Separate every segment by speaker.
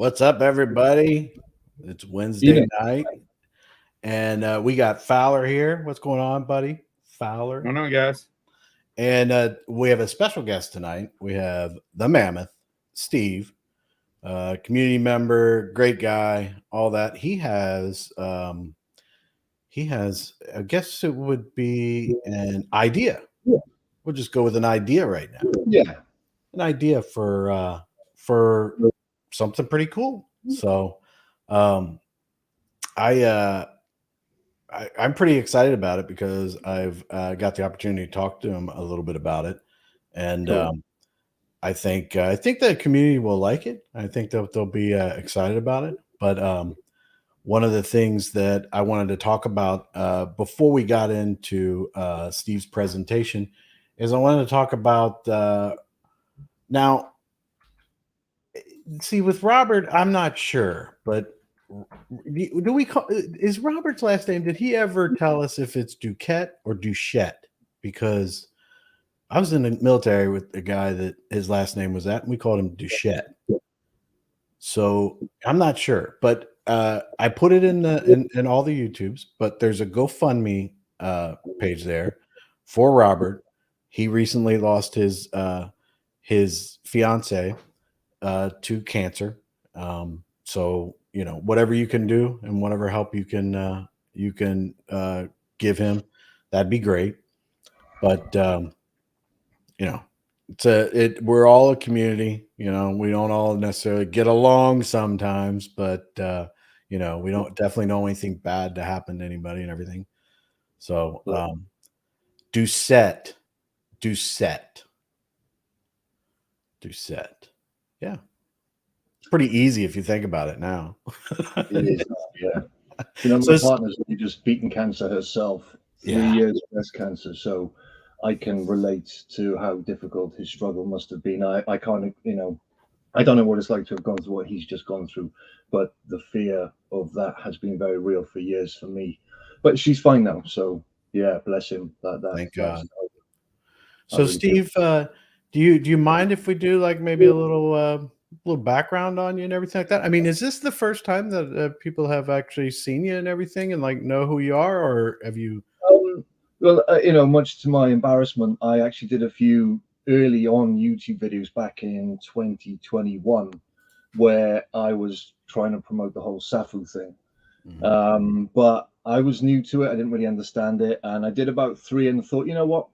Speaker 1: What's up, everybody? It's Wednesday
Speaker 2: Evening.
Speaker 1: night, and we got Fowler here. What's going on, buddy? Fowler.
Speaker 2: Going on, guys?
Speaker 1: And we have a special guest tonight. We have the Mammoth, Steve, community member, great guy, all that. He has, I guess it would be an idea.
Speaker 2: Yeah.
Speaker 1: We'll just go with an idea right now.
Speaker 2: Yeah.
Speaker 1: An idea for something pretty cool. So, um, I, uh, I'm pretty excited about it because I've got the opportunity to talk to him a little bit about it, and
Speaker 2: Cool.
Speaker 1: I think the community will like it. I think that they'll be excited about it. But one of the things that I wanted to talk about before we got into Steve's presentation is I wanted to talk about now. See, with Robert, I'm not sure, but do we call is Robert's last name? Did he ever tell us if it's Duquette or Duchette? Because I was in the military with a guy that his last name was that, and we called him Duchette. So I'm not sure, but I put it in all the YouTubes. But there's a GoFundMe page there for Robert. He recently lost his fiance to cancer. So whatever you can do and whatever help you can give him, that'd be great. But we're all a community. We don't all necessarily get along sometimes, but we definitely don't want anything bad to happen to anybody and everything. So Doucette. Yeah. It's pretty easy if you think about it now.
Speaker 3: It is, yeah. My
Speaker 1: So
Speaker 3: partner's only just beaten cancer herself, 3
Speaker 1: Yeah.
Speaker 3: years breast cancer, so I can relate to how difficult his struggle must have been. I can't, I don't know what it's like to have gone through what he's just gone through, but the fear of that has been very real for years for me. But she's fine now, so yeah, bless him.
Speaker 1: Thank God.
Speaker 3: I
Speaker 1: So
Speaker 3: really do.
Speaker 1: Steve, do you mind if we do like maybe a little background on you and everything like that? I mean, is this the first time that people have actually seen you and everything and like know who you are, or have you?
Speaker 3: Well, much to my embarrassment, I actually did a few early on YouTube videos back in 2021 where I was trying to promote the whole Safu thing. But I was new to it. I didn't really understand it. And I did about 3 and thought, you know what?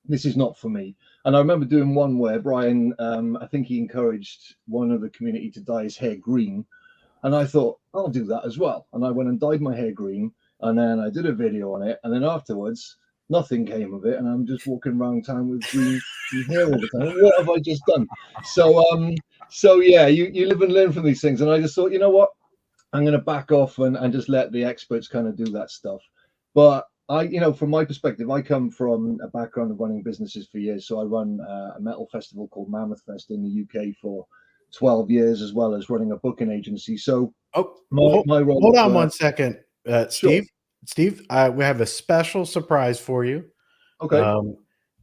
Speaker 3: This is not for me. And I remember doing one where Brian, I think he encouraged one of the community to dye his hair green. And I thought, I'll do that as well. And I went and dyed my hair green. And then I did a video on it. And then afterwards, nothing came of it. And I'm just walking around town with green hair all the time. What have I just done? So yeah, you live and learn from these things. And I just thought, you know what? I'm going to back off and just let the experts kind of do that stuff. But from my perspective, I come from a background of running businesses for years. So I run a metal festival called Mammoth Fest in the UK for 12 years, as well as running a booking agency. So my role.
Speaker 1: Hold on one second,
Speaker 3: Sure.
Speaker 1: Steve, we have a special surprise for you.
Speaker 3: Okay.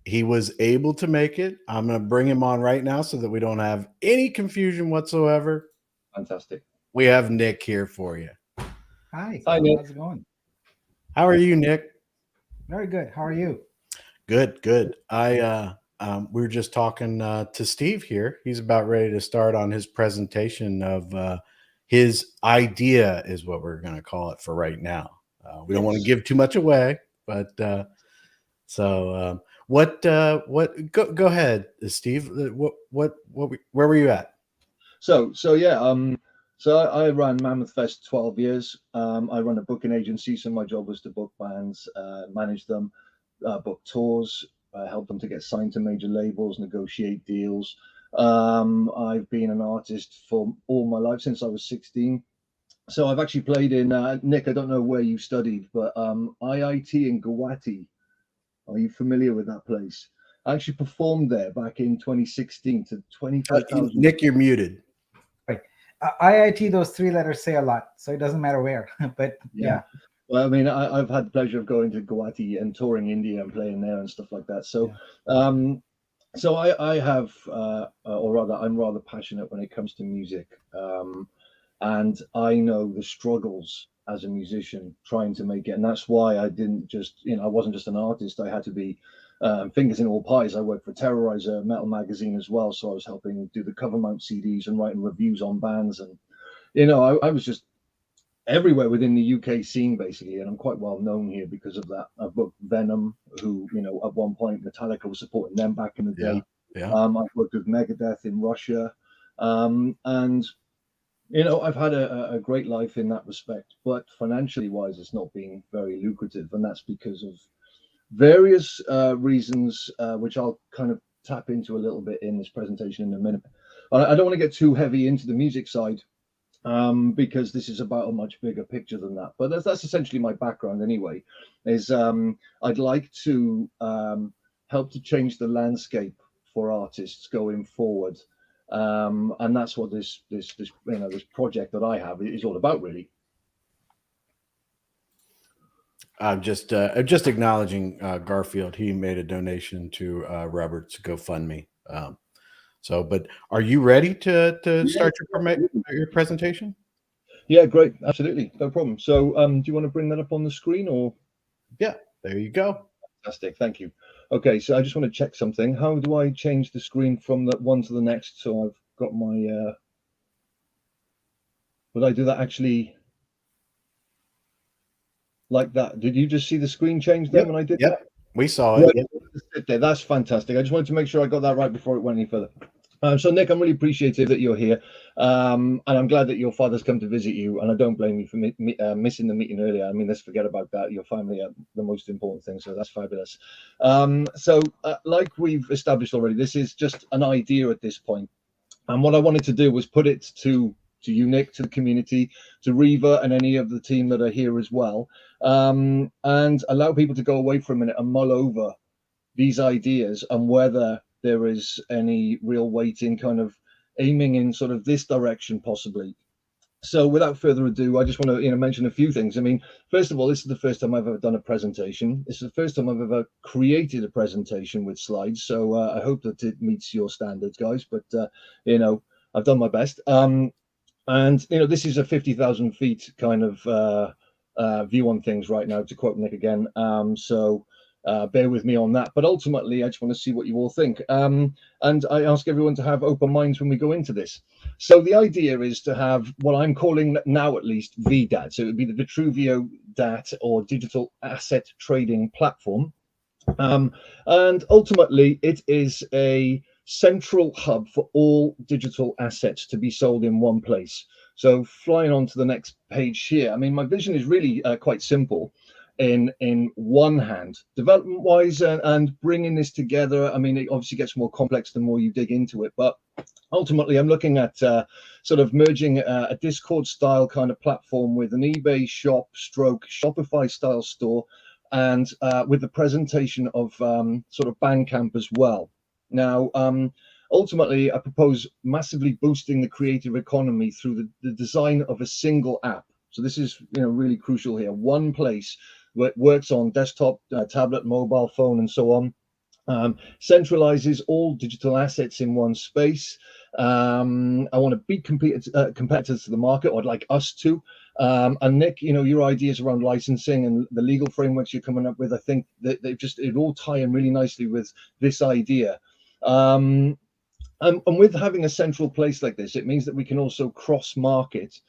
Speaker 1: He was able to make it. I'm going to bring him on right now so that we don't have any confusion whatsoever.
Speaker 3: Fantastic.
Speaker 1: We have Nick here for you.
Speaker 4: Hi,
Speaker 3: Nick.
Speaker 4: how's it going?
Speaker 1: How are you, Nick?
Speaker 4: Very good. How are you?
Speaker 1: Good. We were just talking to Steve here. He's about ready to start on his presentation of his idea, is what we're going to call it for right now. We don't want to give too much away, but what? Go ahead, Steve. Where were you at?
Speaker 3: So yeah. So I ran Mammoth Fest 12 years. I run a booking agency, so my job was to book bands, manage them, book tours, help them to get signed to major labels, negotiate deals. I've been an artist for all my life since I was 16. So I've actually played in, Nick, I don't know where you studied, but IIT in Guwahati. Are you familiar with that place? I actually performed there back in 2016 to 25,000.
Speaker 1: Nick, you're muted.
Speaker 4: IIT, those 3 letters say a lot, so it doesn't matter where. But yeah.
Speaker 3: Well, I mean, I've had the pleasure of going to Guwahati and touring India and playing there and stuff like that. So, So I have, or rather, I'm rather passionate when it comes to music, and I know the struggles as a musician trying to make it, and that's why I didn't just, I wasn't just an artist. I had to be fingers in all pies. I worked for Terrorizer Metal Magazine as well, so I was helping do the cover mount CDs and writing reviews on bands, and I was just everywhere within the UK scene basically, and I'm quite well known here because of that. I've booked Venom, who at one point Metallica was supporting them back in the
Speaker 1: Yeah,
Speaker 3: day.
Speaker 1: yeah.
Speaker 3: I've worked with Megadeth in Russia, and I've had a great life in that respect. But financially wise, it's not been very lucrative, and that's because of various reasons, which I'll kind of tap into a little bit in this presentation in a minute. I don't want to get too heavy into the music side, because this is about a much bigger picture than that. But that's essentially my background anyway. Is I'd like to help to change the landscape for artists going forward, and that's what this project that I have is all about, really.
Speaker 1: I'm just acknowledging Garfield. He made a donation to Robert's GoFundMe. But are you ready to
Speaker 3: Yeah,
Speaker 1: start your presentation?
Speaker 3: yeah, great, absolutely, no problem. So, do you want to bring that up on the screen or?
Speaker 1: Yeah, there you go.
Speaker 3: Fantastic, thank you. Okay, so I just want to check something. How do I change the screen from the one to the next? So I've got my. Would I do that actually like that? Did you just see the screen change then
Speaker 1: Yep,
Speaker 3: when I did that?
Speaker 1: yep. We saw it.
Speaker 3: Right,
Speaker 1: Yep.
Speaker 3: sit there. That's fantastic. I just wanted to make sure I got that right before it went any further. So, Nick, I'm really appreciative that you're here, and I'm glad that your father's come to visit you. And I don't blame you for missing the meeting earlier. I mean, let's forget about that. Your family are the most important thing, so that's fabulous. Like we've established already, this is just an idea at this point. And what I wanted to do was put it to you, Nick, to the community, to Reva and any of the team that are here as well, and allow people to go away for a minute and mull over these ideas and whether there is any real weight in kind of aiming in sort of this direction possibly. So without further ado, I just want to mention a few things. I mean, first of all, this is the first time I've ever done a presentation. This is the first time I've ever created a presentation with slides. So I hope that it meets your standards, guys. But I've done my best. And this is a 50,000 feet kind of view on things right now, to quote Nick again. So bear with me on that. But ultimately, I just want to see what you all think. And I ask everyone to have open minds when we go into this. So the idea is to have what I'm calling now, at least, VDAT. So it would be the Vitruvio DAT, or Digital Asset Trading Platform. And ultimately, it is a central hub for all digital assets to be sold in one place. So flying on to the next page here, I mean, my vision is really quite simple. In one hand, development wise, and bringing this together, I mean, it obviously gets more complex the more you dig into it, but ultimately I'm looking at sort of merging a Discord style kind of platform with an eBay shop stroke Shopify style store, and with the presentation of sort of Bandcamp as well. Now, ultimately, I propose massively boosting the creative economy through the design of a single app. So this is really crucial here. One place where it works on desktop, tablet, mobile phone, and so on. Centralizes all digital assets in one space. I want to beat competitors to the market, or I'd like us to. And Nick, your ideas around licensing and the legal frameworks you're coming up with, I think that it all tie in really nicely with this idea. And with having a central place like this, it means that we can also cross market.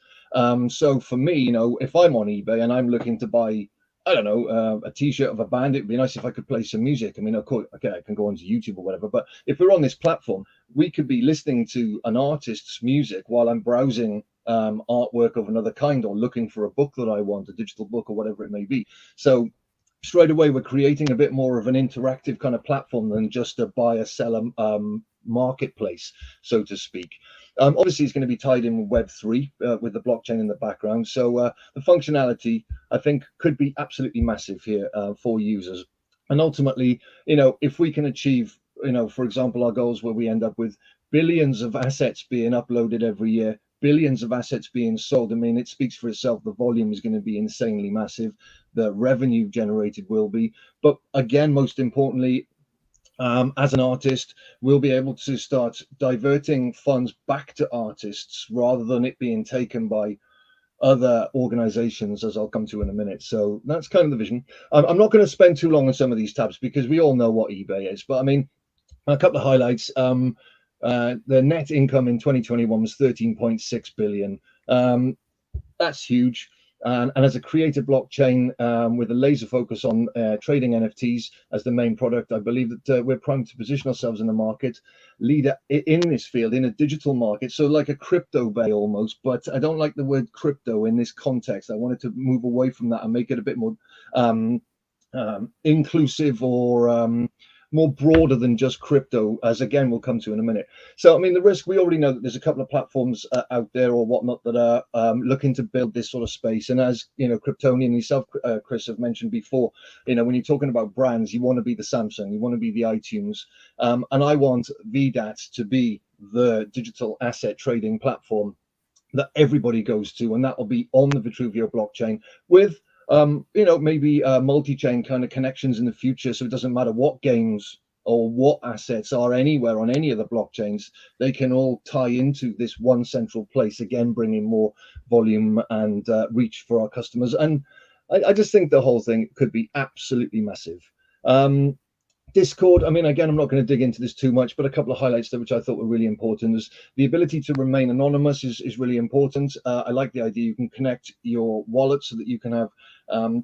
Speaker 3: So for me, if I'm on eBay and I'm looking to buy, I don't know, a T-shirt of a band, it'd be nice if I could play some music. I mean, of course, okay, I can go onto YouTube or whatever, but if we're on this platform, we could be listening to an artist's music while I'm browsing artwork of another kind, or looking for a book that I want, a digital book or whatever it may be. So straight away, we're creating a bit more of an interactive kind of platform than just a buyer seller marketplace, so to speak. Obviously, it's going to be tied in with Web3 with the blockchain in the background. So the functionality, I think, could be absolutely massive here for users. And ultimately, if we can achieve, for example, our goals where we end up with billions of assets being uploaded every year, billions of assets being sold, I mean, it speaks for itself. The volume is going to be insanely massive. The revenue generated will be. But again, most importantly, as an artist, we'll be able to start diverting funds back to artists rather than it being taken by other organizations, as I'll come to in a minute. So that's kind of the vision. I'm not going to spend too long on some of these tabs because we all know what eBay is, but I mean, a couple of highlights. The net income in 2021 was 13.6 billion. That's huge. And as a creator blockchain with a laser focus on trading NFTs as the main product, I believe that we're primed to position ourselves in the market leader in this field, in a digital market. So like a crypto bay almost, but I don't like the word crypto in this context. I wanted to move away from that and make it a bit more inclusive or more broader than just crypto, as again we'll come to in a minute. So I mean, the risk, we already know that there's a couple of platforms out there or whatnot that are looking to build this sort of space. And as you know, Kryptonian yourself, Chris, have mentioned before, you know, when you're talking about brands, you want to be the Samsung, you want to be the iTunes, and I want VDAT to be the digital asset trading platform that everybody goes to, and that will be on the Vitruvio blockchain with you know, maybe multi-chain kind of connections in the future. So it doesn't matter what games or what assets are anywhere on any of the blockchains, they can all tie into this one central place, again, bringing more volume and reach for our customers. And I just think the whole thing could be absolutely massive. Discord, I mean, again, I'm not going to dig into this too much, but a couple of highlights there which I thought were really important is the ability to remain anonymous is really important. I like the idea you can connect your wallet so that you can have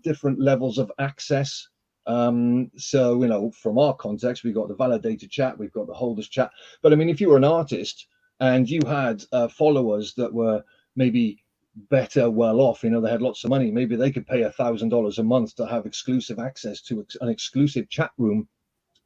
Speaker 3: different levels of access. So, you know, from our context, we've got the validator chat, we've got the holders chat. But I mean, if you were an artist and you had followers that were maybe better well off, you know, they had lots of money, maybe they could pay $1,000 a month to have exclusive access to an exclusive chat room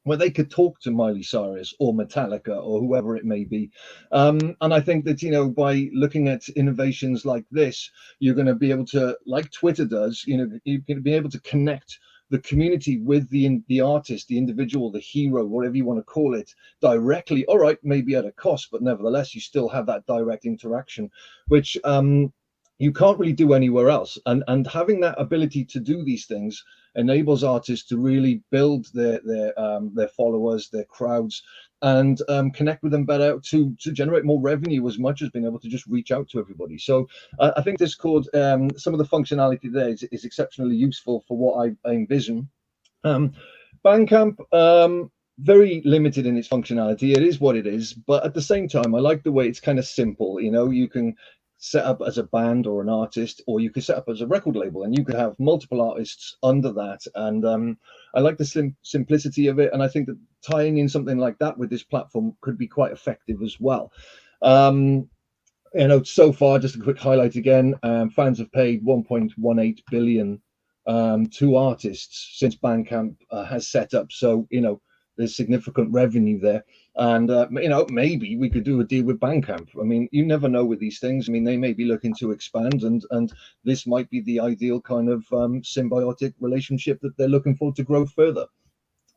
Speaker 3: where they could talk to Miley Cyrus or Metallica or whoever it may be. And I think that, you know, by looking at innovations like this, you're going to be able to, like Twitter does, you know, you're going to be able to connect the community with the artist, the individual, the hero, whatever you want to call it, directly. All right, maybe at a cost, but nevertheless, you still have that direct interaction, which you can't really do anywhere else. And having that ability to do these things enables artists to really build their followers, their crowds, and connect with them better to generate more revenue, as much as being able to just reach out to everybody. So I think Discord, some of the functionality there is exceptionally useful for what I envision. Bandcamp, very limited in its functionality. It is what it is, but at the same time, I like the way it's kind of simple. You know, you can set up as a band or an artist, or you could set up as a record label, and you could have multiple artists under that. And I like the simplicity of it, and I think that tying in something like that with this platform could be quite effective as well. You know, so far, just a quick highlight again, fans have paid 1.18 billion to artists since Bandcamp has set up. So, you know, there's significant revenue there. And, you know, maybe we could do a deal with Bandcamp. I mean, you never know with these things. I mean, they may be looking to expand, and this might be the ideal kind of symbiotic relationship that they're looking for to grow further.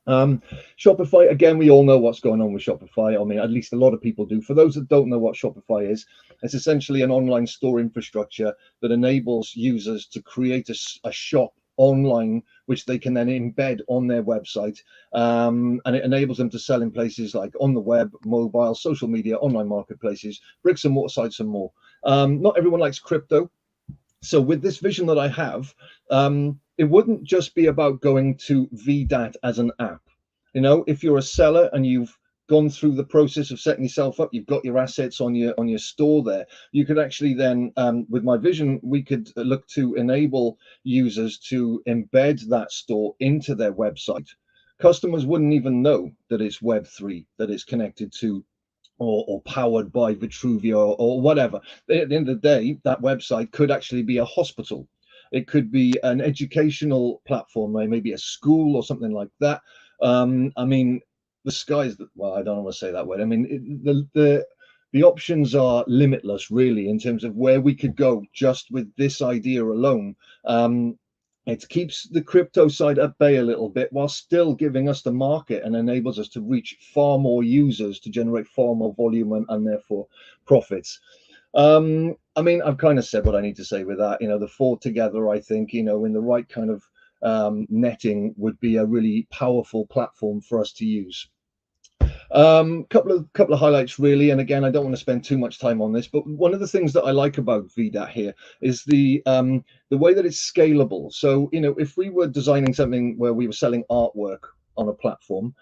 Speaker 3: Shopify, again, we all know what's going on with Shopify. I mean, at least a lot of people do. For those that don't know what Shopify is, it's essentially an online store infrastructure that enables users to create a shop online, which they can then embed on their website. And it enables them to sell in places like on the web, mobile, social media, online marketplaces, bricks and mortar sites, and more. Not everyone likes crypto. So with this vision that I have, it wouldn't just be about going to VDAT as an app. You know, if you're a seller and you've gone through the process of setting yourself up, you've got your assets on your store there, you could actually then, with my vision, we could look to enable users to embed that store into their website. Customers wouldn't even know that it's Web3, that it's connected to or powered by Vitruvio or whatever. At the end of the day, that website could actually be a hospital. It could be an educational platform, maybe a school or something like that. I mean, the sky's well, I don't want to say that word. I mean, the options are limitless, really, in terms of where we could go just with this idea alone. It keeps the crypto side at bay a little bit while still giving us the market and enables us to reach far more users to generate far more volume and therefore profits. I mean, I've kind of said what I need to say with that. You know, the four together, I think, you know, in the right kind of netting would be a really powerful platform for us to use. Couple of highlights really, and again, I don't want to spend too much time on this, but one of the things that I like about VDAT here is the way that it's scalable. So, you know, if we were designing something where we were selling artwork on a platform,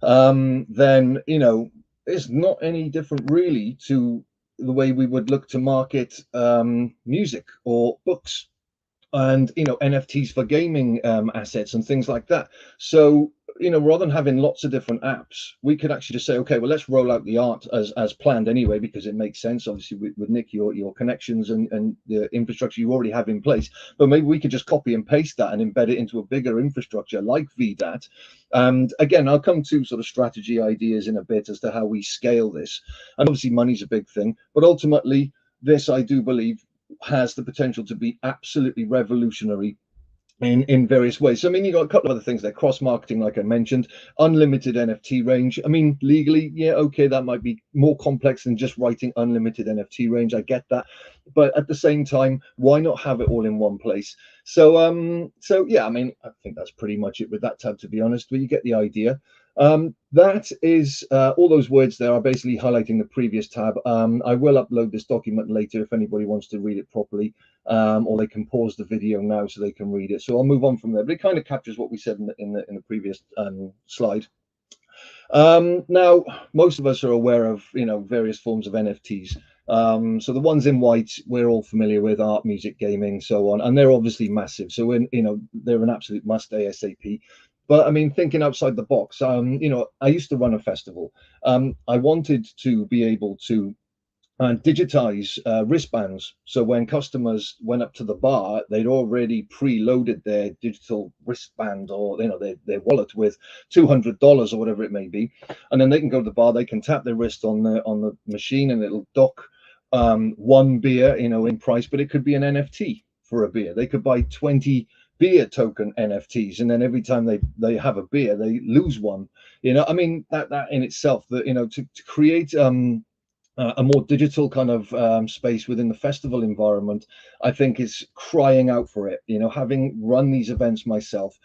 Speaker 3: then, you know, it's not any different really to the way we would look to market music or books, and, you know, NFTs for gaming assets and things like that. So, you know, rather than having lots of different apps, we could actually just say, okay, well, let's roll out the art as planned anyway, because it makes sense, obviously, with Nick, your connections and the infrastructure you already have in place. But maybe we could just copy and paste that and embed it into a bigger infrastructure like VDAT. And again, I'll come to sort of strategy ideas in a bit as to how we scale this. And obviously, money's a big thing, but ultimately, this, I do believe, has the potential to be absolutely revolutionary in various ways. So, I mean, you got a couple of other things there: cross marketing, like I mentioned, unlimited NFT range. I mean, legally, yeah, okay, that might be more complex than just writing unlimited NFT range. I get that, but at the same time, why not have it all in one place? So yeah, I mean, I think that's pretty much it with that tab, to be honest. But you get the idea. That is all those words there are basically highlighting the previous tab. I will upload this document later if anybody wants to read it properly, or they can pause the video now so they can read it. So I'll move on from there, but it kind of captures what we said in the previous slide. Now, most of us are aware of, you know, various forms of NFTs. So the ones in white we're all familiar with: art, music, gaming, so on, and they're obviously massive. So when, you know, they're an absolute must ASAP. But I mean, thinking outside the box, you know, I used to run a festival. I wanted to be able to and digitize wristbands. So when customers went up to the bar, they'd already preloaded their digital wristband, or, you know, their wallet with $200 or whatever it may be, and then they can go to the bar. They can tap their wrist on the machine, and it'll dock one beer, you know, in price. But it could be an NFT for a beer. They could buy 20 beer token NFTs, and then every time they have a beer, they lose one. You know, I mean, that in itself, that, you know, to create a more digital kind of space within the festival environment, I think is crying out for it. You know, having run these events myself,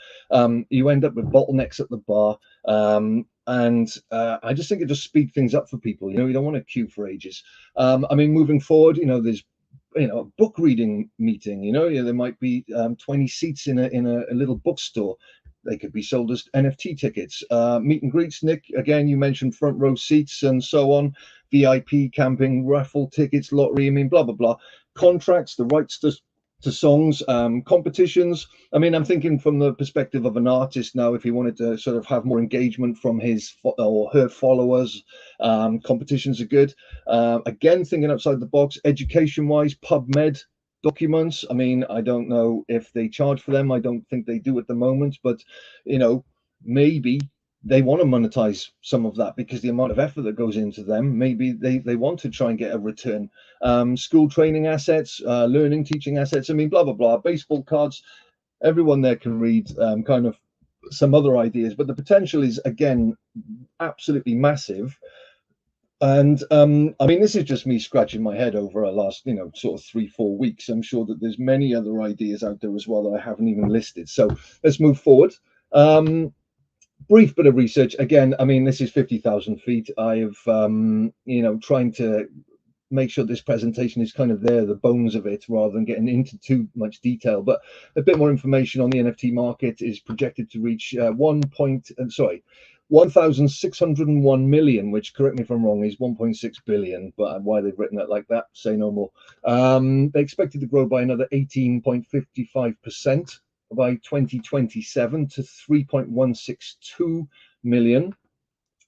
Speaker 3: you end up with bottlenecks at the bar, and I just think it just speed things up for people. You know, you don't want to queue for ages. I mean, moving forward, you know, there's, you know, a book reading meeting. You know, there might be 20 seats in a little bookstore. They could be sold as NFT tickets. Meet and greets, Nick. Again, you mentioned front row seats and so on. VIP, camping, raffle tickets, lottery. I mean, blah blah blah. Contracts, the rights to songs, competitions. I mean, I'm thinking from the perspective of an artist now. If he wanted to sort of have more engagement from his or her followers, competitions are good. Again, thinking outside the box, education-wise, PubMed documents. I mean, I don't know if they charge for them. I don't think they do at the moment, but, you know, maybe they want to monetize some of that, because the amount of effort that goes into them, maybe they want to try and get a return. School training assets, learning, teaching assets. I mean, blah, blah, blah. Baseball cards. Everyone there can read kind of some other ideas, but the potential is, again, absolutely massive. And I mean, this is just me scratching my head over a last, you know, sort of 3-4 weeks. I'm sure that there's many other ideas out there as well that I haven't even listed. So let's move forward. Brief bit of research. Again, I mean, this is 50,000 feet. I've, you know, trying to make sure this presentation is kind of there, the bones of it, rather than getting into too much detail. But a bit more information on the NFT market is projected to reach 1,601 million, which, correct me if I'm wrong, is 1.6 billion. But why they've written it like that, say no more. They expected to grow by another 18.55% by 2027 to 3.162 million,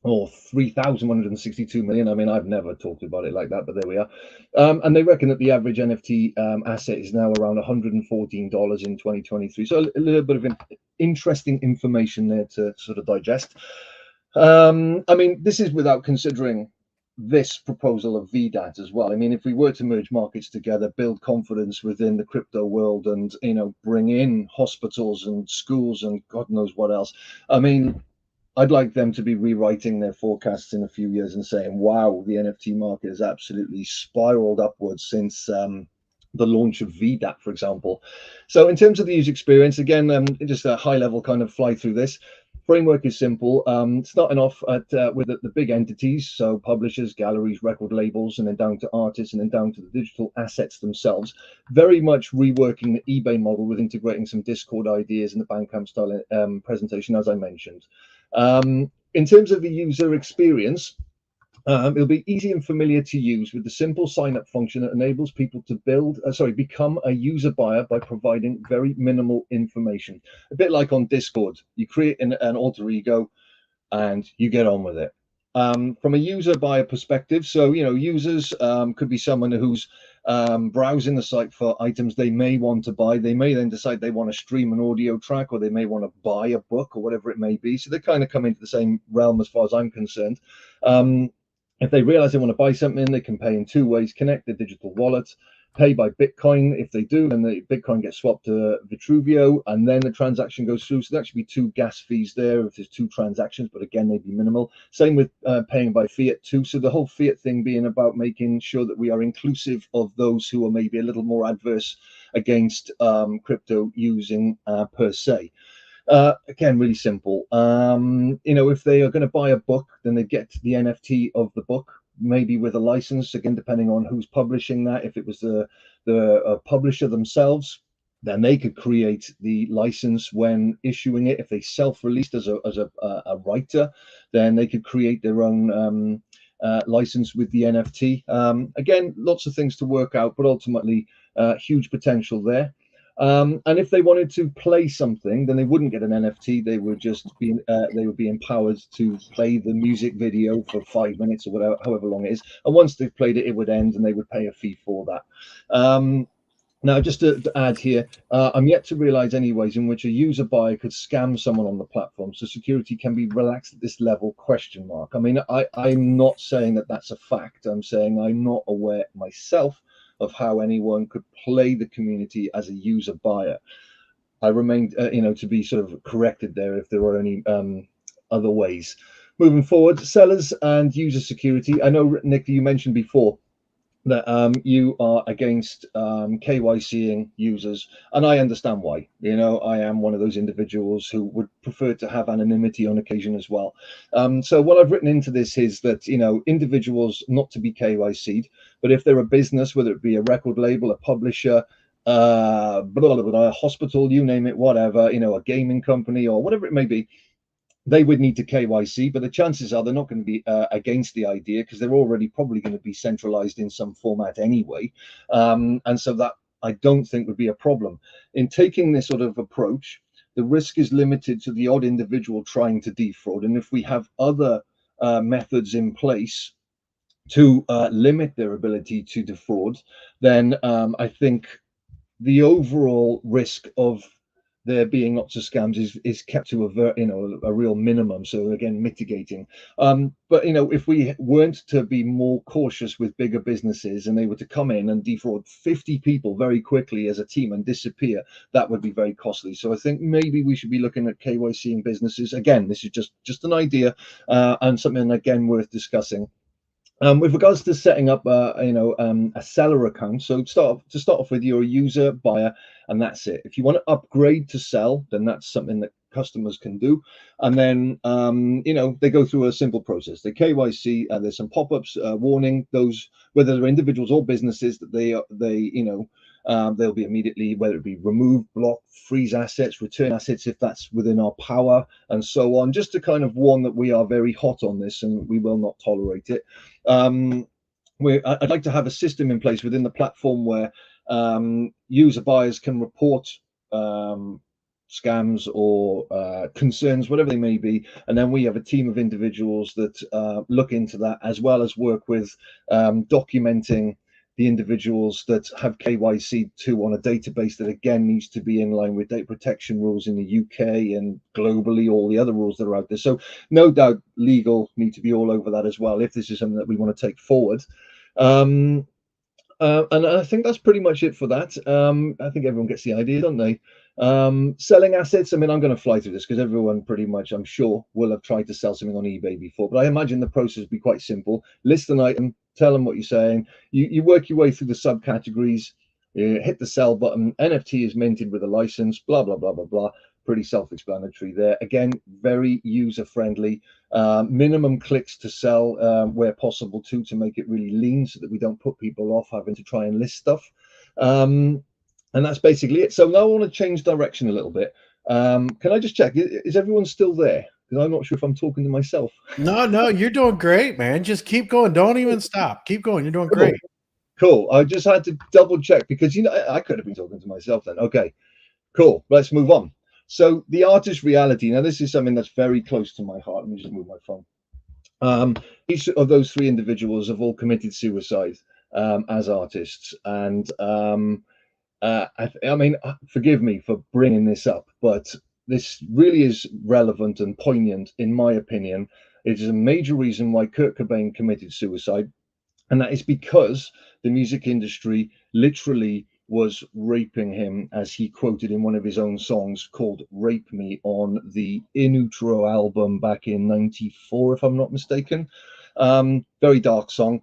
Speaker 3: or 3,162 million. I mean, I've never talked about it like that, but there we are. And they reckon that the average NFT asset is now around $114 in 2023. So a little bit of interesting information there to sort of digest. I mean, this is without considering this proposal of VDAT as well. I mean, if we were to merge markets together, build confidence within the crypto world, and, you know, bring in hospitals and schools and God knows what else. I mean, I'd like them to be rewriting their forecasts in a few years and saying, wow, the NFT market has absolutely spiraled upwards since the launch of VDAT, for example. So in terms of the user experience, again, just a high level kind of fly through this. framework is simple. Starting off with the big entities, so publishers, galleries, record labels, and then down to artists, and then down to the digital assets themselves. Very much reworking the eBay model with integrating some Discord ideas in the Bandcamp style presentation, as I mentioned. In terms of the user experience, it'll be easy and familiar to use with the simple sign-up function that enables people to become a user buyer by providing very minimal information. A bit like on Discord, you create an alter ego and you get on with it. From a user buyer perspective, so users could be someone who's browsing the site for items they may want to buy. They may then decide they want to stream an audio track, or they may want to buy a book, or whatever it may be. So they kind of come into the same realm as far as I'm concerned. If they realize they want to buy something, they can pay in two ways: connect their digital wallet, pay by Bitcoin. If they do, then the Bitcoin gets swapped to Vitruvio, and then the transaction goes through. So there actually be two gas fees there if there's two transactions, but again, they'd be minimal. Same with paying by fiat too. So the whole fiat thing being about making sure that we are inclusive of those who are maybe a little more adverse against crypto using per se. Again, really simple. If they are going to buy a book, then they get the NFT of the book, maybe with a license, again, depending on who's publishing that. If it was the publisher themselves, then they could create the license when issuing it. If they self-released as a writer, then they could create their own license with the NFT. Again, lots of things to work out, but ultimately huge potential there. And if they wanted to play something, then they wouldn't get an NFT. They would just be empowered to play the music video for 5 minutes or whatever, however long it is. And once they've played it, it would end, and they would pay a fee for that. Now, just to add here, I'm yet to realize anyways in which a user buyer could scam someone on the platform. So security can be relaxed at this level, question mark. I mean, I'm not saying that that's a fact. I'm saying I'm not aware myself of how anyone could play the community as a user buyer. I remain, to be sort of corrected there if there were any other ways. Moving forward, sellers and user security. I know, Nick, you mentioned before that you are against KYCing users, and I understand why. I am one of those individuals who would prefer to have anonymity on occasion as well. So what I've written into this is that individuals not to be KYC'd, but if they're a business, whether it be a record label, a publisher, a hospital, you name it, whatever, a gaming company or whatever it may be, they would need to KYC, but the chances are they're not going to be against the idea, because they're already probably going to be centralized in some format anyway. And so that I don't think would be a problem. In taking this sort of approach, the risk is limited to the odd individual trying to defraud. And if we have other methods in place to limit their ability to defraud, then I think the overall risk of there being lots of scams is kept to a real minimum. So again, mitigating. But if we weren't to be more cautious with bigger businesses, and they were to come in and defraud 50 people very quickly as a team and disappear, that would be very costly. So I think maybe we should be looking at KYCing businesses. Again, this is just an idea, and something again worth discussing. With regards to setting up, a seller account, so start off with, you're a user buyer, and that's it. If you want to upgrade to sell, then that's something that customers can do, and then they go through a simple process. They KYC. There's some pop-ups warning those, whether they're individuals or businesses, that they'll be immediately, whether it be remove, block, freeze assets, return assets if that's within our power, and so on, just to kind of warn that we are very hot on this and we will not tolerate it. I'd like to have a system in place within the platform where user buyers can report scams or concerns, whatever they may be, and then we have a team of individuals that look into that, as well as work with documenting the individuals that have KYC too on a database that again needs to be in line with data protection rules in the UK and globally, all the other rules that are out there. So no doubt legal need to be all over that as well, if this is something that we want to take forward. And I think that's pretty much it for that. I think everyone gets the idea, don't they? Selling assets. I mean, I'm going to fly through this because everyone pretty much, I'm sure, will have tried to sell something on eBay before. But I imagine the process would be quite simple. List an item, tell them what you're saying. You work your way through the subcategories. You hit the sell button. NFT is minted with a license. Blah blah blah blah blah. Pretty self-explanatory there. Again, very user-friendly. Minimum clicks to sell where possible too, to make it really lean, so that we don't put people off having to try and list stuff. And that's basically it. So now I want to change direction a little bit. Can I just check? Is everyone still there? Because I'm not sure if I'm talking to myself.
Speaker 1: No, you're doing great, man. Just keep going. Don't even stop. Keep going. You're doing great.
Speaker 3: Cool. I just had to double check, because I could have been talking to myself then. Okay, cool. Let's move on. So the artist reality. Now this is something that's very close to my heart. Let me just move my phone. Each of those three individuals have all committed suicide as artists, and I mean, forgive me for bringing this up, but this really is relevant and poignant, in my opinion. It is a major reason why Kurt Cobain committed suicide, and that is because the music industry literally was raping him, as he quoted in one of his own songs called "Rape Me" on the In Utero album back in '94, if I'm not mistaken. Very dark song.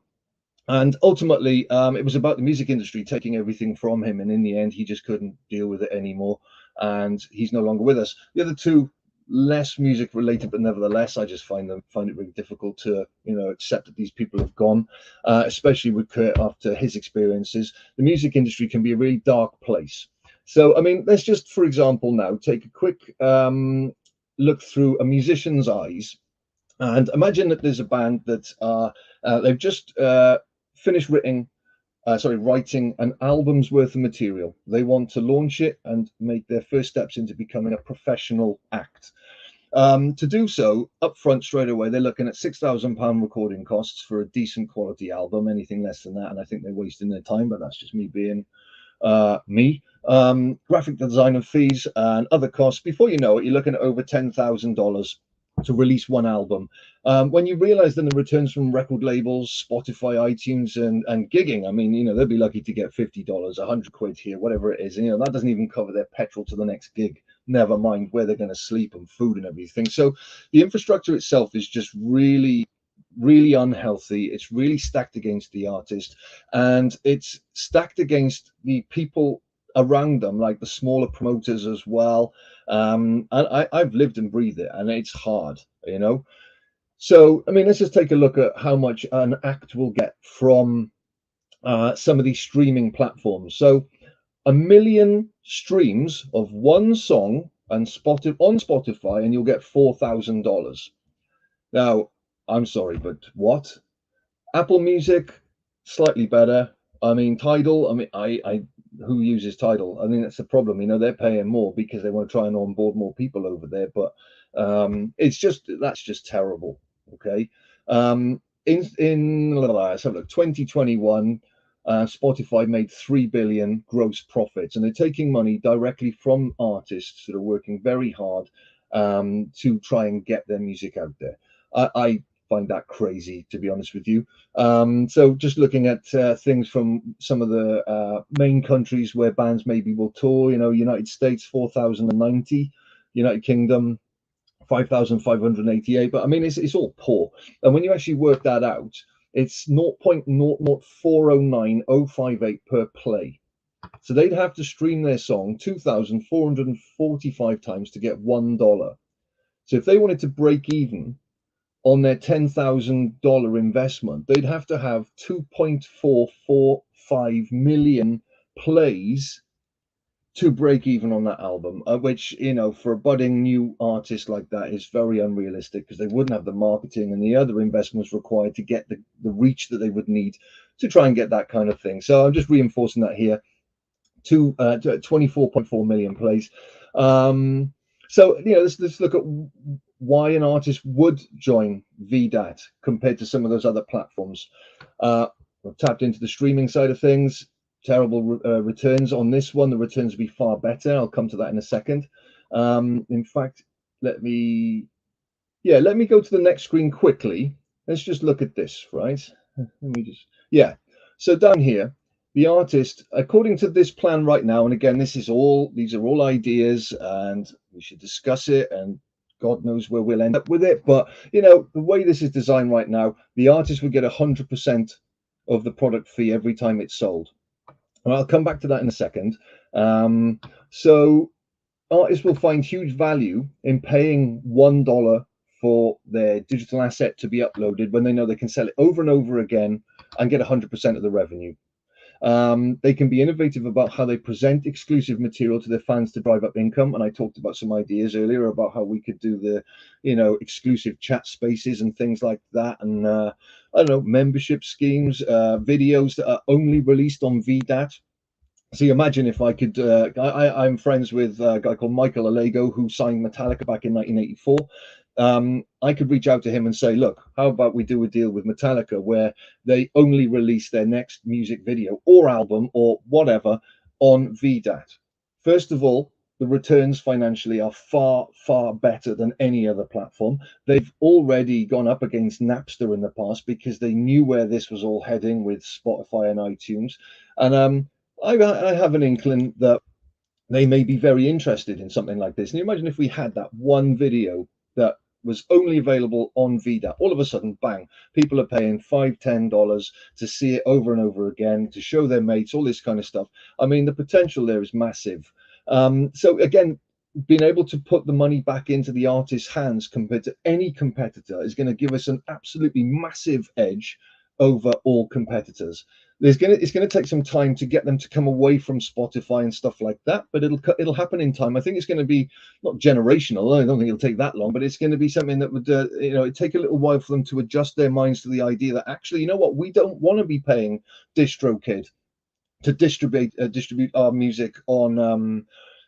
Speaker 3: And ultimately, it was about the music industry taking everything from him, and in the end, he just couldn't deal with it anymore, and he's no longer with us. The other two, less music related, but nevertheless, I just find it really difficult to accept that these people have gone, especially with Kurt after his experiences. The music industry can be a really dark place. So, I mean, let's just, for example, now take a quick look through a musician's eyes, and imagine that there's a band that they've just finished writing an album's worth of material. They want to launch it and make their first steps into becoming a professional act. To do so, up front straight away, they're looking at £6,000 recording costs for a decent quality album. Anything less than that, and I think they're wasting their time, but that's just me being me. Graphic design and fees and other costs. Before you know it, you're looking at over $10,000 to release one album. When you realize then the returns from record labels, Spotify, iTunes, and gigging, I mean, they'll be lucky to get $50, £100 here, whatever it is. And, that doesn't even cover their petrol to the next gig, never mind where they're going to sleep and food and everything. So the infrastructure itself is just really, really unhealthy. It's really stacked against the artist, and it's stacked against the people around them, like the smaller promoters as well. And I've lived and breathed it, and it's hard. So, I mean, let's just take a look at how much an act will get from some of these streaming platforms. So 1 million streams of one song and on Spotify, and you'll get $4,000. Now, I'm sorry, but what? Apple Music, slightly better. I mean, Tidal, I mean, I who uses Tidal? I mean, that's the problem. They're paying more because they want to try and onboard more people over there, but that's just terrible. Okay. Let's have a look. 2021, Spotify made 3 billion gross profits, and they're taking money directly from artists that are working very hard to try and get their music out there. I find that crazy, to be honest with you. So just looking at things from some of the main countries where bands maybe will tour, United States 4,090, United Kingdom 5,588, but I mean it's all poor. And when you actually work that out, it's 0.00409,058 per play. So they'd have to stream their song 2,445 times to get $1. So if they wanted to break even on their $10,000 investment, they'd have to have 2.445 million plays to break even on that album, which, for a budding new artist like that is very unrealistic, because they wouldn't have the marketing and the other investments required to get the reach that they would need to try and get that kind of thing. So I'm just reinforcing that here. 24.4 million plays. So, let's look at why an artist would join VDAT compared to some of those other platforms. We've tapped into the streaming side of things. Terrible returns on this one. The returns will be far better. I'll come to that in a second. In fact, let me go to the next screen quickly. Let's just look at this, right? So down here, the artist, according to this plan right now, and again, these are all ideas, and we should discuss it, and God knows where we'll end up with it. But the way this is designed right now, the artist would get 100% of the product fee every time it's sold. And I'll come back to that in a second. So artists will find huge value in paying $1 for their digital asset to be uploaded when they know they can sell it over and over again and get 100% of the revenue. They can be innovative about how they present exclusive material to their fans to drive up income. And I talked about some ideas earlier about how we could do the, exclusive chat spaces and things like that. And I don't know, membership schemes, videos that are only released on VDAT. So you imagine if I could, I'm friends with a guy called Michael Alego who signed Metallica back in 1984. I could reach out to him and say, look, how about we do a deal with Metallica where they only release their next music video or album or whatever on VDAT? First of all, the returns financially are far, far better than any other platform. They've already gone up against Napster in the past because they knew where this was all heading with Spotify and iTunes. And I have an inkling that they may be very interested in something like this. And you imagine if we had that one video that was only available on VDAT, all of a sudden, bang, people are paying $5, $10 to see it over and over again, to show their mates, all this kind of stuff. I mean, the potential there is massive. So again, being able to put the money back into the artist's hands compared to any competitor is going to give us an absolutely massive edge over all competitors. It's going to take some time to get them to come away from Spotify and stuff like that, but it'll happen in time. I think it's going to be not generational. I don't think it'll take that long, but it's going to be something that would it take a little while for them to adjust their minds to the idea that actually, you know what, we don't want to be paying DistroKid to distribute our music on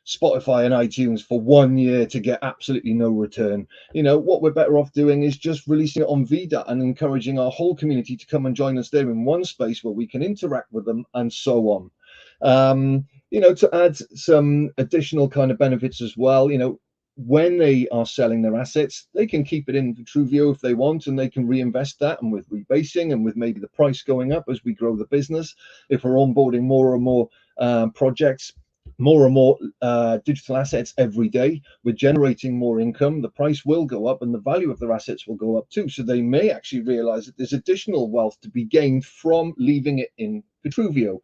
Speaker 3: Spotify and iTunes for 1 year to get absolutely no return. What we're better off doing is just releasing it on VDAT and encouraging our whole community to come and join us there in one space where we can interact with them and so on. To add some additional kind of benefits as well, when they are selling their assets, they can keep it in Vitruvio if they want, and they can reinvest that, and with rebasing and with maybe the price going up as we grow the business, if we're onboarding more and more projects, more and more digital assets every day, we're generating more income, the price will go up and the value of their assets will go up too. So they may actually realize that there's additional wealth to be gained from leaving it in Vitruvio.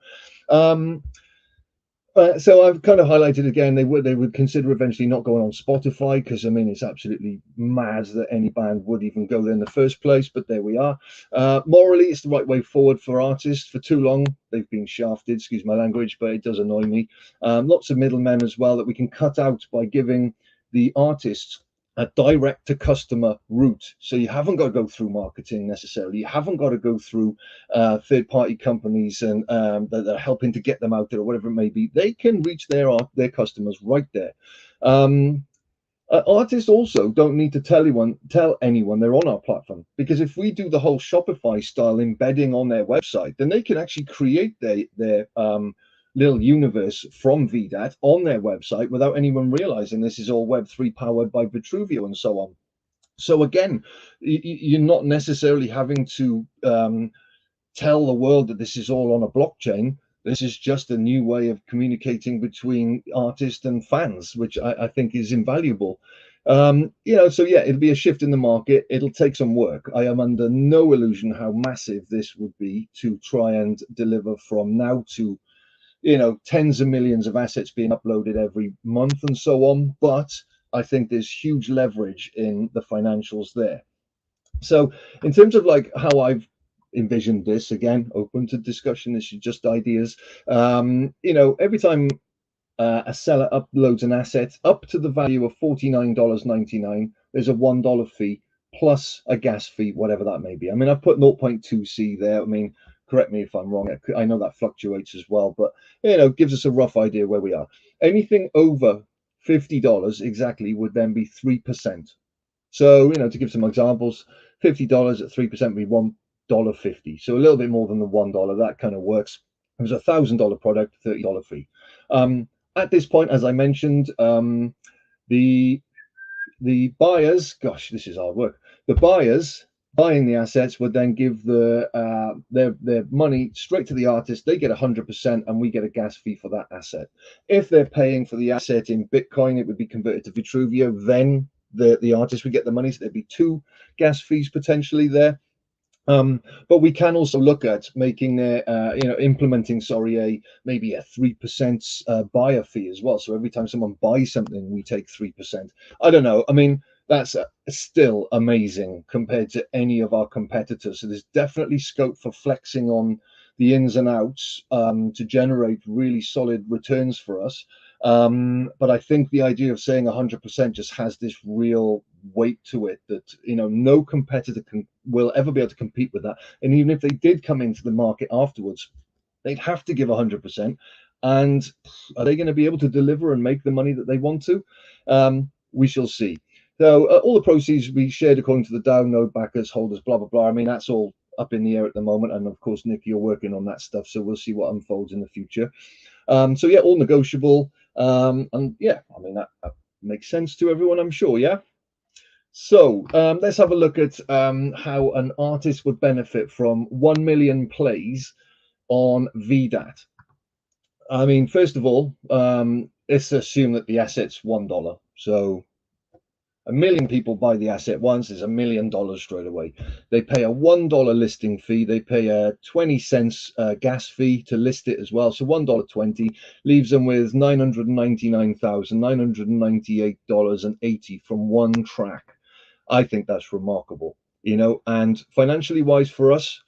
Speaker 3: So I've kind of highlighted again, they would consider eventually not going on Spotify, because I mean it's absolutely mad that any band would even go there in the first place, but there we are. Morally, it's the right way forward for artists. For too long they've been shafted, excuse my language, but it does annoy me. Lots of middlemen as well that we can cut out by giving the artists a direct to customer route. So you haven't got to go through marketing necessarily. You haven't got to go through third party companies and that are helping to get them out there or whatever it may be. They can reach their customers right there. Artists also don't need to tell anyone they're on our platform, because if we do the whole Shopify style embedding on their website, then they can actually create their little universe from VDAT on their website without anyone realizing this is all Web3 powered by Vitruvio and so on. So again, you're not necessarily having to tell the world that this is all on a blockchain. This is just a new way of communicating between artists and fans, which I think is invaluable. So yeah, it'll be a shift in the market. It'll take some work. I am under no illusion how massive this would be to try and deliver from now to tens of millions of assets being uploaded every month and so on. But I think there's huge leverage in the financials there. So in terms of like how I've envisioned this, again, open to discussion, this is just ideas. Every time a seller uploads an asset up to the value of $49.99, there's a $1 fee plus a gas fee, whatever that may be. I mean, I've put 0.2C there. I mean, correct me if I'm wrong. I know that fluctuates as well, but gives us a rough idea where we are. Anything over $50 exactly would then be 3%. So, to give some examples, $50 at 3% would be $1.50. So a little bit more than the $1. That kind of works. It was $1,000 product, $30 fee. At this point, as I mentioned, the buyers, gosh, this is hard work. The buyers buying the assets would then give their money straight to the artist. They get 100%, and we get a gas fee for that asset. If they're paying for the asset in Bitcoin, it would be converted to Vitruvio. Then the artist would get the money. So there'd be 2 gas fees potentially there. But we can also look at making implementing, maybe a 3% buyer fee as well. So every time someone buys something, we take 3%. I don't know. I mean, that's still amazing compared to any of our competitors. So there's definitely scope for flexing on the ins and outs to generate really solid returns for us. But I think the idea of saying 100% just has this real weight to it that no competitor will ever be able to compete with that. And even if they did come into the market afterwards, they'd have to give 100%. And are they going to be able to deliver and make the money that they want to? We shall see. So all the proceeds we shared according to the download backers, holders, blah blah blah. I mean, that's all up in the air at the moment, and of course, Nick, you're working on that stuff, so we'll see what unfolds in the future. So yeah, all negotiable, and yeah, I mean that makes sense to everyone, I'm sure. Yeah. So let's have a look at how an artist would benefit from 1 million plays on VDAT. I mean, first of all, let's assume that the asset's $1. So 1 million people buy the asset once, there's $1 million straight away. They pay a $1 listing fee. They pay a 20 cents gas fee to list it as well. So $1.20 leaves them with $999,998.80 from one track. I think that's remarkable, and financially wise for us,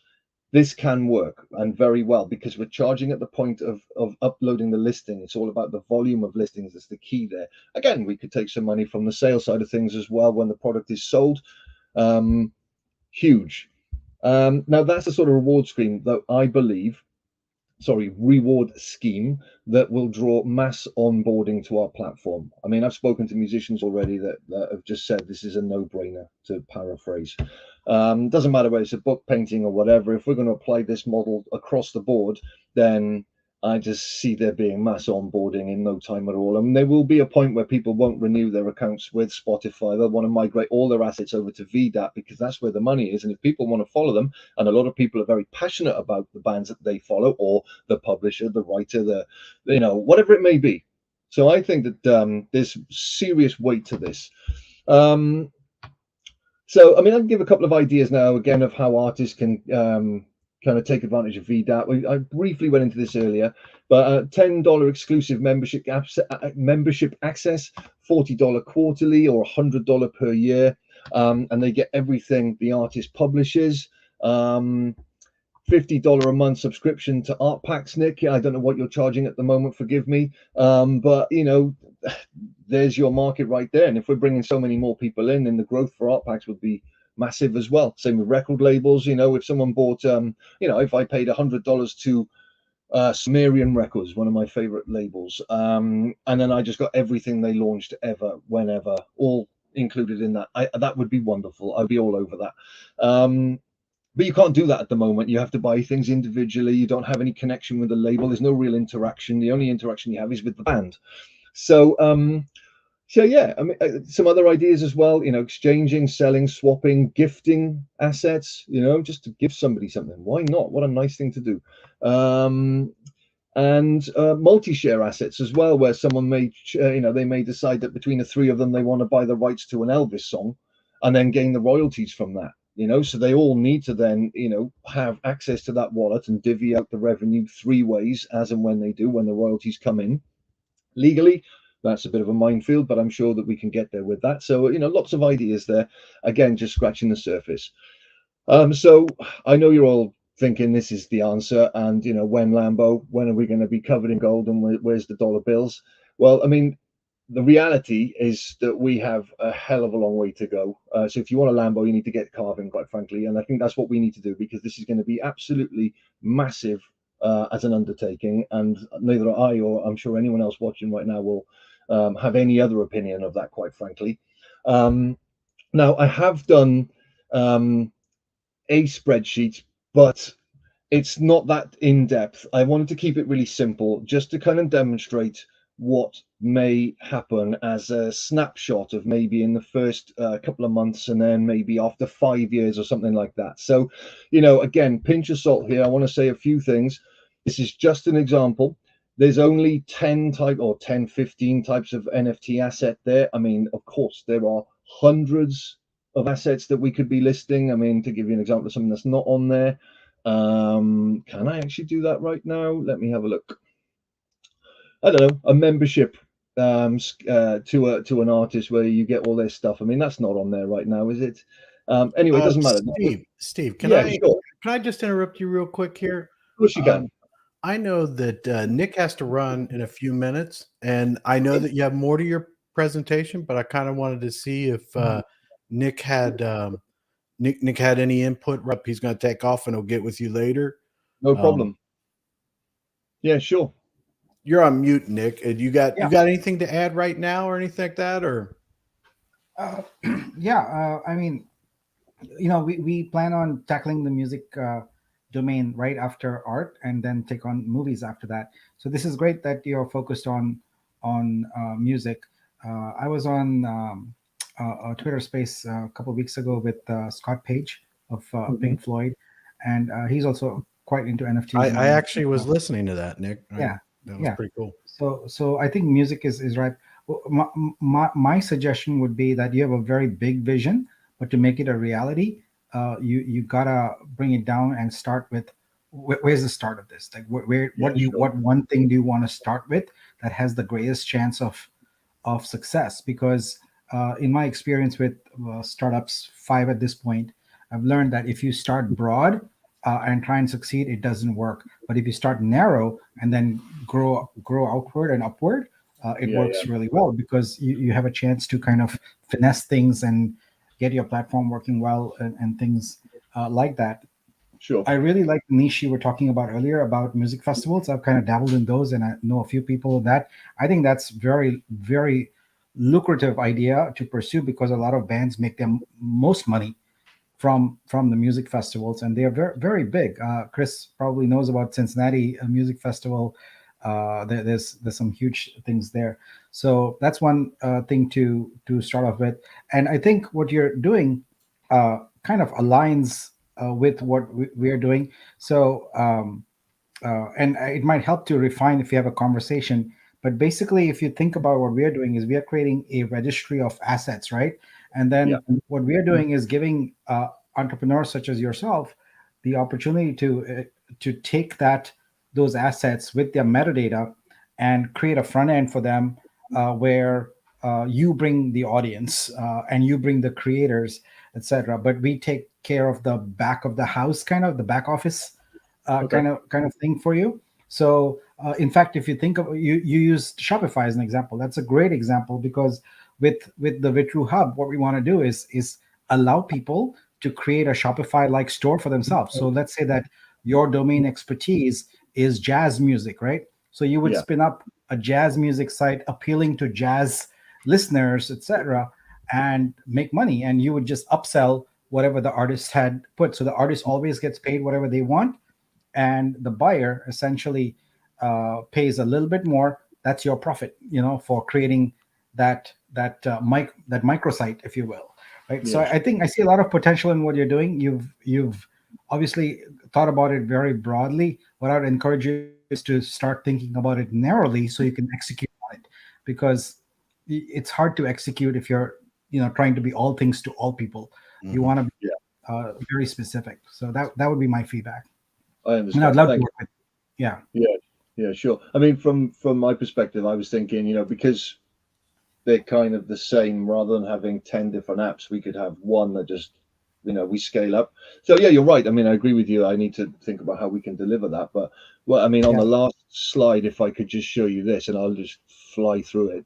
Speaker 3: this can work, and very well, because we're charging at the point of uploading the listing. It's all about the volume of listings. That's the key there. Again, we could take some money from the sales side of things as well when the product is sold. Huge. Now that's the sort of reward scheme that I believe, reward scheme that will draw mass onboarding to our platform. I mean, I've spoken to musicians already that have just said this is a no-brainer, to paraphrase. Doesn't matter whether it's a book, painting, or whatever. If we're going to apply this model across the board, then I just see there being mass onboarding in no time at all. I mean, there will be a point where people won't renew their accounts with Spotify. They'll want to migrate all their assets over to VDAT because that's where the money is. And if people want to follow them, and a lot of people are very passionate about the bands that they follow, or the publisher, the writer, whatever it may be. So I think that there's serious weight to this. So, I mean, I can give a couple of ideas now, again, of how artists can kind of take advantage of VDAT. I briefly went into this earlier, but $10 exclusive membership access, $40 quarterly, or $100 per year, and they get everything the artist publishes. $50 a month subscription to Art Packs, Nick. I don't know what you're charging at the moment, forgive me, but there's your market right there. And if we're bringing so many more people in, then the growth for Art Packs would be massive as well. Same with record labels. If someone bought, if I paid $100 to Sumerian Records, one of my favorite labels, and then I just got everything they launched ever, whenever, all included in that, that would be wonderful. I'd be all over that. But you can't do that at the moment. You have to buy things individually. You don't have any connection with the label. There's no real interaction. The only interaction you have is with the band. So yeah, I mean, some other ideas as well, exchanging, selling, swapping, gifting assets, just to give somebody something. Why not? What a nice thing to do. And multi-share assets as well, where someone may, they may decide that between the three of them, they want to buy the rights to an Elvis song and then gain the royalties from that. So they all need to then, have access to that wallet and divvy out the revenue three ways as and when they do, when the royalties come in. Legally, that's a bit of a minefield, but I'm sure that we can get there with that. So, lots of ideas there. Again, just scratching the surface. So I know you're all thinking this is the answer, and when Lambo, when are we going to be covered in gold, and where's the dollar bills? Well, I mean, the reality is that we have a hell of a long way to go. So if you want a Lambo, you need to get carving, quite frankly, and I think that's what we need to do, because this is going to be absolutely massive as an undertaking, and neither I, or I'm sure anyone else watching right now, will have any other opinion of that, quite frankly. Now, I have done a spreadsheet, but it's not that in depth. I wanted to keep it really simple, just to kind of demonstrate what may happen as a snapshot of maybe in the first couple of months, and then maybe after 5 years or something like that. So, again, pinch of salt here. I want to say a few things. This is just an example. There's only 10 or 10, 15 types of NFT asset there. I mean, of course, there are hundreds of assets that we could be listing. I mean, to give you an example of something that's not on there, can I actually do that right now? Let me have a look. I don't know, a membership to an artist where you get all their stuff. I mean, that's not on there right now, is it? Anyway, it doesn't matter.
Speaker 1: Steve,
Speaker 3: Yeah, sure.
Speaker 1: can I just interrupt you real quick here?
Speaker 3: Of course you can.
Speaker 1: I know that Nick has to run in a few minutes, and I know that you have more to your presentation, but I kind of wanted to see if Nick had Nick had any input. He's going to take off, and he'll get with you later.
Speaker 3: No problem. Yeah, sure.
Speaker 1: You're on mute, Nick. You got
Speaker 4: Yeah.
Speaker 1: you got anything to add right now, or anything like that, or?
Speaker 4: Yeah, I mean, we plan on tackling the music domain right after art, and then take on movies after that. So this is great that you're focused on music. I was on a Twitter space a couple of weeks ago with Scott Page of Pink Floyd, and he's also quite into NFTs.
Speaker 1: I actually was listening to that, Nick.
Speaker 4: Yeah,
Speaker 1: that was pretty cool.
Speaker 4: So I think music is right. Well, my suggestion would be that you have a very big vision, but to make it a reality, you gotta bring it down and start with where's the start of this? Like what one thing do you want to start with that has the greatest chance of success? Because in my experience with startups, 5 at this point, I've learned that if you start broad and try and succeed, it doesn't work. But if you start narrow and then grow outward and upward, it works really well, because you have a chance to kind of finesse things and get your platform working well, and things like that.
Speaker 3: Sure.
Speaker 4: I really like the niche you were talking about earlier about music festivals. I've kind of dabbled in those, and I know a few people that. I think that's very, very lucrative idea to pursue, because a lot of bands make them most money from the music festivals, and they are very, very big. Chris probably knows about Cincinnati Music Festival. There's some huge things there. So that's one thing to start off with. And I think what you're doing kind of aligns with what we are doing. So and it might help to refine if you have a conversation. But basically, if you think about what we are doing, is we are creating a registry of assets, right? And then what we are doing is giving entrepreneurs such as yourself the opportunity to take those assets with their metadata and create a front end for them, where you bring the audience and you bring the creators, etc. But we take care of the back of the house, kind of the back office kind of thing for you. So in fact, if you think of you use Shopify as an example, that's a great example, because with the Vitru Hub, what we want to do is allow people to create a Shopify like store for themselves. So let's say that your domain expertise is jazz music, right? So you would spin up a jazz music site appealing to jazz listeners, etc., and make money, and you would just upsell whatever the artist had put. So the artist always gets paid whatever they want, and the buyer essentially pays a little bit more. That's your profit, for creating that microsite, if you will, right?
Speaker 3: Yeah.
Speaker 4: So I think I see a lot of potential in what you're doing. You've obviously thought about it very broadly. What I would encourage you is to start thinking about it narrowly, so you can execute on it, because it's hard to execute if you're trying to be all things to all people. You want to be very specific. So that would be my feedback.
Speaker 3: I understand.
Speaker 4: And I'd love to work with you.
Speaker 3: Yeah, sure. I mean, from my perspective, I was thinking, because they're kind of the same, rather than having 10 different apps, we could have one that just, we scale up. So yeah, you're right. I mean, I agree with you. I need to think about how we can deliver that. But on the last slide, if I could just show you this, and I'll just fly through it.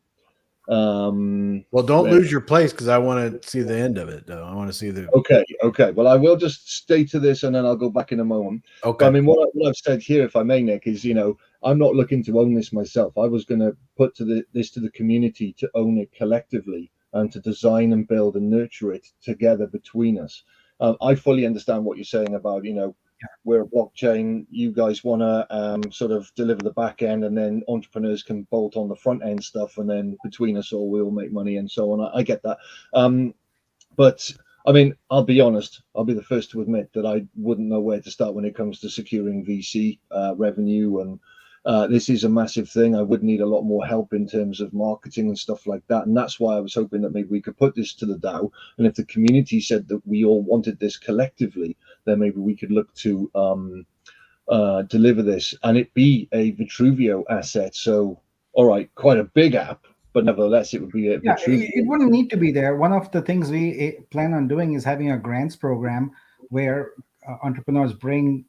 Speaker 1: Well, don't lose your place, because I want to see the end of it, though. I want to see the.
Speaker 3: Okay. Well, I will just stay to this, and then I'll go back in a moment.
Speaker 1: Okay.
Speaker 3: But, I mean, what I've said here, if I may, Nick, is I'm not looking to own this myself. I was going to put this to the community to own it collectively, and to design and build and nurture it together between us. I fully understand what you're saying about we're a blockchain. You guys want to sort of deliver the back end, and then entrepreneurs can bolt on the front end stuff, and then between us all, we'll make money and so on. I get that. But I mean, I'll be honest. I'll be the first to admit that I wouldn't know where to start when it comes to securing VC revenue and This is a massive thing. I would need a lot more help in terms of marketing and stuff like that. And that's why I was hoping that maybe we could put this to the DAO. And if the community said that we all wanted this collectively, then maybe we could look to deliver this and it be a Vitruvio asset. So, all right, quite a big app, but nevertheless, it would be a
Speaker 4: Yeah,
Speaker 3: Vitruvio.
Speaker 4: it wouldn't need to be there. One of the things we plan on doing is having a grants program where entrepreneurs bring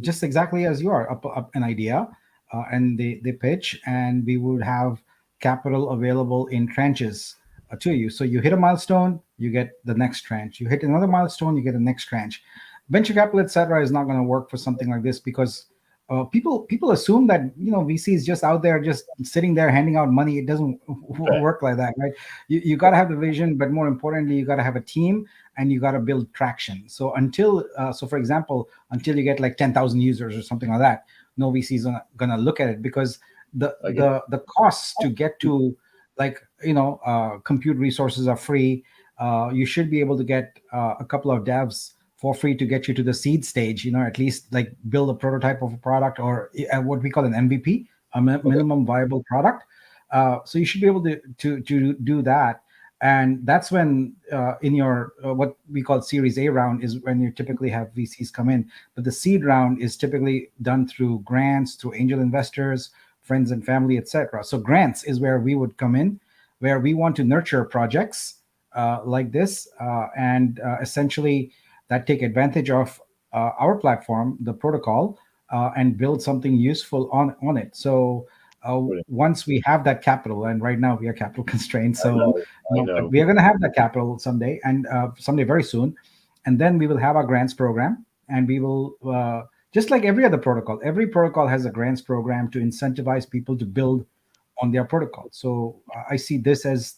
Speaker 4: just exactly as you are up an idea, and they pitch, and we would have capital available in tranches to you. So you hit a milestone, you get the next tranche. You hit another milestone, you get the next tranche. Venture capital, etc., is not going to work for something like this because people assume that VC is just out there just sitting there handing out money. It doesn't work like that, right? You got to have the vision, but more importantly, you got to have a team and you got to build traction. So for example, until you get like 10,000 users or something like that, no VC is gonna look at it because the costs to get to compute resources are free. You should be able to get a couple of devs for free to get you to the seed stage, at least like build a prototype of a product or what we call an MVP, minimum viable product. So you should be able to do that. And that's when in your what we call Series A round is when you typically have VCs come in. But the seed round is typically done through grants, through angel investors, friends and family, etc. So grants is where we would come in, where we want to nurture projects like this and essentially that take advantage of our platform, the protocol, and build something useful on it. So once we have that capital, and right now we are capital constrained, so
Speaker 3: I know.
Speaker 4: but we are going to have that capital someday, and someday very soon, and then we will have our grants program, and we will just like every other protocol. Every protocol has a grants program to incentivize people to build on their protocol. So I see this as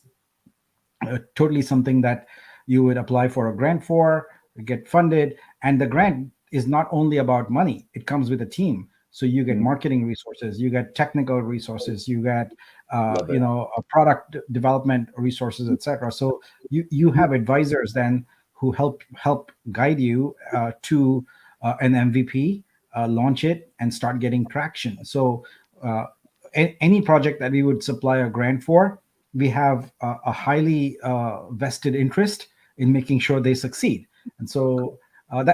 Speaker 4: totally something that you would apply for a grant for, get funded, and the grant is not only about money; it comes with a team. So you get marketing resources, you get technical resources, you get a product development resources, etc. So you have advisors then who help guide you to an MVP, launch it, and start getting traction. So any project that we would supply a grant for, we have a highly vested interest in making sure they succeed. And so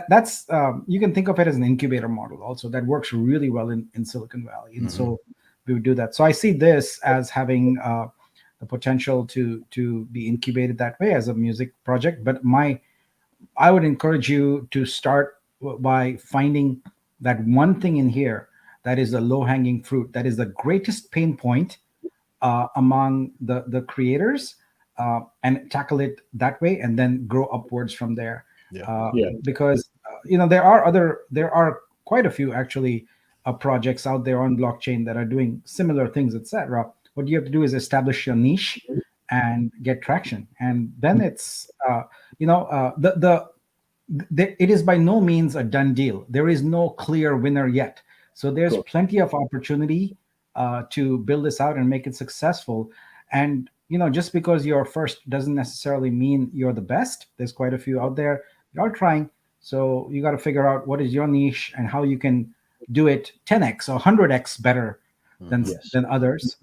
Speaker 4: that's you can think of it as an incubator model also that works really well in Silicon Valley. And so we would do that. So I see this as having the potential to be incubated that way as a music project. But I would encourage you to start by finding that one thing in here that is a low hanging fruit, that is the greatest pain point among the creators, and tackle it that way, and then grow upwards from there. Because there are quite a few actually projects out there on blockchain that are doing similar things, etc. What you have to do is establish your niche and get traction, and then it's it is by no means a done deal. There is no clear winner yet. So there's plenty of opportunity to build this out and make it successful. And just because you're first doesn't necessarily mean you're the best. There's quite a few out there. You're trying. So you got to figure out what is your niche and how you can do it 10x or 100x better than others,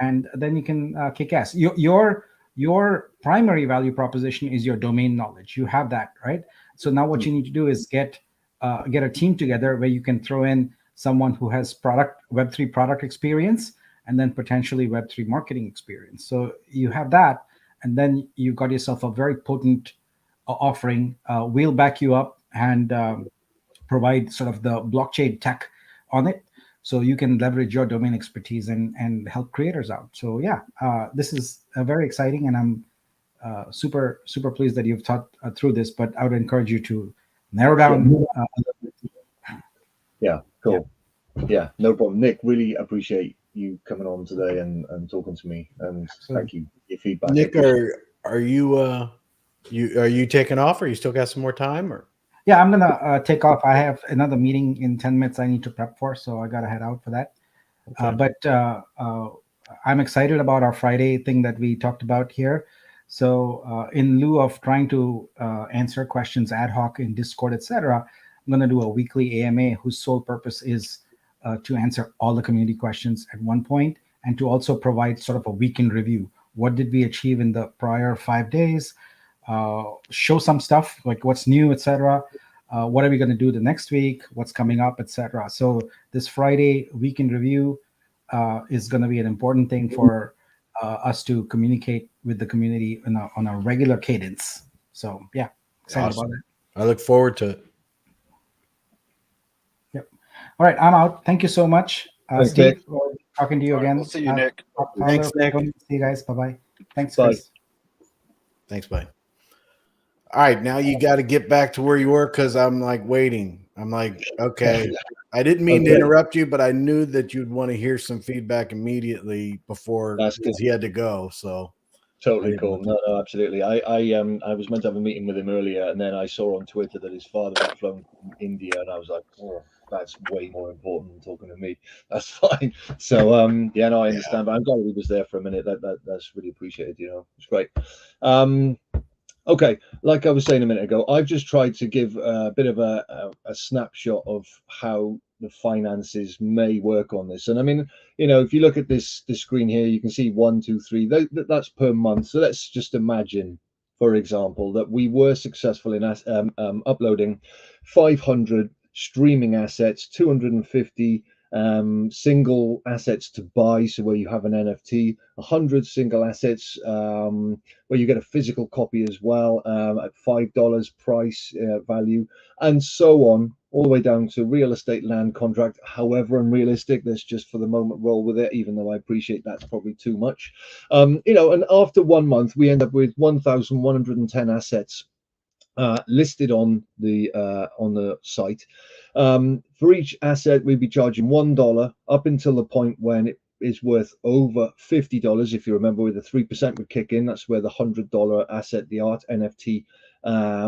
Speaker 4: and then you can kick ass. Your primary value proposition is your domain knowledge. You have that, right? So now what you need to do is get a team together where you can throw in someone who has Web3 product experience, and then potentially Web3 marketing experience. So you have that, and then you've got yourself a very potent offering. We'll back you up and provide sort of the blockchain tech on it, so you can leverage your domain expertise and help creators out. So this is very exciting, and I'm super pleased that you've thought through this. But I would encourage you to narrow down.
Speaker 3: Cool. Yeah, no problem. Nick, really appreciate you coming on today and talking to me, and thank you for your feedback.
Speaker 1: Nick, are you taking off, or you still got some more time? Or
Speaker 4: yeah, I'm gonna take off. I have another meeting in 10 minutes I need to prep for, so I gotta head out for that. But I'm excited about our Friday thing that we talked about here. So in lieu of trying to answer questions ad hoc in Discord, etc., I'm going to do a weekly AMA whose sole purpose is to answer all the community questions at one point, and to also provide sort of a weekend review. What did we achieve in the prior 5 days? Show some stuff like what's new, etc. What are we going to do the next week? What's coming up, etc. So this Friday weekend review is going to be an important thing for us to communicate with the community on a regular cadence. So yeah, excited
Speaker 1: Awesome.
Speaker 4: about it.
Speaker 1: I look forward to it.
Speaker 4: Yep. All right, I'm out. Thank you so much,
Speaker 3: Thanks, Nick.
Speaker 4: Steve. Talking to you
Speaker 2: All right,
Speaker 4: again.
Speaker 2: we'll see you, Nick.
Speaker 1: Thanks, Nick.
Speaker 4: See you guys. Bye bye. Thanks,
Speaker 3: Bye.
Speaker 4: Chris.
Speaker 1: Thanks, bye. All right, now you got to get back to where you were because I'm like waiting. I'm like, okay. I didn't mean to
Speaker 3: Okay.
Speaker 1: interrupt you, but I knew that you'd want to hear some feedback immediately before
Speaker 3: That's good.
Speaker 1: he had to go. So
Speaker 3: Totally cool. No, absolutely. I was meant to have a meeting with him earlier, and then I saw on Twitter that his father had flown from India, and I was like, oh, that's way more important than talking to me. That's fine. So yeah, no, I understand. But I'm glad he was there for a minute. That's really appreciated. You know, it's great. Okay, like I was saying a minute ago, I've just tried to give a bit of a snapshot of how the finances may work on this. And I mean, you know, if you look at this screen here, you can see 1, 2, 3. That's per month. So let's just imagine, for example, that we were successful in uploading 500 streaming assets, 250 single assets to buy, so where you have an NFT, 100 single assets where you get a physical copy as well at $5 price value, and so on, all the way down to real estate land contract. However unrealistic, let's just for the moment roll with it, even though I appreciate that's probably too much. You know, and after 1 month, we end up with 1,110 assets listed on the site. For each asset, we'd be charging $1 up until the point when it is worth over $50. If you remember, where the 3% would kick in, that's where the $100 asset, the art NFT,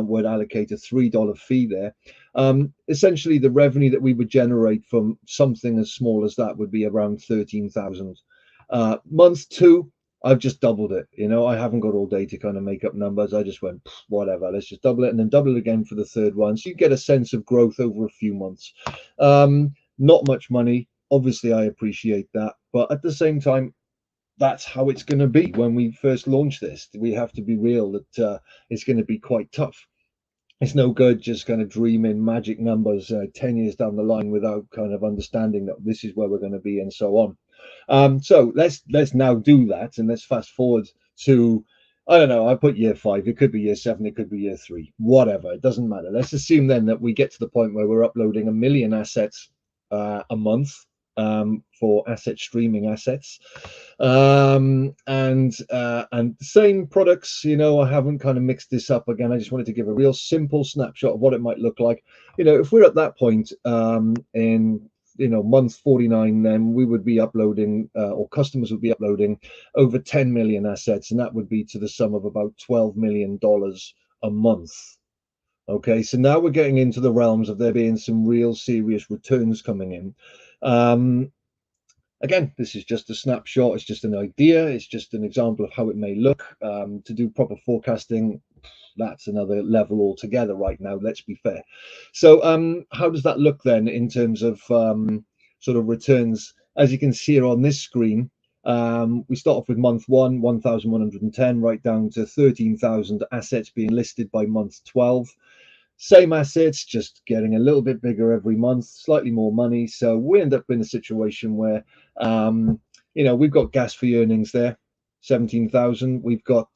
Speaker 3: would allocate a $3 fee there. Essentially, the revenue that we would generate from something as small as that would be around 13,000. Month 2, I've just doubled it. You know, I haven't got all day to kind of make up numbers. I just went, whatever, let's just double it, and then double it again for the third one. So you get a sense of growth over a few months. Not much money. Obviously, I appreciate that. But at the same time, that's how it's going to be when we first launch this. We have to be real that it's going to be quite tough. It's no good just kind of dreaming magic numbers 10 years down the line without kind of understanding that this is where we're going to be and so on. So let's now do that, and let's fast forward to, I don't know, I put year 5, it could be year 7, it could be year 3, whatever, it doesn't matter. Let's assume then that we get to the point where we're uploading 1 million assets a month for asset streaming assets, and same products. You know, I haven't kind of mixed this up again. I just wanted to give a real simple snapshot of what it might look like. You know, if we're at that point in, you know, month 49, then we would be uploading or customers would be uploading over 10 million assets, and that would be to the sum of about $12 million a month. Okay, so now we're getting into the realms of there being some real serious returns coming in. Again, this is just a snapshot. It's just an idea. It's just an example of how it may look. To do proper forecasting, that's another level altogether right now, let's be fair. So how does that look then in terms of sort of returns? As you can see here on this screen, we start off with month 1, 1,110, right down to 13,000 assets being listed by month 12. Same assets, just getting a little bit bigger every month, slightly more money. So we end up in a situation where, you know, we've got gas fee earnings there, 17,000. We've got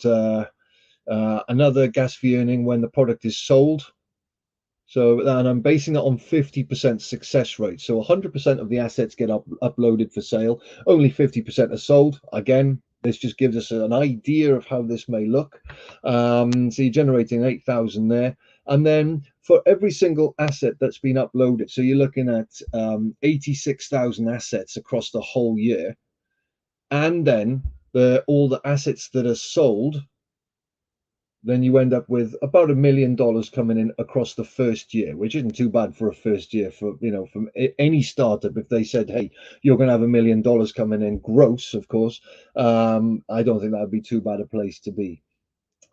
Speaker 3: another gas fee earning when the product is sold. So, and I'm basing it on 50% success rate. So 100% of the assets get uploaded for sale. Only 50% are sold. Again, this just gives us an idea of how this may look. So you're generating 8,000 there. And then for every single asset that's been uploaded, so you're looking at 86,000 assets across the whole year. And then all the assets that are sold, then you end up with about $1 million coming in across the first year, which isn't too bad for a first year for, you know, from any startup. If they said, hey, you're going to have $1 million coming in gross, of course, I don't think that would be too bad a place to be.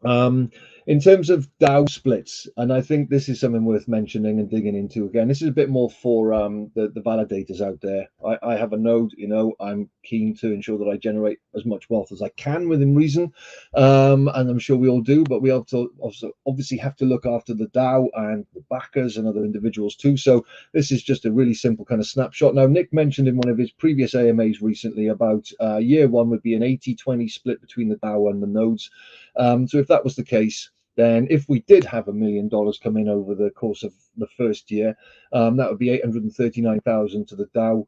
Speaker 3: In terms of DAO splits, and I think this is something worth mentioning and digging into again. This is a bit more for the validators out there. I have a node, you know, I'm keen to ensure that I generate as much wealth as I can within reason, and I'm sure we all do. But we have to also obviously have to look after the DAO and the backers and other individuals too. So this is just a really simple kind of snapshot. Now, Nick mentioned in one of his previous AMAs recently about year one would be an 80-20 split between the DAO and the nodes. So if that was the case, then if we did have $1 million come in over the course of the first year, that would be 839,000 to the DAO,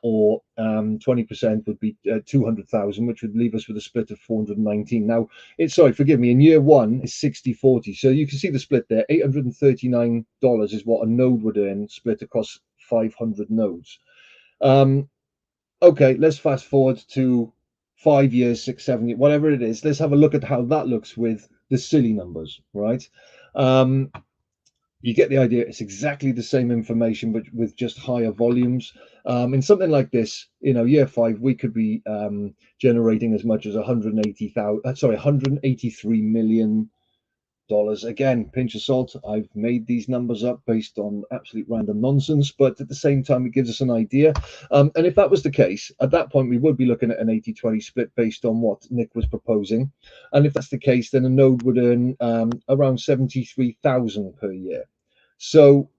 Speaker 3: or 20% would be 200,000, which would leave us with a split of 419. Now, sorry, forgive me. In year one is 60-40, so you can see the split there. $839 is what a node would earn split across 500 nodes. Okay, let's fast forward to 5 years, 6, 7 years, whatever it is. Let's have a look at how that looks with the silly numbers, right? You get the idea. It's exactly the same information, but with just higher volumes. In something like this, you know, year 5, we could be generating as much as 183 million dollars. Again, pinch of salt. I've made these numbers up based on absolute random nonsense, but at the same time, it gives us an idea. And if that was the case, at that point, we would be looking at an 80-20 split based on what Nick was proposing. And if that's the case, then a node would earn around 73,000 per year. So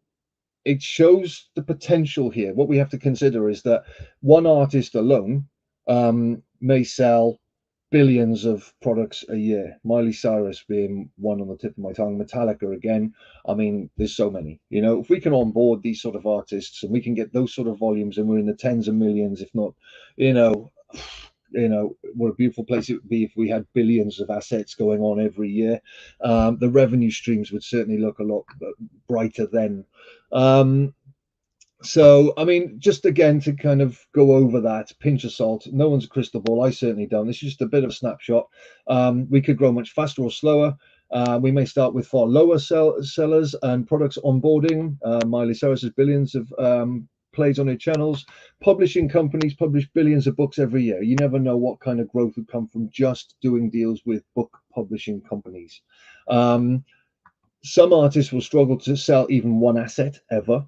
Speaker 3: it shows the potential here. What we have to consider is that one artist alone may sell billions of products a year. Miley Cyrus being one on the tip of my tongue, Metallica again. I mean, there's so many. You know, if we can onboard these sort of artists and we can get those sort of volumes, and we're in the tens of millions, if not, you know, what a beautiful place it would be if we had billions of assets going on every year. The revenue streams would certainly look a lot brighter then. So, I mean, just again to kind of go over that, pinch of salt. No one's a crystal ball. I certainly don't. This is just a bit of a snapshot. We could grow much faster or slower. We may start with far lower sellers and products onboarding. Miley Cyrus has billions of plays on her channels. Publishing companies publish billions of books every year. You never know what kind of growth would come from just doing deals with book publishing companies. Some artists will struggle to sell even one asset ever.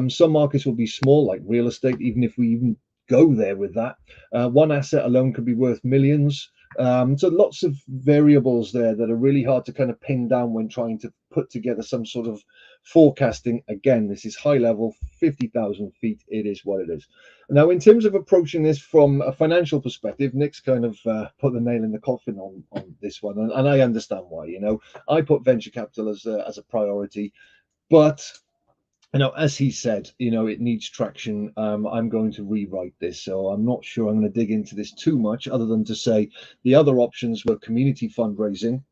Speaker 3: Some markets will be small, like real estate, even if we even go there with that. One asset alone could be worth millions. So lots of variables there that are really hard to kind of pin down when trying to put together some sort of forecasting. Again, this is high level, 50,000 feet. It is what it is. Now, in terms of approaching this from a financial perspective, Nick's kind of put the nail in the coffin on this one. And I understand why. You know, I put venture capital as a priority, but you know, as he said, you know, it needs traction. I'm going to rewrite this, so I'm not sure I'm going to dig into this too much, other than to say the other options were community fundraising.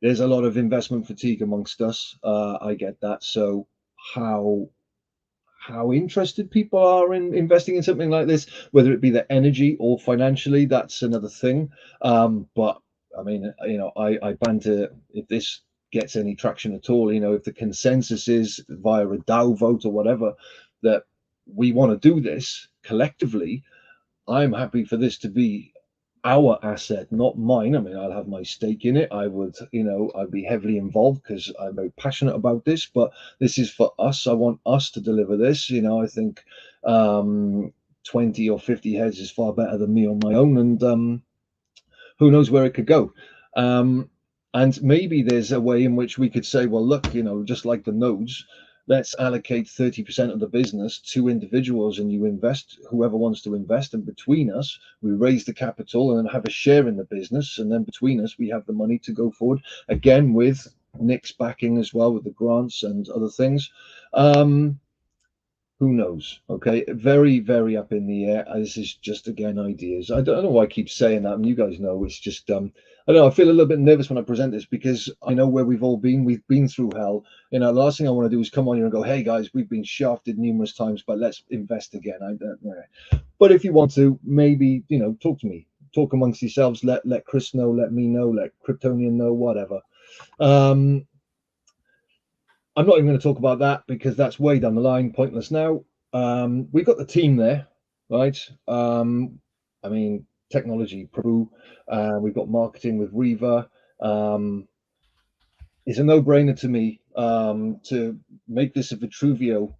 Speaker 3: There's a lot of investment fatigue amongst us. I get that. So how interested people are in investing in something like this, whether it be their energy or financially, that's another thing. But I mean, you know, I banter if this gets any traction at all. You know, if the consensus is via a DAO vote or whatever that we want to do this collectively, I'm happy for this to be our asset, not mine. I mean, I'll have my stake in it. I would, you know, I'd be heavily involved because I'm very passionate about this, but this is for us. I want us to deliver this. You know, I think 20 or 50 heads is far better than me on my own. And who knows where it could go. And maybe there's a way in which we could say, well, look, you know, just like the nodes, let's allocate 30% of the business to individuals and you invest, whoever wants to invest. And between us, we raise the capital and then have a share in the business. And then between us, we have the money to go forward again with Nick's backing as well with the grants and other things. Who knows? Okay, very, very up in the air. This is just again ideas. I don't know why I keep saying that. I mean, you guys know it's just I don't know. I feel a little bit nervous when I present this because I know where we've all been. We've been through hell. You know, the last thing I want to do is come on here and go, "Hey guys, we've been shafted numerous times, but let's invest again." I don't know. But if you want to, maybe you know, talk to me, talk amongst yourselves. Let Chris know, let me know, let Kryptonian know, whatever. I'm not even going to talk about that because that's way down the line, pointless now. We've got the team there, right? I mean, technology, Prabhu. We've got marketing with Reva. It's a no-brainer to me to make this a Vitruvio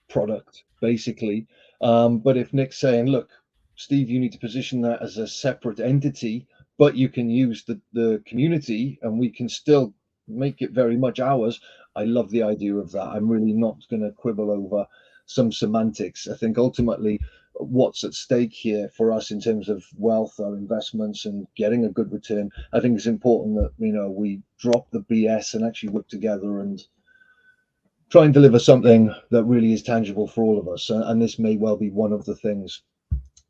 Speaker 3: product, basically. But if Nick's saying, look, Steve, you need to position that as a separate entity, but you can use the community and we can still make it very much ours. I love the idea of that. I'm really not going to quibble over some semantics. I think ultimately what's at stake here for us in terms of wealth, our investments, and getting a good return, I think it's important that we drop the BS and actually work together and try and deliver something that really is tangible for all of us. And this may well be one of the things.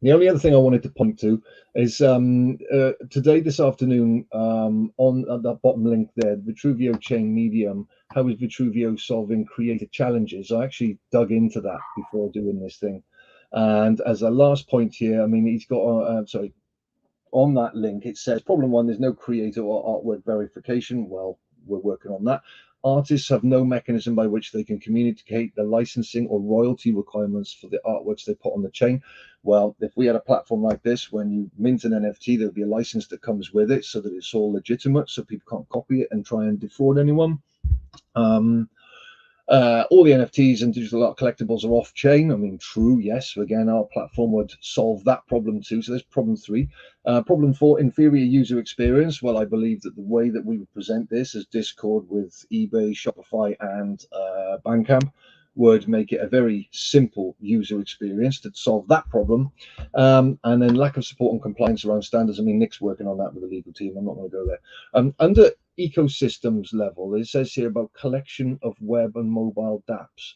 Speaker 3: The only other thing I wanted to point to is today, this afternoon, on that bottom link there, Vitruvio Chain Medium, how is Vitruvio solving creative challenges? I actually dug into that before doing this thing. And as a last point here, I mean, he's got, on that link, it says, problem one, there's no creator or artwork verification. Well, we're working on that. Artists have no mechanism by which they can communicate the licensing or royalty requirements for the artworks they put on the chain. Well, if we had a platform like this, when you mint an NFT, there'll be a license that comes with it so that it's all legitimate, so people can't copy it and try and defraud anyone. All the NFTs and digital art collectibles are off chain. I mean, true, yes. Again, our platform would solve that problem too. So there's problem three. Problem four, inferior user experience. Well, I believe that the way that we would present this as Discord with eBay, Shopify, and Bandcamp would make it a very simple user experience to solve that problem. And then lack of support and compliance around standards. I mean, Nick's working on that with the legal team. I'm not going to go there. Under ecosystems level, it says here about collection of web and mobile dApps.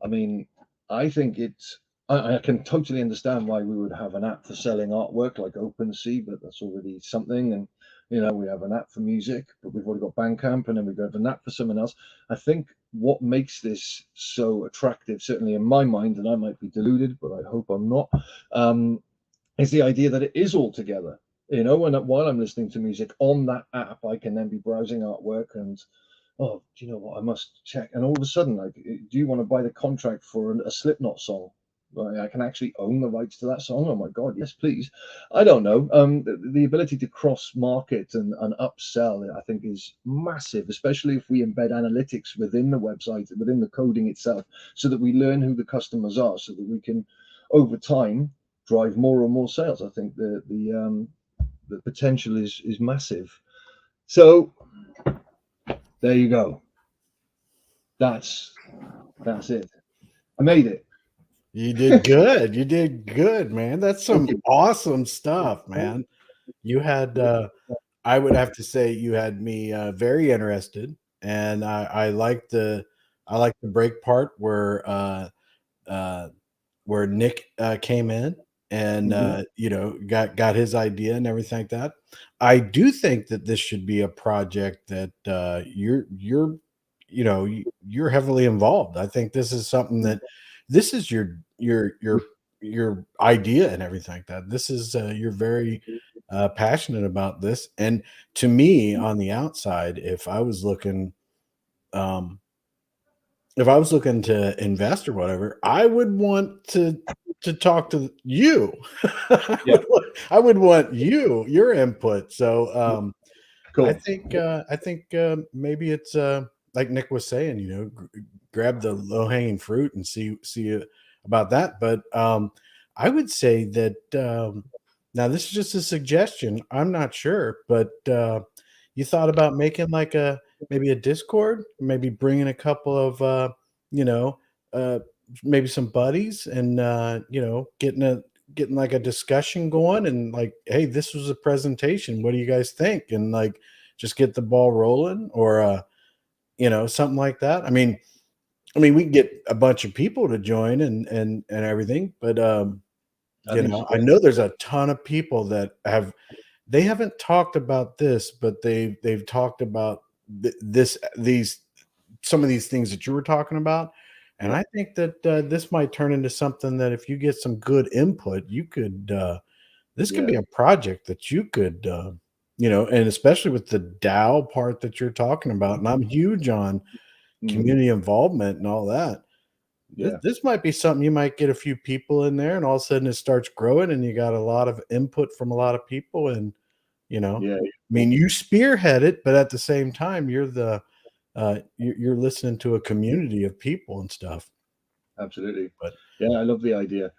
Speaker 3: I mean, I think I can totally understand why we would have an app for selling artwork like OpenSea, but that's already something. And we have an app for music, but we've already got Bandcamp, and then we've got an app for someone else. I think what makes this so attractive, certainly in my mind, and I might be deluded, but I hope I'm not, is the idea that it is all together. And while I'm listening to music on that app, I can then be browsing artwork and, oh, do you know what? I must check. And all of a sudden, like, do you want to buy the contract for a Slipknot song? Right, I can actually own the rights to that song. Oh my God, yes, please. I don't know. The ability to cross market and upsell, I think, is massive, especially if we embed analytics within the website, within the coding itself, so that we learn who the customers are, so that we can, over time, drive more and more sales. I think the potential is massive. So there you go. That's it. I made it.
Speaker 1: You did good. You did good, man. That's some awesome stuff, man. You had, I would have to say, you had me very interested, and I like the break part where Nick came in and got his idea and everything like that. I do think that this should be a project that you're heavily involved. I think this is something that this is your idea and everything like that. This is you're very passionate about this. And to me, on the outside, if I was looking to invest or whatever, I would want to talk to you. I would want your input. So
Speaker 3: Cool.
Speaker 1: I think maybe it's like Nick was saying, grab the low hanging fruit and see about that. But I would say that now this is just a suggestion. I'm not sure, but you thought about making like maybe a Discord, maybe bringing a couple of maybe some buddies and getting like a discussion going and like, hey, this was a presentation. What do you guys think? And like just get the ball rolling or something like that. I mean, we can get a bunch of people to join and everything, but I know there's a ton of people that they haven't talked about this, but they've talked about some of these things that you were talking about. And I think that this might turn into something that if you get some good input, you could this could be a project that you could and especially with the DAO part that you're talking about. And I'm huge on community involvement and all that. This might be something you might get a few people in there, and all of a sudden it starts growing, and you got a lot of input from a lot of people, and I mean, you spearhead it, but at the same time, you're you're listening to a community of people and stuff.
Speaker 3: Absolutely.
Speaker 1: But
Speaker 3: yeah, I love the idea.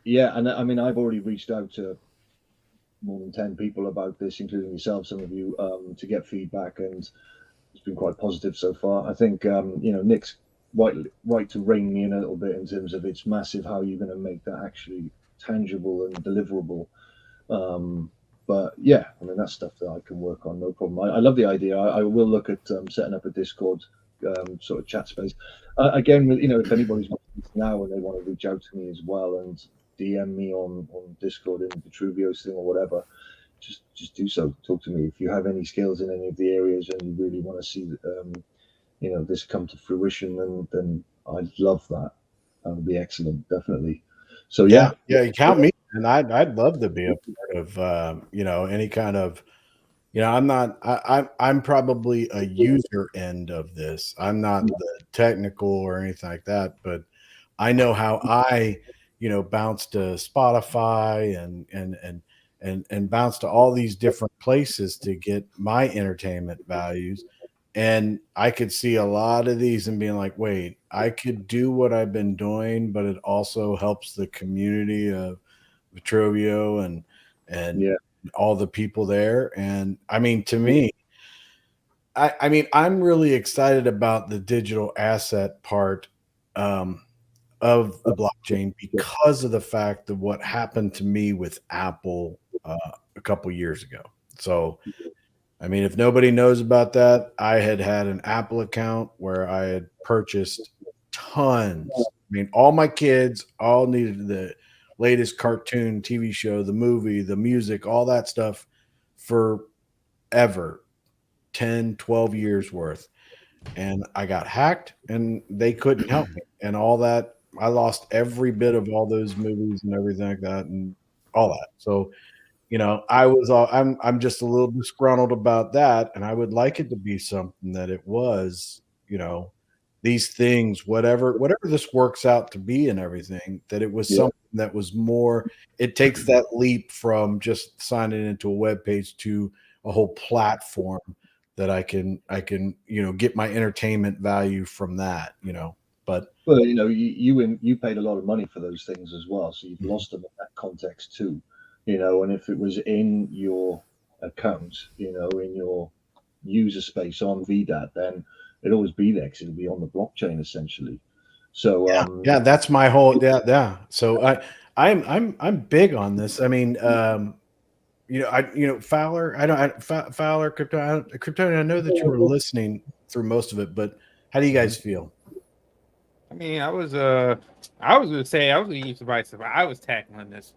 Speaker 3: Yeah, and I mean, I've already reached out to more than 10 people about this, including yourself, some of you, to get feedback, and it's been quite positive so far. I think Nick's right to rein me in a little bit in terms of it's massive how you're going to make that actually tangible and deliverable. But yeah, I mean, that's stuff that I can work on, no problem. I love the idea. I will look at setting up a Discord sort of chat space. Again, if anybody's watching this now and they want to reach out to me as well and DM me on Discord in Vitruvio's thing or whatever, just do so. Talk to me if you have any skills in any of the areas and you really want to see this come to fruition. Then I'd love that. That would be excellent, definitely. So
Speaker 1: yeah, you count me, and I'd love to be a part of any kind of. I'm probably a user end of this. I'm not the technical or anything like that, but I know how I bounce to Spotify and bounce to all these different places to get my entertainment values. And I could see a lot of these and being like, wait, I could do what I've been doing, but it also helps the community of Vitruvio and all the people there. And I mean, to me, I mean, I'm really excited about the digital asset part of the blockchain because of the fact of what happened to me with Apple a couple years ago. So, I mean, if nobody knows about that, I had an Apple account where I had purchased tons. I mean, all my kids all needed the latest cartoon, TV show, the movie, the music, all that stuff forever, 10, 12 years worth. And I got hacked and they couldn't help me. And all that, I lost every bit of all those movies and everything like that and all that. So, I'm just a little disgruntled about that, and I would like it to be something that it was, these things, whatever this works out to be and everything, that it was something that was more. It takes that leap from just signing into a web page to a whole platform that I can get my entertainment value from that, But
Speaker 3: well, you paid a lot of money for those things as well, so you've lost them in that context too. And if it was in your account, in your user space on VDAT, then it'll always be there because it'll be on the blockchain essentially. So
Speaker 1: that's my whole So I'm big on this. I mean, Fowler. Fowler Kryptonian. I know that you were listening through most of it, but how do you guys feel?
Speaker 2: I mean, I was gonna say I was gonna use advice if I was tackling this.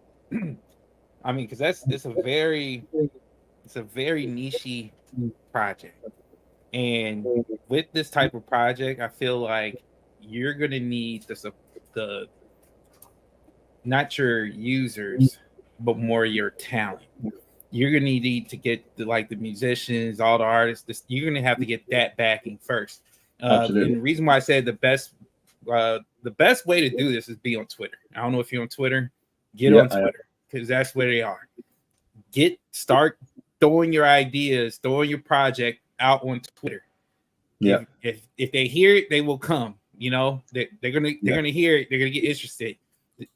Speaker 2: I mean, because it's a very niche project, and with this type of project, I feel like you're gonna need the not your users, but more your talent. You're gonna need to get the musicians, all the artists. You're gonna have to get that backing first. And the reason why I said the best way to do this is be on Twitter. I don't know if you're on Twitter. Get on Twitter because that's where they are. Start throwing your ideas, throwing your project out on Twitter.
Speaker 3: Yeah.
Speaker 2: If they hear it, they will come. They're gonna hear it. They're gonna get interested.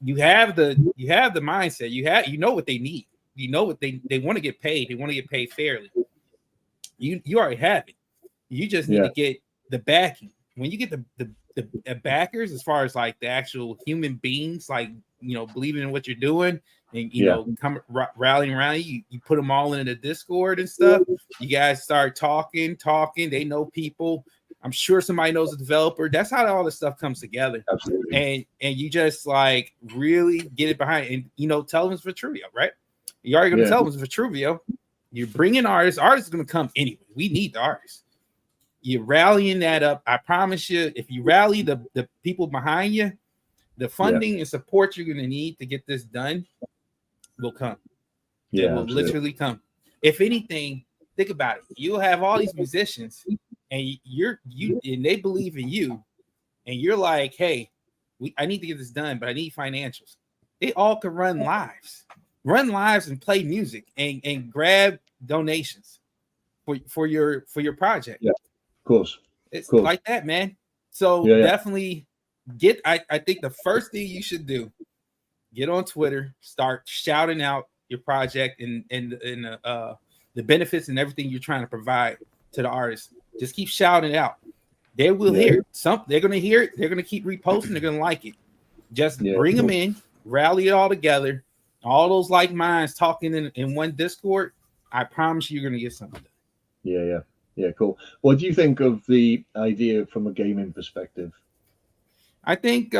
Speaker 2: You have the mindset. You know what they need. You know what they want to get paid. They want to get paid fairly. You already have it. You just need to get the backing. When you get the backers, as far as like the actual human beings, like believing in what you're doing and come rallying around you, you put them all into the Discord and stuff. You guys start talking. They know people. I'm sure somebody knows a developer. That's how all this stuff comes together.
Speaker 3: Absolutely.
Speaker 2: And you just like really get it behind and tell them it's Vitruvio, right? You're already gonna tell them it's Vitruvio. You're bringing artists. Artists are gonna come anyway. We need the artists. You're rallying that up. I promise you, if you rally the people behind you, the funding and support you're going to need to get this done will come. It will literally come. If anything, think about it. You'll have all these musicians, and and they believe in you, and you're like, hey, I need to get this done, but I need financials. They all can run lives and play music and grab donations for your project.
Speaker 3: Yeah, of course.
Speaker 2: It's like that, man. So definitely I think the first thing you should do, get on Twitter, start shouting out your project and the benefits and everything you're trying to provide to the artists. Just keep shouting it out. They will hear it. They're gonna hear it, they're gonna keep reposting, they're gonna like it. Just bring them in, rally it all together, all those like minds talking in one Discord. I promise you're gonna get something done.
Speaker 3: Yeah, cool. What do you think of the idea from a gaming perspective?
Speaker 2: I think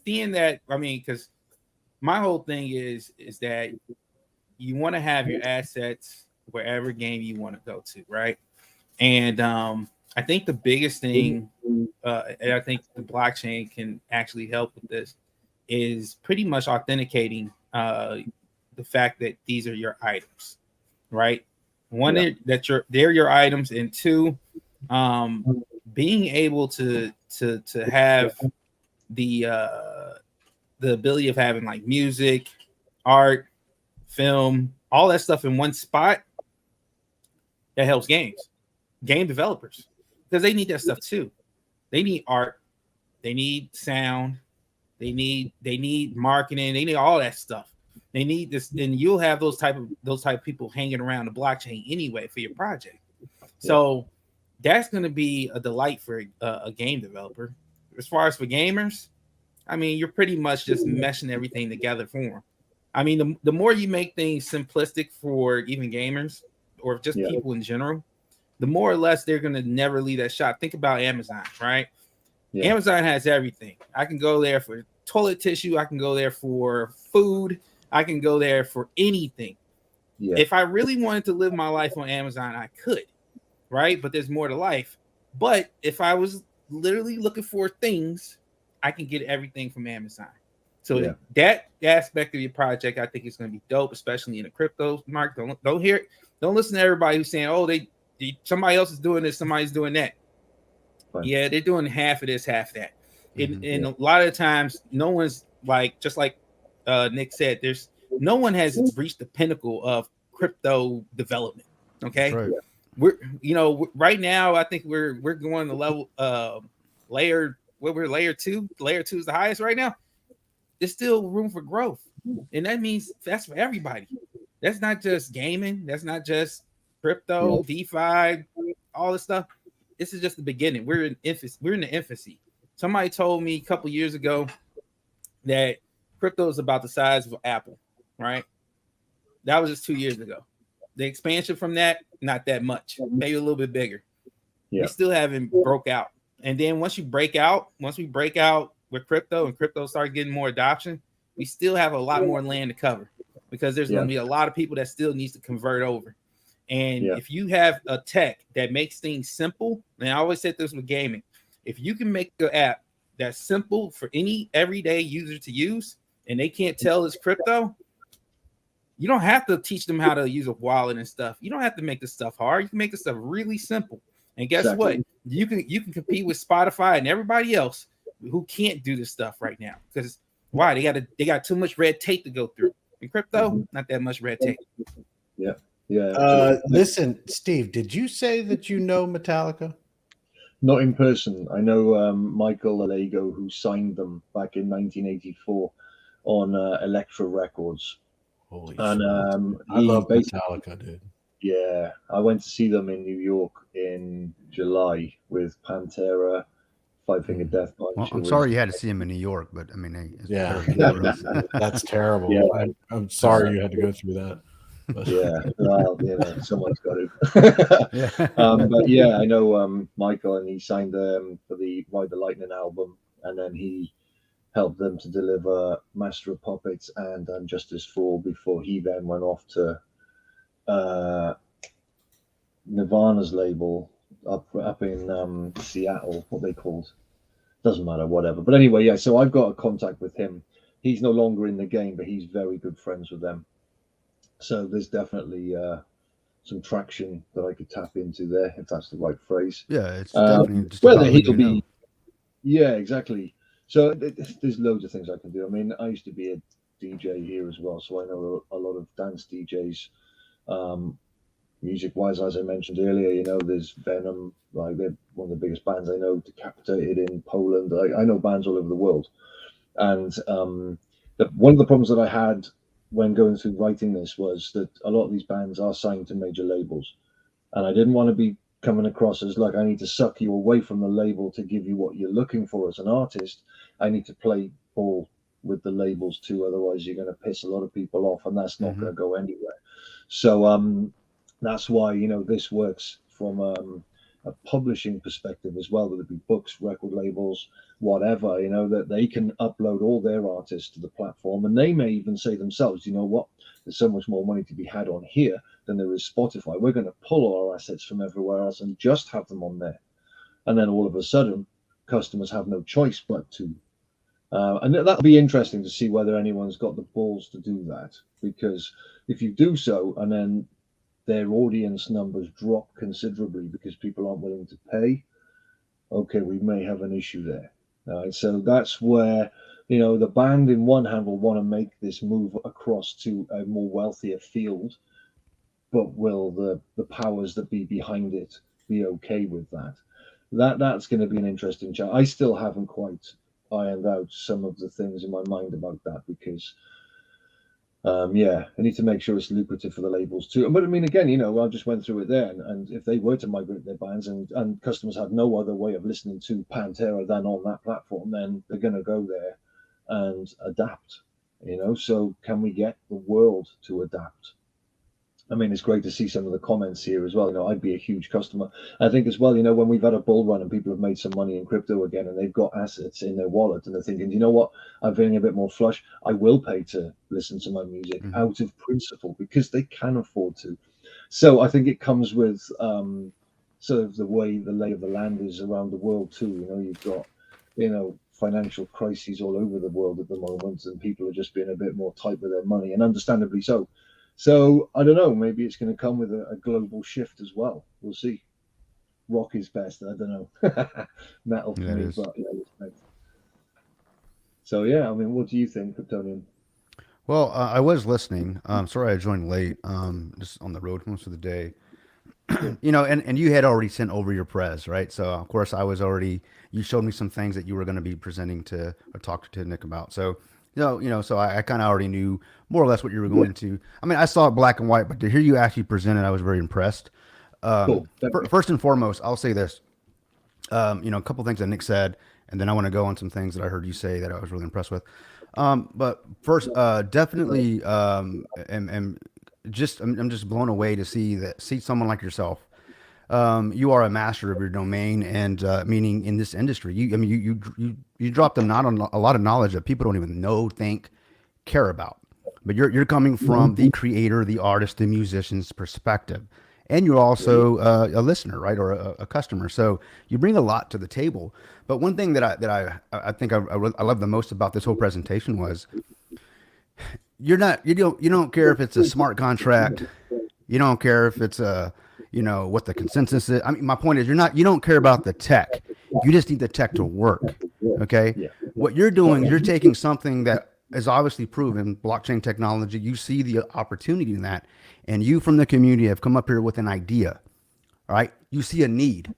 Speaker 2: seeing that, I mean, because my whole thing is that you want to have your assets wherever game you want to go to, right? And I think the biggest thing, and I think the blockchain can actually help with this, is pretty much authenticating the fact that these are your items, right? One, that they're your items, and two, being able to have the ability of having like music, art, film, all that stuff in one spot, that helps game developers, because they need that stuff too. They need art, they need sound, they need marketing, they need all that stuff. They need this, and you'll have those type of people hanging around the blockchain anyway for your project. So that's going to be a delight for a game developer. As far as for gamers, I mean, you're pretty much just meshing everything together for them. I mean, the more you make things simplistic for even gamers or just people in general, the more or less they're going to never leave that shop. Think about Amazon, right? Amazon has everything. I can go there for toilet tissue. I can go there for food. I can go there for anything. If I really wanted to live my life on Amazon, I could, right? But there's more to life. But if I was literally looking for things, I can get everything from Amazon. So that aspect of your project, I think, is going to be dope, especially in the crypto market. Don't hear it. Don't listen to everybody who's saying, "Oh, somebody else is doing this, somebody's doing that." Right. Yeah, they're doing half of this, half that. And a lot of the times, no one's like, just like Nick said, no one has reached the pinnacle of crypto development. Okay, right. We're right now, I think we're going to level layer. We're layer 2. Layer 2 is the highest right now. There's still room for growth, and that means that's for everybody. That's not just gaming. That's not just crypto, DeFi, all this stuff. This is just the beginning. We're in the infancy. Somebody told me a couple years ago that crypto is about the size of Apple, right? That was just 2 years ago. The expansion from that, not that much, maybe a little bit bigger. We still haven't broke out. And then once we break out with crypto and crypto starts getting more adoption, we still have a lot more land to cover, because there's going to be a lot of people that still needs to convert over. And if you have a tech that makes things simple, and I always said this with gaming, if you can make an app that's simple for any everyday user to use, and they can't tell it's crypto, you don't have to teach them how to use a wallet and stuff. You don't have to make this stuff hard. You can make this stuff really simple. And guess what? You can compete with Spotify and everybody else who can't do this stuff right now, because why? They got too much red tape to go through. In crypto, not that much red tape.
Speaker 1: Listen, Steve, did you say that you know Metallica?
Speaker 3: Not in person. I know Michael Alego, who signed them back in 1984 on Elektra Records.
Speaker 1: Holy shit. I love Metallica, dude.
Speaker 3: Yeah, I went to see them in New York in July with Pantera, Five Finger Death Punch.
Speaker 5: Well, I'm sorry you had to see him in New York, but I mean,
Speaker 1: that's terrible. Yeah. I'm sorry you had to go through that. But.
Speaker 3: Yeah, well, someone's got to. But yeah, I know Michael, and he signed them for the Ride the Lightning album, and then he helped them to deliver Master of Puppets and Justice 4 before he then went off to Nirvana's label up in Seattle. What they called, doesn't matter, whatever. But anyway, so I've got a contact with him. He's no longer in the game, but he's very good friends with them. So there's definitely some traction that I could tap into there, if that's the right phrase.
Speaker 5: Yeah, it's definitely just
Speaker 3: Whether
Speaker 5: about letting
Speaker 3: he'll
Speaker 5: you
Speaker 3: be,
Speaker 5: know.
Speaker 3: yeah, exactly. So there's loads of things I can do. I mean, I used to be a DJ here as well, so I know a lot of dance DJs. Music wise, as I mentioned earlier, you know, there's Venom, like they're one of the biggest bands I know, Decapitated in Poland. I know bands all over the world. And one of the problems that I had when going through writing this was that a lot of these bands are signed to major labels. And I didn't want to be coming across as like, I need to suck you away from the label to give you what you're looking for as an artist. I need to play ball with the labels too. Otherwise, you're going to piss a lot of people off, and that's not going to go anywhere. So that's why, you know, this works from a publishing perspective as well, whether it be books, record labels, whatever, you know, that they can upload all their artists to the platform, and they may even say themselves, you know what, there's so much more money to be had on here than there is Spotify. We're going to pull all our assets from everywhere else and just have them on there. And then all of a sudden, customers have no choice but to. And that'll be interesting to see whether anyone's got the balls to do that. Because if you do so, and then their audience numbers drop considerably because people aren't willing to pay, okay, we may have an issue there. All right, so that's where, you know, the band in one hand will want to make this move across to a more wealthier field, but will the powers that be behind it be okay with that? That's going to be an interesting chat. I still haven't quite ironed out some of the things in my mind about that, because I need to make sure it's lucrative for the labels too. But I mean, again, you know, I just went through it there, and if they were to migrate their bands and customers had no other way of listening to Pantera than on that platform, then they're going to go there and adapt, you know. So can we get the world to adapt? I mean, it's great to see some of the comments here as well. You know, I'd be a huge customer. I think as well, you know, when we've had a bull run and people have made some money in crypto again, and they've got assets in their wallet, and they're thinking, you know what, I'm feeling a bit more flush. I will pay to listen to my music out of principle, because they can afford to. So I think it comes with sort of the way the lay of the land is around the world too. You know, you've got, you know, financial crises all over the world at the moment, and people are just being a bit more tight with their money, and understandably so. So I don't know, maybe it's going to come with a global shift as well. We'll see. Rock is best. I don't know. Metal for me, but yeah. So yeah, I mean, what do you think, Kryptonian?
Speaker 5: Well, I was listening. Sorry I joined late. Just on the road most of the day. You know, and you had already sent over your press, right? So of course you showed me some things that you were going to be presenting to or talk to Nick about. So so I kind of already knew more or less what you were going to. I mean, I saw it black and white, but to hear you actually present it, I was very impressed.
Speaker 3: Cool.
Speaker 5: First and foremost, I'll say this. You know, a couple things that Nick said, and then I want to go on some things that I heard you say that I was really impressed with. But first, definitely, I'm just blown away to see someone like yourself. You are a master of your domain, and meaning in this industry, you dropped a lot of knowledge that people don't even think, care about. But you're coming from the creator, the artist, the musician's perspective, and you're also a listener, right, or a customer. So you bring a lot to the table. But one thing that I think I love the most about this whole presentation was you don't care if it's a smart contract, you don't care if it's what the consensus is. I mean, my point is you don't care about the tech. You just need the tech to work. Okay. Yeah. What you're doing is you're taking something that is obviously proven, blockchain technology. You see the opportunity in that, and you from the community have come up here with an idea. All right. You see a need.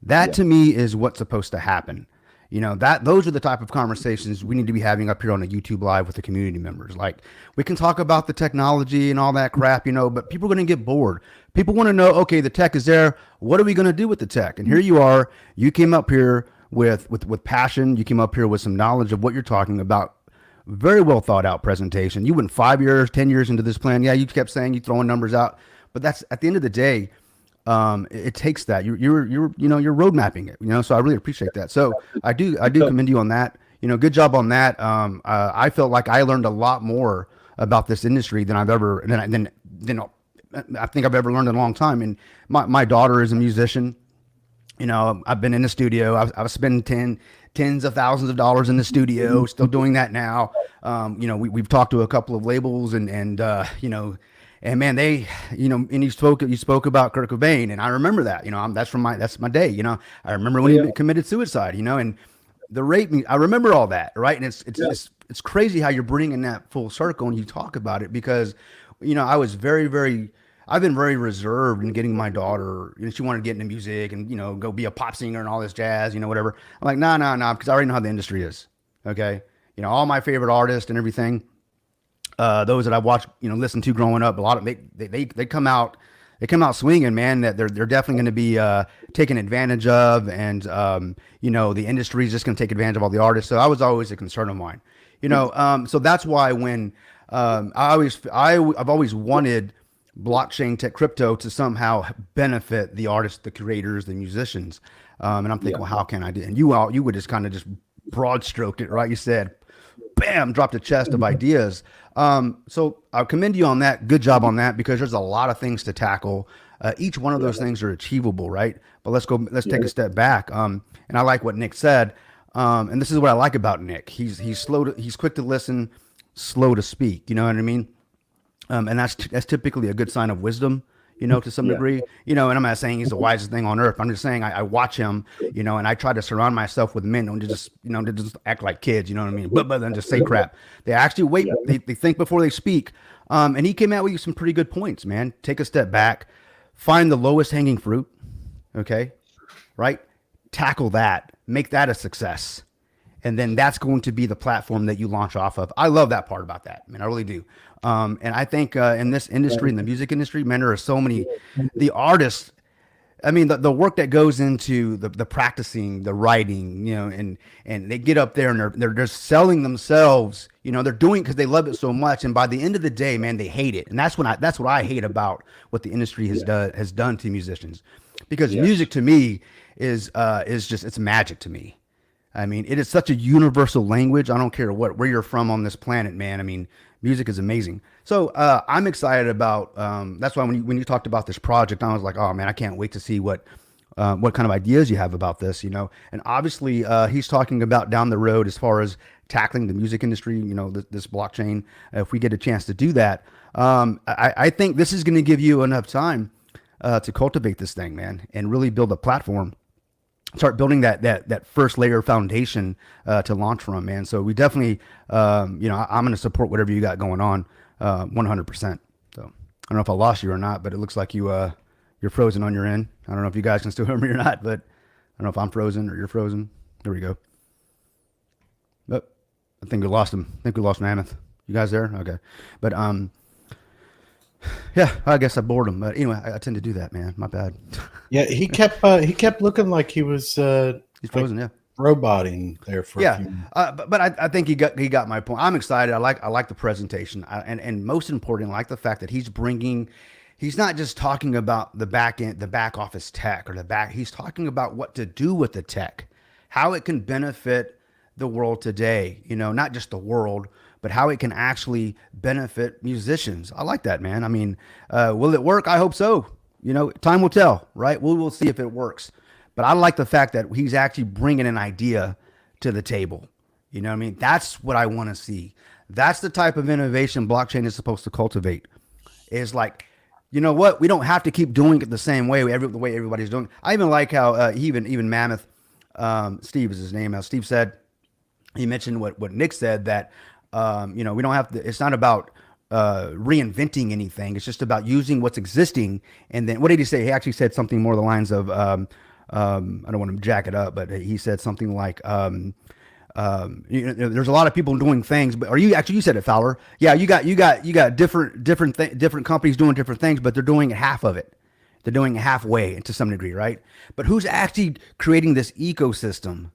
Speaker 5: That to me is what's supposed to happen. You know, those are the type of conversations we need to be having up here on the YouTube Live with the community members. Like, we can talk about the technology and all that crap, but people are going to get bored. People want to know, okay, the tech is there. What are we going to do with the tech? And here you are. You came up here with passion. You came up here with some knowledge of what you're talking about. Very well thought out presentation. You went 5 years, 10 years into this plan. Yeah, you kept saying you're throwing numbers out, but that's at the end of the day. It takes that you're road mapping it, so I really appreciate that. So I do commend you on that. Good job on that. I felt like I learned a lot more about this industry than I think I've ever learned in a long time. And my daughter is a musician. I've been in the studio. I've spent tens of thousands of dollars in the studio, still doing that now. We've talked to a couple of labels and And man, they, and you spoke about Kurt Cobain, and I remember that, that's my day, I remember when he committed suicide, and the rape, I remember all that, right? And it's crazy how you're bringing that full circle and you talk about it, because, I was I've been very reserved in getting my daughter, she wanted to get into music and, go be a pop singer and all this jazz, whatever. I'm like, no, because I already know how the industry is. Okay. All my favorite artists and everything, those that I watched, listened to growing up, a lot of they come out swinging, man, that they're definitely going to be taken advantage of. And, the industry is just going to take advantage of all the artists. So I was always a concern of mine, so that's why when I've always wanted blockchain tech crypto to somehow benefit the artists, the creators, the musicians. And I'm thinking, well, how can I do? And you would just kind of just broad stroke it, right? You said, bam, dropped a chest of ideas. So I'll commend you on that. Good job on that, because there's a lot of things to tackle. Each one of those things are achievable, right? But let's take a step back. And I like what Nick said. And this is what I like about Nick. He's he's quick to listen, slow to speak. You know what I mean? And that's typically a good sign of wisdom, to some degree, and I'm not saying he's the wisest thing on earth. I'm just saying I watch him, and I try to surround myself with men to just act like kids, you know what I mean? But then just say crap. They actually wait. They think before they speak. And he came out with some pretty good points, man. Take a step back, find the lowest hanging fruit. Okay. Right. Tackle that, make that a success. And then that's going to be the platform that you launch off of. I love that part about that, man. I really do. And I think in this industry, in the music industry, man, there are so many, the artists, I mean, the work that goes into the practicing, the writing, and they get up there and they're just selling themselves, they're doing it because they love it so much. And by the end of the day, man, they hate it. And that's what I hate about what the industry has done to musicians, because music to me is just, it's magic to me. I mean, it is such a universal language. I don't care where you're from on this planet, man. I mean, music is amazing. So I'm excited about. That's why when you talked about this project, I was like, oh man, I can't wait to see what kind of ideas you have about this. And obviously he's talking about down the road as far as tackling the music industry. This blockchain. If we get a chance to do that, I think this is going to give you enough time to cultivate this thing, man, and really build a platform. Start building that first layer foundation to launch from, man. So we definitely, I'm going to support whatever you got going on, 100%. So I don't know if I lost you or not, but it looks like you're frozen on your end. I don't know if you guys can still hear me or not, but I don't know if I'm frozen or you're frozen. There we go. But I think we lost him. I think we lost Mammoth. You guys there? Okay. But yeah, I guess I bored him. But anyway, I tend to do that, man. My bad.
Speaker 1: Yeah, he kept looking like he was
Speaker 5: he's frozen. Yeah,
Speaker 1: roboting there for a few
Speaker 5: but I think he got my point. I'm excited. I like the presentation, and most importantly, I like the fact that he's not just talking about the back office tech he's talking about what to do with the tech, how it can benefit the world today, not just the world, but how it can actually benefit musicians. I like that, man. I mean, will it work? I hope so. Time will tell, right? We'll see if it works. But I like the fact that he's actually bringing an idea to the table. You know what I mean? That's what I want to see. That's the type of innovation blockchain is supposed to cultivate. Is like, you know what? We don't have to keep doing it the same way, the way everybody's doing. I even like how even Mammoth, Steve is his name. How Steve said, he mentioned what Nick said, that we don't have to. It's not about reinventing anything. It's just about using what's existing. And then what did he say? He actually said something more along the lines of I don't want to jack it up, but he said something like there's a lot of people doing things, but you said it, Fowler. Yeah, you got different companies doing different things, but they're doing half of it. They're doing it halfway to some degree, right? But who's actually creating this ecosystem,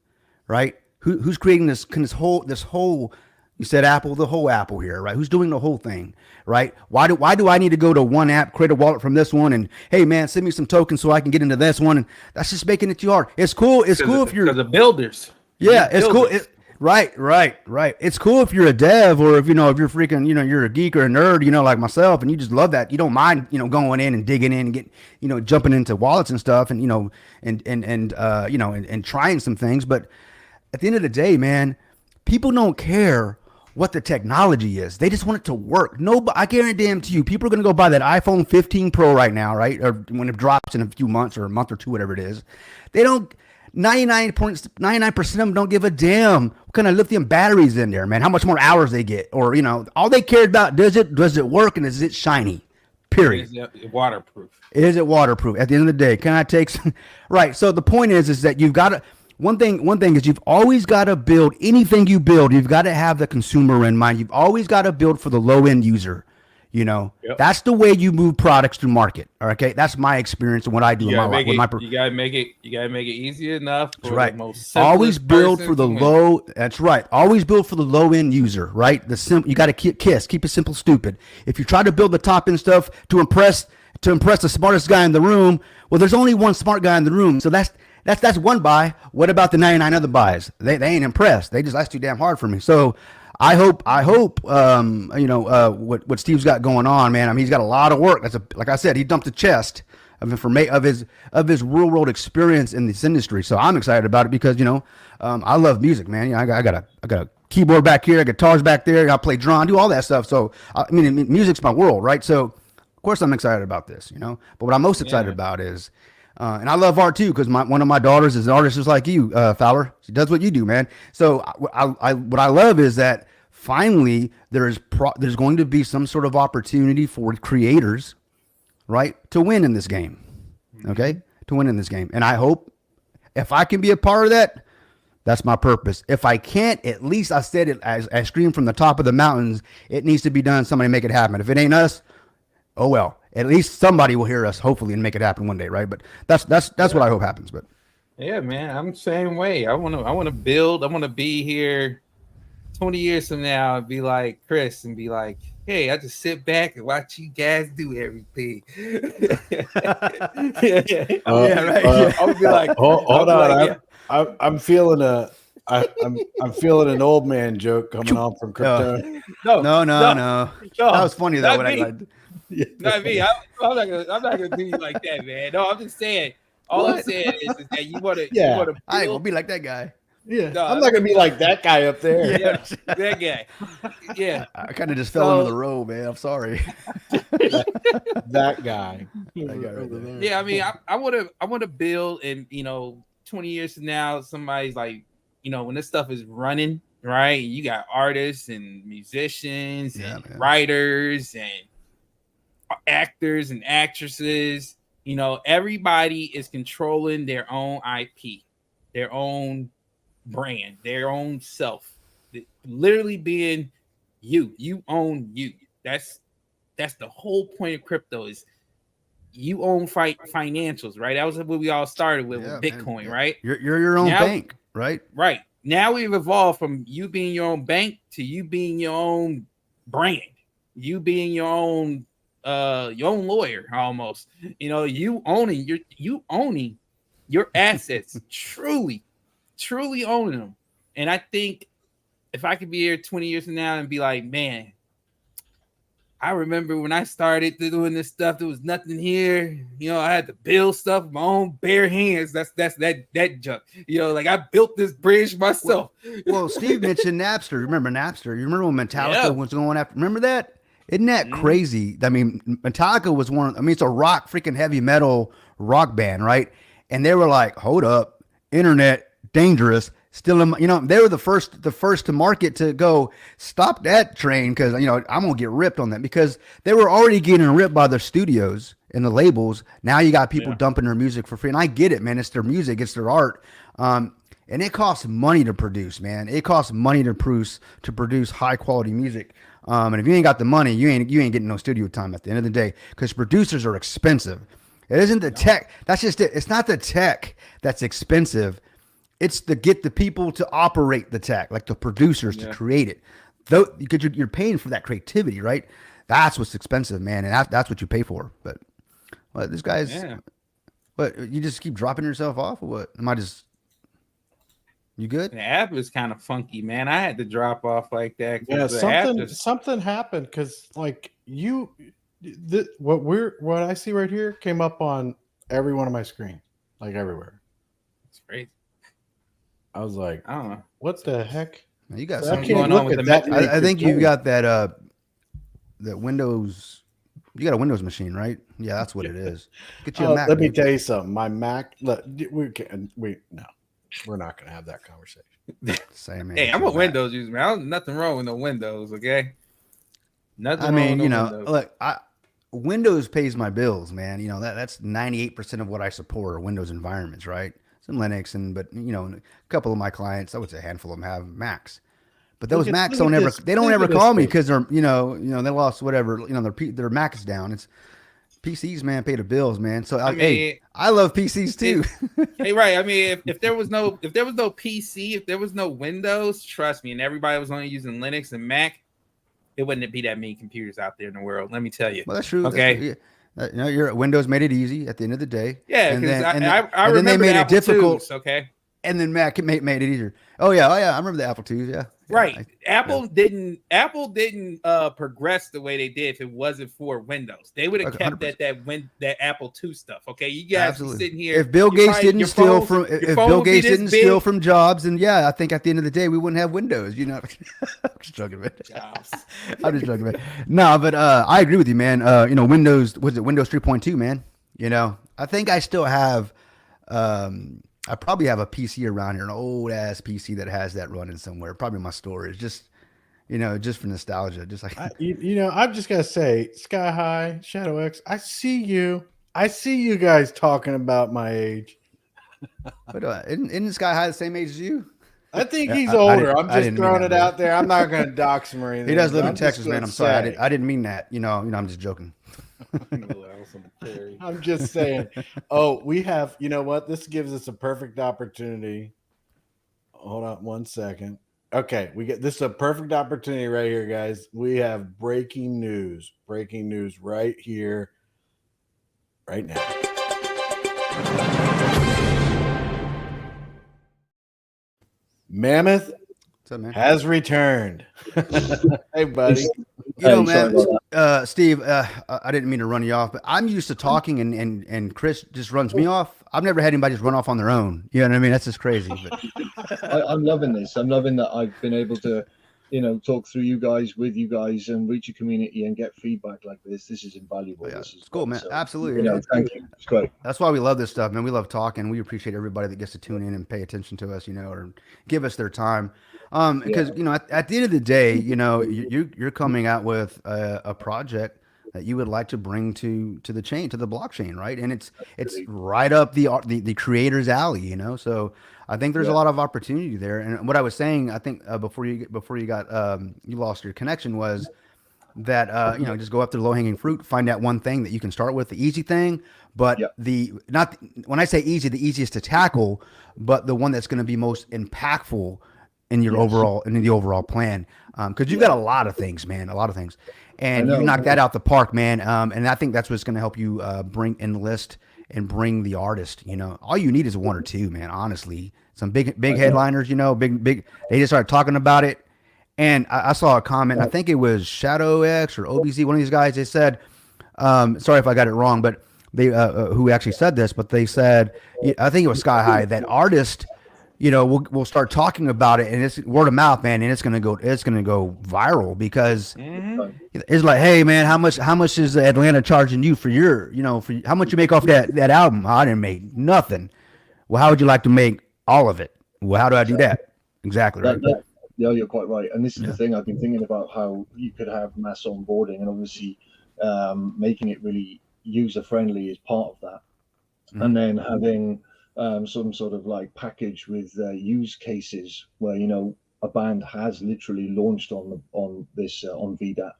Speaker 5: right? Who's creating this whole you said Apple, the whole Apple here, right? Who's doing the whole thing, right? Why do I need to go to one app, create a wallet from this one, and hey man, send me some tokens so I can get into this one? And that's just making it too hard. It's cool. It's cool if you're
Speaker 2: the builders.
Speaker 5: Yeah, it's cool. Right. It's cool if you're a dev, or if you're freaking, you're a geek or a nerd, like myself, and you just love that. You don't mind, going in and digging in and get, jumping into wallets and stuff, and and trying some things. But at the end of the day, man, people don't care what the technology is. They just want it to work. No, I guarantee to you, people are going to go buy that iPhone 15 Pro right now, right? Or when it drops in a few months or a month or two, whatever it is. They don't. 99% of them don't give a damn what kind of lithium batteries in there, man. How much more hours they get, or all they cared about does it work and is it shiny? Period.
Speaker 2: Is it waterproof?
Speaker 5: Is it waterproof? At the end of the day, can I take some? Right. So the point is that you've got to. One thing is you've always got to build anything you build. You've got to have the consumer in mind. You've always got to build for the low end user. That's the way you move products to market. Okay, that's my experience and what I do in my life.
Speaker 2: You gotta make it easy enough. For
Speaker 5: that's right.
Speaker 2: The most
Speaker 5: Always build for the low. That's right. Always build for the low end user. Right. You got to keep it simple, stupid. If you try to build the top end stuff to impress the smartest guy in the room, well, there's only one smart guy in the room. So that's one buy. What about the 99 other buys? They ain't impressed. That's too damn hard for me. So I hope what Steve's got going on, man. I mean, he's got a lot of work. Like I said, he dumped a chest of information of his real world experience in this industry. So I'm excited about it because I love music, man. I got a keyboard back here, guitars back there. I play drum, do all that stuff. So I mean, music's my world, right? So of course I'm excited about this, But what I'm most excited about is. And I love art too, because one of my daughters is an artist just like you, Fowler. She does what you do, man. So what I love is that finally there's going to be some sort of opportunity for creators, right, to win in this game. Okay, to win in this game, and I hope if I can be a part of that, that's my purpose. If I can't, at least I said it as I scream from the top of the mountains. It needs to be done. Somebody make it happen. If it ain't us, oh well. At least somebody will hear us, hopefully, and make it happen one day, right? But that's what I hope happens. But
Speaker 2: yeah, man, I'm the same way. I want to build. I want to be here 20 years from now and be like Chris and be like, hey, I just sit back and watch you guys do everything. Right. I'll be like,
Speaker 1: hold on. I'm feeling I'm feeling an old man joke coming on from crypto.
Speaker 5: No. That was funny though.
Speaker 2: Not me. I'm not gonna do you like that, man. No, I'm just saying. I'm saying is that you want to.
Speaker 1: Yeah.
Speaker 5: I ain't gonna be like that guy.
Speaker 1: Yeah, no, I'm not gonna be like that guy up there.
Speaker 2: Yeah, that guy. Yeah,
Speaker 5: I kind of just fell into the row, man. I'm sorry.
Speaker 1: That guy.
Speaker 5: Right there.
Speaker 2: Yeah, I mean, I want to build, and 20 years from now, somebody's like, when this stuff is running, right? You got artists and musicians and writers and actors and actresses. Everybody is controlling their own IP, their own brand, their own self. Literally being you own you. That's the whole point of crypto is you own financials, right? That was what we all started with Bitcoin, man. Right?
Speaker 5: You're your own bank, right?
Speaker 2: Right. Now we've evolved from you being your own bank to you being your own brand, you being your own lawyer almost. You owning your assets, truly owning them. And I think if I could be here 20 years from now and be like, man, I remember when I started doing this stuff, there was nothing here. I had to build stuff with my own bare hands. That's that junk. Like I built this bridge myself.
Speaker 5: Well, Steve mentioned Napster. Remember Napster? You remember when Metallica was going after? Remember that? Isn't that crazy? I mean, Metallica was it's a freaking heavy metal rock band, right? And they were like, hold up, internet, dangerous. Still, they were the first to market to go stop that train because I'm gonna get ripped on that because they were already getting ripped by their studios and the labels. Now you got people dumping their music for free, and I get it, man. It's their music, it's their art, and it costs money to produce, man. It costs money to produce high quality music. And if you ain't got the money, you ain't getting no studio time at the end of the day because producers are expensive. It isn't the tech. That's just it. It's not the tech that's expensive. It's to get the people to operate the tech, like the producers to create it. Though because you're paying for that creativity, right? That's what's expensive, man, and that's what you pay for. But this guy's, but you just keep dropping yourself off, or what? Am I just? You good?
Speaker 2: The app is kind of funky, man. I had to drop off like that.
Speaker 1: Yeah, something happened because like what I see right here came up on every one of my screens, like everywhere.
Speaker 2: It's crazy.
Speaker 1: I was like,
Speaker 2: I don't know
Speaker 1: what the heck.
Speaker 5: You got
Speaker 1: So I
Speaker 5: something
Speaker 1: can't
Speaker 2: going on
Speaker 1: look
Speaker 2: with
Speaker 1: at
Speaker 2: the
Speaker 1: that.
Speaker 2: Mac.
Speaker 5: I think you
Speaker 1: controller.
Speaker 5: got that Windows. You got a Windows machine, right? Yeah, that's what it is. Get you a Mac.
Speaker 1: Let me
Speaker 5: Dude.
Speaker 1: tell you something. My Mac. Look, no, we're not going to have that conversation.
Speaker 5: Same man.
Speaker 2: Hey,
Speaker 5: get
Speaker 2: I'm
Speaker 5: you
Speaker 2: a
Speaker 5: Mac.
Speaker 2: Windows user, man. Nothing wrong with no Windows, okay? Nothing
Speaker 5: I
Speaker 2: wrong
Speaker 5: mean,
Speaker 2: with
Speaker 5: you
Speaker 2: no
Speaker 5: know,
Speaker 2: Windows.
Speaker 5: look, Windows pays my bills, man. You know that's 98% of what I support are Windows environments, right? Some Linux, but you know, a couple of my clients, I would say a handful of them have Macs. But those Macs don't ever they don't ever call me because they're they lost whatever their Mac is down. It's PCs, man, pay the bills, man. So
Speaker 2: I mean,
Speaker 5: hey, I love PCs too.
Speaker 2: hey, right. I mean, if there was no PC, if there was no Windows, trust me, and everybody was only using Linux and Mac, it wouldn't be that many computers out there in the world. Let me tell you.
Speaker 5: Well, that's true.
Speaker 2: Okay.
Speaker 5: That's true. Yeah. You know, your Windows made it easy at the end of the day.
Speaker 2: Yeah,
Speaker 5: and
Speaker 2: because
Speaker 5: then
Speaker 2: I
Speaker 5: and then they
Speaker 2: remember
Speaker 5: made
Speaker 2: the
Speaker 5: it
Speaker 2: Apple
Speaker 5: difficult.
Speaker 2: IIs, okay.
Speaker 5: And then Mac made it easier. Oh yeah, I remember the Apple IIs. Yeah,
Speaker 2: Right. Apple didn't progress the way they did if it wasn't for Windows. They would have kept
Speaker 5: 100%.
Speaker 2: that Apple II stuff. Okay, you guys be
Speaker 5: Absolutely.
Speaker 2: sitting here.
Speaker 5: If Bill Gates didn't steal from
Speaker 2: steal
Speaker 5: from Jobs, and yeah, I think at the end of the day we wouldn't have Windows. You know, I'm just joking, man.
Speaker 2: Jobs.
Speaker 5: I'm just joking, man. No, but I agree with you, man. You know, Windows 3.2, man. You know, I think I still have. I probably have a PC around here, an old ass PC that has that running somewhere, probably in my storage, just for nostalgia, just like
Speaker 1: I've just got to say, Sky High, Shadow X, I see you guys talking about my age.
Speaker 5: But isn't Sky High the same age as you?
Speaker 1: I think
Speaker 5: Yeah,
Speaker 1: he's
Speaker 5: I
Speaker 1: older.
Speaker 5: didn't-
Speaker 1: I'm
Speaker 5: I
Speaker 1: just
Speaker 5: didn't mean
Speaker 1: throwing
Speaker 5: that,
Speaker 1: it
Speaker 5: brother.
Speaker 1: out there. I'm not going to dox him or anything.
Speaker 5: He does live
Speaker 1: but
Speaker 5: in
Speaker 1: I'm just
Speaker 5: Texas,
Speaker 1: gonna
Speaker 5: man. I'm sorry,
Speaker 1: say-
Speaker 5: I didn't mean that. I'm just joking.
Speaker 1: I'm just saying. Oh, we have. You know what? This gives us a perfect opportunity. Hold on one second. Okay, this is a perfect opportunity right here, guys. We have breaking news. Breaking news right here, right now. Mammoth
Speaker 5: What's up, man?
Speaker 1: has returned. Hey, buddy.
Speaker 5: Man, Steve, I didn't mean to run you off, but I'm used to talking, and Chris just runs me off. I've never had anybody just run off on their own. You know what I mean? That's just crazy. But
Speaker 3: I'm loving this. I'm loving that I've been able to, talk through you guys, with you guys, and reach a community and get feedback like this. This is invaluable.
Speaker 5: yeah,
Speaker 3: This is
Speaker 5: it's cool,
Speaker 3: great.
Speaker 5: man.
Speaker 3: So,
Speaker 5: Absolutely.
Speaker 3: thank you. It's great.
Speaker 5: That's why we love this stuff, man. We love talking. We appreciate everybody that gets to tune in and pay attention to us, or give us their time. Because at the end of the day, you're coming out with a project that you would like to bring to the blockchain, right? And it's right up the creator's alley, So I think there's a lot of opportunity there. And what I was saying, I think before you lost your connection, was that just go after the low hanging fruit, find out one thing that you can start with, the easy thing, but when I say easy, the easiest to tackle, but the one that's going to be most impactful in your overall plan. Because you've got a lot of things, man, and you knocked that out the park, man. And I think that's what's going to help you enlist and bring the artist. All you need is one or two, man. Honestly, some big headliners. Big. They just started talking about it. And I saw a comment, I think it was Shadow X or OBZ, one of these guys, they said, sorry if I got it wrong, but they who actually said this, but they said, I think it was Sky High, that artist, we'll start talking about it, and it's word of mouth, man, and it's gonna go viral, because it's like, hey man, how much is Atlanta charging you for your, how much you make off that album? I didn't make nothing. Well, how would you like to make all of it? Well, how do I do that? Exactly, right?
Speaker 3: Yeah, you're quite right. And this is the thing, I've been thinking about how you could have mass onboarding, and obviously making it really user friendly is part of that. Mm-hmm. And then having some sort of like package with use cases where, a band has literally launched on VDAT,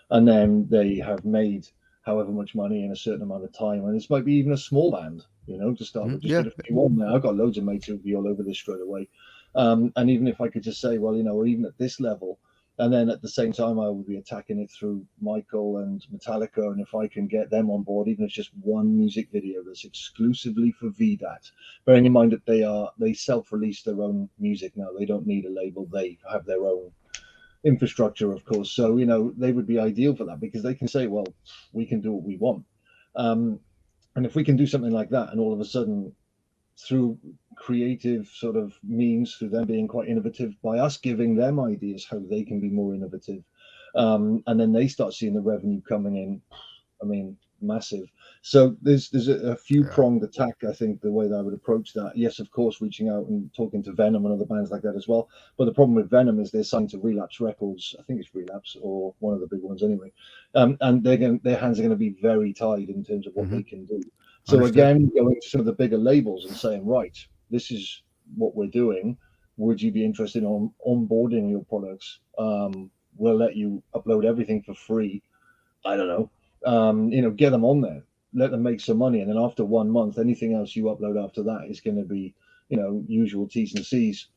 Speaker 3: and then they have made however much money in a certain amount of time. And this might be even a small band, to start with. Just get a few on there. I've got loads of mates who'll be all over this straight away. And even if I could just say, well, even at this level, and then at the same time, I will be attacking it through Michael and Metallica. And if I can get them on board, even if it's just one music video that's exclusively for VDAT, bearing in mind that they self-release their own music now. They don't need a label. They have their own infrastructure, of course. So, they would be ideal for that, because they can say, well, we can do what we want. And if we can do something like that, and all of a sudden through creative sort of means, through them being quite innovative, by us giving them ideas how they can be more innovative, and then they start seeing the revenue coming in. I mean, massive. So there's a few pronged attack. I think the way that I would approach that. Yes, of course, reaching out and talking to Venom and other bands like that as well. But the problem with Venom is they're signed to Relapse Records. I think it's Relapse or one of the big ones anyway. And their hands are going to be very tied in terms of what they can do. So
Speaker 5: Understood.
Speaker 3: again, going to some of the bigger labels and saying, right, this is what we're doing. Would you be interested in onboarding your products? We'll let you upload everything for free. I don't know. Get them on there, let them make some money, and then after 1 month, anything else you upload after that is going to be, usual T's and C's.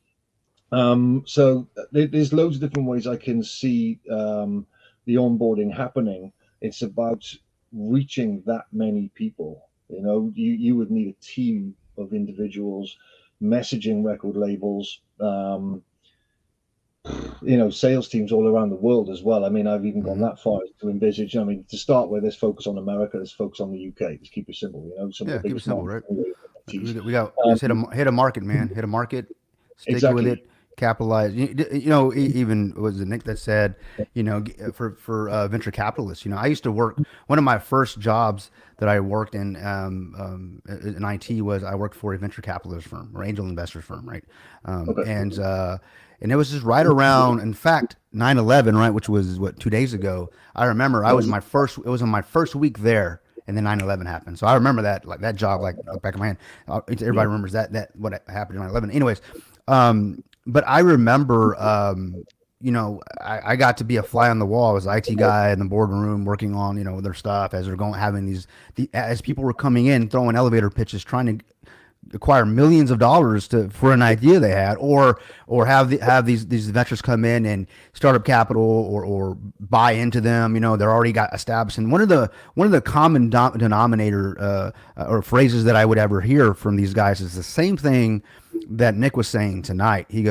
Speaker 3: So there's loads of different ways I can see the onboarding happening. It's about reaching that many people. You would need a team of individuals messaging record labels, sales teams all around the world as well. I mean, I've even gone that far as to envisage. To start with, let's focus on America. Let's focus on the UK. Let's keep it simple. Some of the
Speaker 5: keep it simple, right?
Speaker 3: markets.
Speaker 5: We got just hit a market, man. Hit a market, stick
Speaker 3: Exactly.
Speaker 5: with it, capitalize. Even was it Nick that said, for venture capitalists. I used to work. One of my first jobs that I worked in IT was I worked for a venture capitalist firm or angel investor firm, right? And it was just right around, in fact, 9/11, right, which was 2 days ago. I remember it was in my first week there, and then 9/11 happened. So I remember that, like that job, like the back of my hand. Everybody remembers that what happened in 9/11. Anyways, but I remember, I got to be a fly on the wall. I was an IT guy in the boardroom working on, their stuff as they're having as people were coming in, throwing elevator pitches, trying to acquire millions of dollars for an idea they had, or have these ventures come in and startup capital or buy into them. They're already got established. And one of the common denominator or phrases that I would ever hear from these guys is the same thing that Nick was saying tonight. He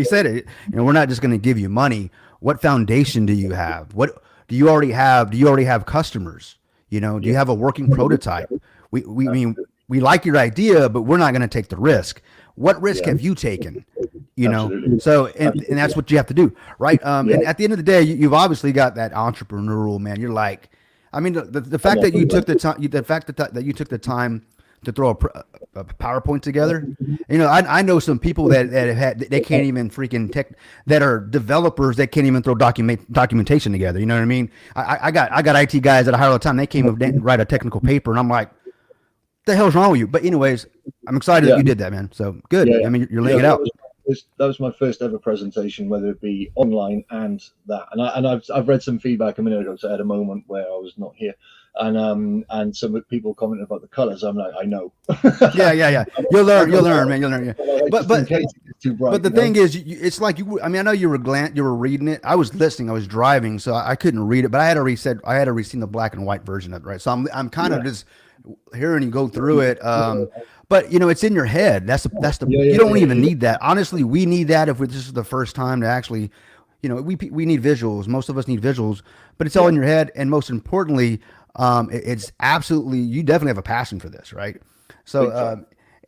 Speaker 5: said it. We're not just going to give you money. What foundation do you have? What do you already have? Do you already have customers? Do you have a working prototype? We like your idea, but we're not going to take the risk. What risk have you taken?
Speaker 3: Absolutely.
Speaker 5: So, and that's what you have to do, right? And at the end of the day, you've obviously got that entrepreneurial, man. You're like, the fact that you took the time, that you took the time to throw a PowerPoint together. I know some people that have had, they can't even freaking that are developers that can't even throw documentation together. You know what I mean? I got IT guys that I hire all the time. They came up and write a technical paper, and I'm like, the hell's wrong with you? But anyways, I'm excited that you did that, man. So good.
Speaker 3: Yeah.
Speaker 5: You're laying it out.
Speaker 3: That was my first ever presentation, whether it be online and that. And I've read some feedback a minute ago. So I had a moment where I was not here, and some people commented about the colors. I'm like, I know.
Speaker 5: Yeah. You'll learn, man. You'll learn. Yeah. But
Speaker 3: in case it's too bright,
Speaker 5: but the thing is, it's like I know you were reading it. I was listening. I was driving, so I couldn't read it. But I had already seen the black and white version of it, right? So I'm kind of just hearing you go through it. But it's in your head. That's the you don't even need that. Honestly, we need that if this is the first time to actually, we need visuals. Most of us need visuals, but it's all in your head. And most importantly, it's absolutely, you definitely have a passion for this, right? So,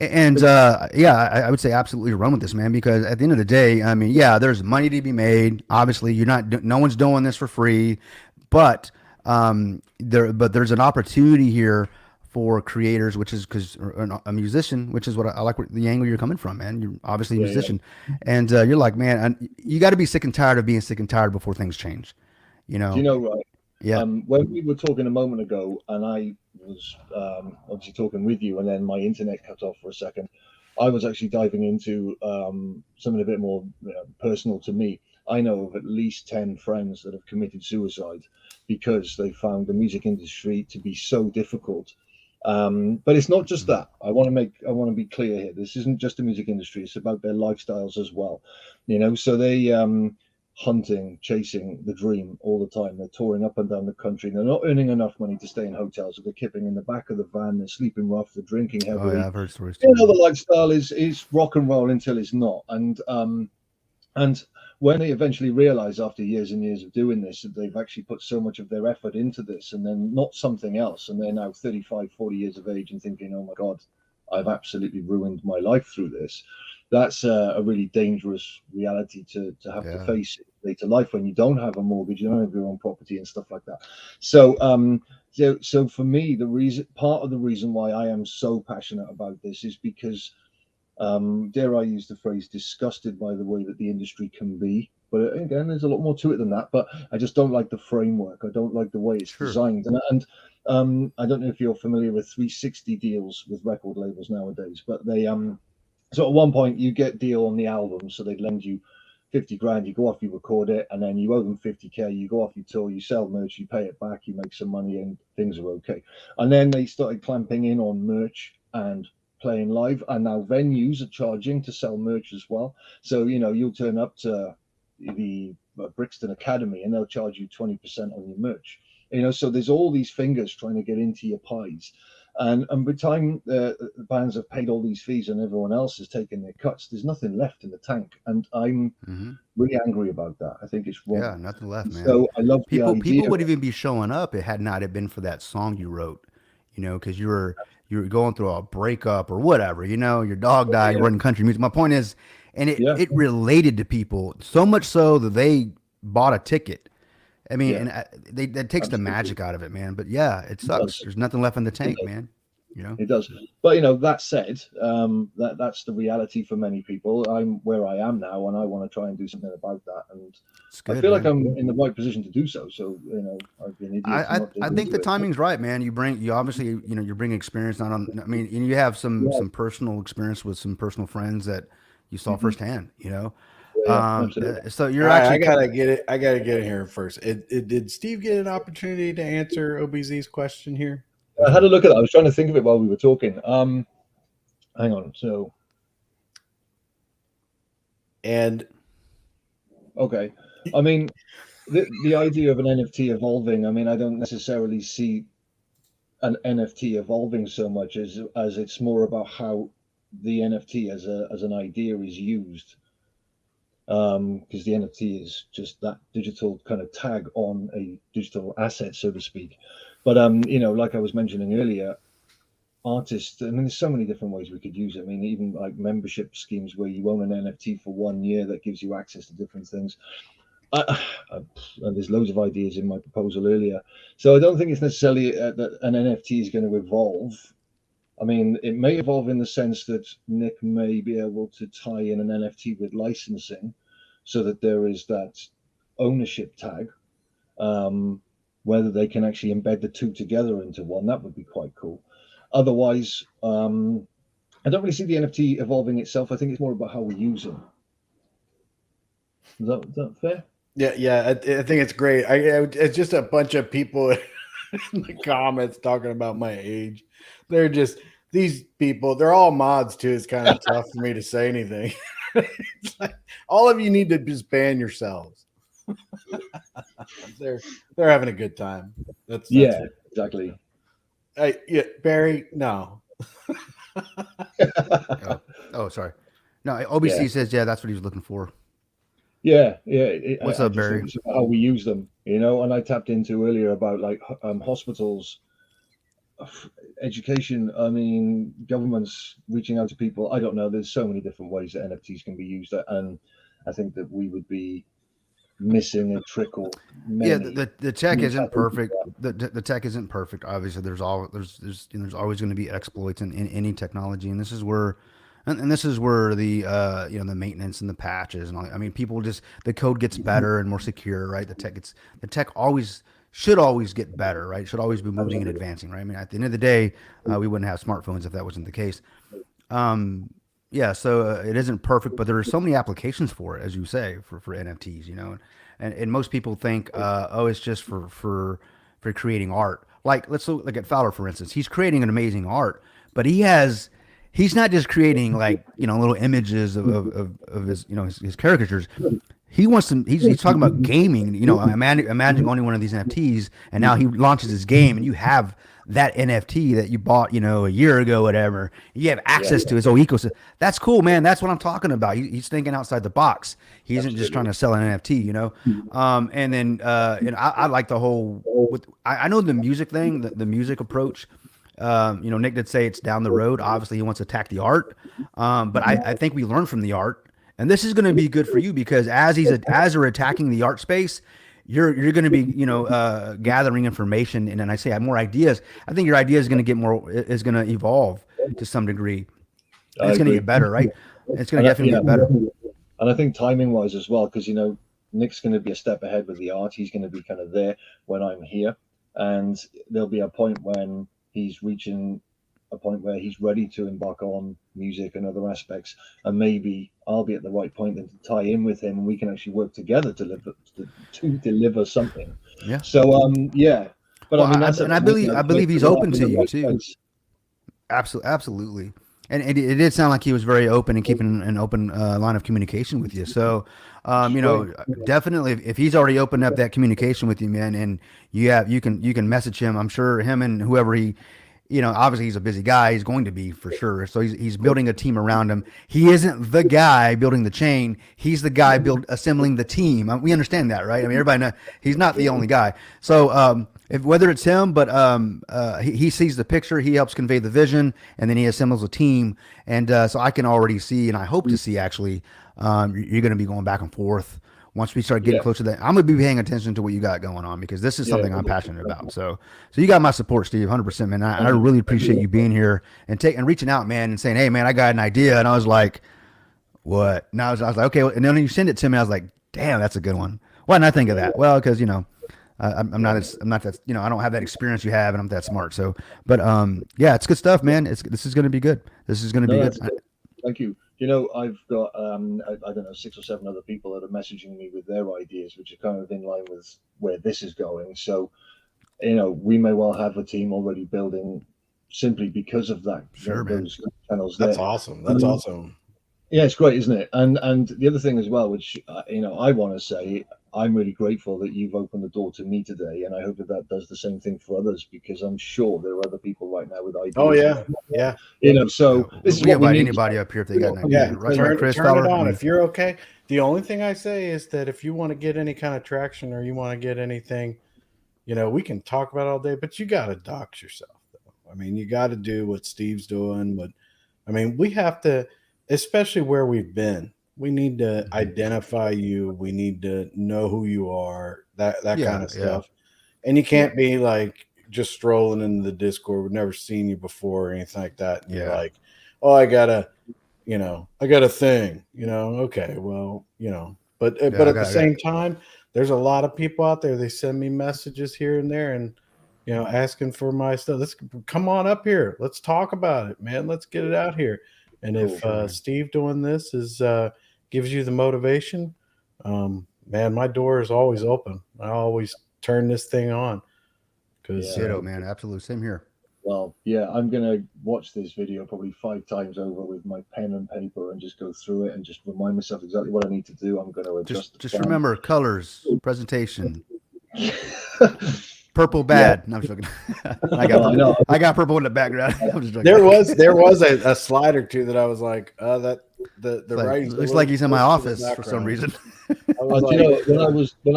Speaker 5: I would say absolutely run with this, man, because at the end of the day, there's money to be made. Obviously, no one's doing this for free, but there's an opportunity here for creators, which is because a musician, which is what I like the angle you're coming from, man. You're obviously a musician, and you're like, man, you got to be sick and tired of being sick and tired before things change.
Speaker 3: Do you know, right?
Speaker 5: Yeah.
Speaker 3: When we were talking a moment ago, and I was obviously talking with you, and then my internet cut off for a second, I was actually diving into something a bit more personal to me. I know of at least 10 friends that have committed suicide because they found the music industry to be so difficult. But it's not just that. I want to be clear here. This isn't just the music industry. It's about their lifestyles as well. So they hunting, chasing the dream all the time. They're touring up and down the country. They're not earning enough money to stay in hotels. So they're kipping in the back of the van. They're sleeping rough. They're drinking heavily.
Speaker 5: Oh, yeah, I've heard stories too.
Speaker 3: The lifestyle is rock and roll until it's not. And when they eventually realize after years and years of doing this that they've actually put so much of their effort into this and then not something else, and they're now 35, 40 years of age and thinking, oh my God, I've absolutely ruined my life through this. That's a really dangerous reality to have to face later life when you don't have a mortgage, you don't have your own property and stuff like that. So so for me, part of the reason why I am so passionate about this is because, dare I use the phrase, disgusted by the way that the industry can be. But again, there's a lot more to it than that. But I just don't like the framework. I don't like the way it's designed. And I don't know if you're familiar with 360 deals with record labels nowadays, but they so at one point you get deal on the album, so they'd lend you 50 grand, you go off, you record it, and then you owe them 50K, you go off, you tour, you sell merch, you pay it back, you make some money, and things are okay. And then they started clamping in on merch and playing live, and now venues are charging to sell merch as well. So you'll turn up to the Brixton Academy and they'll charge you 20% on your merch. So there's all these fingers trying to get into your pies. And by the time the bands have paid all these fees and everyone else has taken their cuts, there's nothing left in the tank. And I'm really angry about that. I think it's wrong.
Speaker 5: Yeah, nothing left, man.
Speaker 3: So I love
Speaker 5: people.
Speaker 3: the idea.
Speaker 5: People would even be showing up. It had not have been for that song you wrote, because you were going through a breakup or whatever. Your dog died. You're running country music. My point is, and it related to people so much so that they bought a ticket. I mean, and that takes the magic out of it, man. But yeah, it sucks. There's nothing left in the tank, man.
Speaker 3: It does. But that said, that's the reality for many people. I'm where I am now, and I want to try and do something about that. And good, I feel like I'm in the right position to do so. So I've been.
Speaker 5: I think the timing's right, man. You obviously you bring experience not on. I mean, and you have some personal experience with some personal friends that you saw firsthand. So you're actually.
Speaker 1: I gotta get it. I gotta get it here first. Did Steve get an opportunity to answer OBZ's question here?
Speaker 3: I had a look at that. I was trying to think of it while we were talking. Hang on. So, okay. I mean, the idea of an NFT evolving. I mean, I don't necessarily see an NFT evolving so much as it's more about how the NFT as an idea is used. Because the NFT is just that digital kind of tag on a digital asset, so to speak. But like I was mentioning earlier, artists, I mean, there's so many different ways we could use it. I mean, even like membership schemes where you own an NFT for 1 year that gives you access to different things. And there's loads of ideas in my proposal earlier. So I don't think it's necessarily that an NFT is going to evolve. I mean, it may evolve in the sense that Nick may be able to tie in an NFT with licensing so that there is that ownership tag. Whether they can actually embed the two together into one, that would be quite cool. Otherwise, I don't really see the NFT evolving itself. I think it's more about how we use it. Is that fair?
Speaker 1: Yeah. I think it's great. It's just a bunch of people in the comments talking about my age. They're just these people. They're all mods too. It's kind of tough for me to say anything. It's like, all of you need to just ban yourselves. They're having a good time. That's
Speaker 3: exactly.
Speaker 1: Barry, no.
Speaker 5: oh, sorry. No, OBC says that's what he was looking for.
Speaker 3: Yeah.
Speaker 5: What's up, Barry?
Speaker 3: How we use them, and I tapped into earlier about like hospitals, education. I mean, governments reaching out to people. I don't know. There's so many different ways that NFTs can be used, and I think that we would be missing a trickle.
Speaker 5: The tech isn't perfect. The tech isn't perfect. Obviously, there's always going to be exploits in any technology, and this is where the the maintenance and the patches and all. I mean, people the code gets better and more secure, right? The tech should always get better, right? Should always be moving and advancing, right? I mean, at the end of the day, we wouldn't have smartphones if that wasn't the case. So it isn't perfect, but there are so many applications for it, as you say, for NFTs, and most people think, it's just for creating art. Like, let's look at Fowler, for instance. He's creating an amazing art, but he's not just creating like, little images of his, his caricatures. He wants some. He's talking about gaming. Imagine owning one of these NFTs, and now he launches his game, and you have that NFT that you bought, a year ago, whatever. You have access to his whole ecosystem. That's cool, man. That's what I'm talking about. He's thinking outside the box. He isn't just trying to sell an NFT, And then, I like the whole. I know the music thing, the music approach. Nick did say it's down the road. Obviously, he wants to attack the art, but I think we learn from the art, and this is going to be good for you because as they're attacking the art space, you're going to be gathering information, and then I say I have more ideas. I think your idea is going to evolve to some degree. And it's going to get better, right? It's going to definitely get better.
Speaker 3: And I think timing wise as well, because Nick's going to be a step ahead with the art. He's going to be kind of there when I'm here, and there'll be a point when he's reaching a point where he's ready to embark on music and other aspects, and maybe I'll be at the right point then to tie in with him, and we can actually work together to deliver something.
Speaker 5: Yeah.
Speaker 3: So yeah, but
Speaker 5: well,
Speaker 3: I mean,
Speaker 5: I believe he's open to you too. Absolutely. And it did sound like he was very open and keeping an open line of communication with you. So, definitely, if he's already opened up that communication with you, man, and you can message him. I'm sure him and whoever he, obviously he's a busy guy. He's going to be for sure. So he's building a team around him. He isn't the guy building the chain. He's the guy assembling the team. We understand that, right? I mean, everybody knows he's not the only guy. So, whether it's him, but he sees the picture, he helps convey the vision, and then he assembles a team. And so I can already see, and I hope to see actually, you're going to be going back and forth once we start getting closer to that. I'm going to be paying attention to what you got going on because this is something I'm passionate about. So you got my support, Steve, 100%, man. I really appreciate you being here and reaching out, man, and saying, hey, man, I got an idea. And I was like, what? And I was like, okay. And then you send it to me. I was like, damn, that's a good one. Why didn't I think of that? Well, because, I'm not that, I don't have that experience you have, and I'm that smart. So, but yeah, it's good stuff, man. This is going to be good. This is going to be good.
Speaker 3: Thank you. I've got I don't know 6 or 7 other people that are messaging me with their ideas, which are kind of in line with where this is going. So, we may well have a team already building simply because of that.
Speaker 5: Sure,
Speaker 3: those channels.
Speaker 1: That's awesome. That's awesome.
Speaker 3: Yeah, it's great, isn't it? And the other thing as well, which I want to say, I'm really grateful that you've opened the door to me today, and I hope that does the same thing for others, because I'm sure there are other people right now with ideas.
Speaker 1: Oh yeah, yeah.
Speaker 3: So this is
Speaker 5: we
Speaker 3: what we
Speaker 5: invite
Speaker 3: need.
Speaker 5: anybody up here if they got an
Speaker 1: Yeah,
Speaker 5: idea. Right,
Speaker 1: turn
Speaker 5: Chris,
Speaker 1: it on if you're okay. The only thing I say is that if you want to get any kind of traction or you want to get anything, we can talk about it all day, but you got to dox yourself, though. I mean, you got to do what Steve's doing. But I mean, we have to, especially where we've been. We need to identify you. We need to know who you are, that kind of stuff. And you can't be like just strolling into the Discord. We've never seen you before or anything like that. And you're like, oh, I got a thing, okay, well, but at the same time, there's a lot of people out there. They send me messages here and there and, asking for my stuff. Let's come on up here. Let's talk about it, man. Let's get it out here. And if Steve doing this gives you the motivation, man, my door is always open. I always turn this thing on. Because
Speaker 5: man, absolutely, same here.
Speaker 3: Well, yeah, I'm gonna watch this video probably 5 times over with my pen and paper and just go through it and just remind myself exactly what I need to do. I'm gonna adjust.
Speaker 5: Just remember colors, presentation. Purple bad. No, I'm joking. I got purple in the background. I'm just joking.
Speaker 1: There was a slide or two that I was like, the writing
Speaker 5: looks like he's in my office for some reason.
Speaker 3: When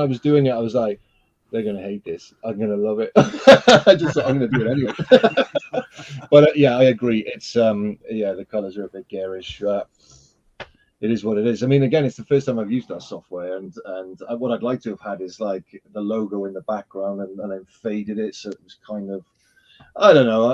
Speaker 3: I was doing it, I was like, they're gonna hate this. I'm gonna love it. I just thought I'm gonna do it anyway. But yeah, I agree. It's the colors are a bit garish. It is what it is. I mean, again, it's the first time I've used that software, and what I'd like to have had is like the logo in the background and then faded it, so it was kind of, I don't know.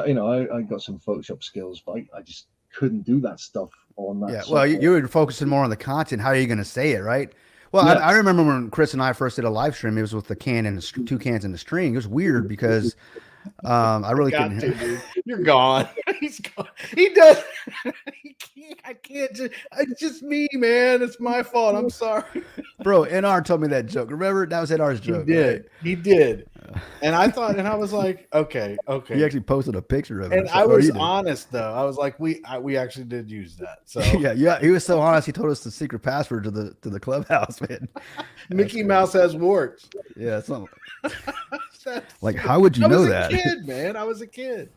Speaker 3: I got some Photoshop skills, but I just couldn't do that stuff on that.
Speaker 5: Yeah,
Speaker 3: software.
Speaker 5: well, you were focusing more on the content. How are you going to say it, right? Well, yeah. I remember when Chris and I first did a live stream. It was with the can and 2 cans and the string. It was weird because I really couldn't.
Speaker 1: Dude. You're gone. He's gone. He does. I can't. It's just me, man. It's my fault. I'm sorry,
Speaker 5: bro. NR told me that joke. Remember that was NR's joke.
Speaker 1: He did.
Speaker 5: Right?
Speaker 1: He did. And I thought, and I was like, okay.
Speaker 5: He actually posted a picture of it.
Speaker 1: And I was honest though. I was like, we actually did use that. So
Speaker 5: yeah. He was so honest. He told us the secret password to the clubhouse, man.
Speaker 1: Mickey Mouse has warts.
Speaker 5: Yeah, something. Like, how would you know that?
Speaker 1: I was a kid, man. I was a kid.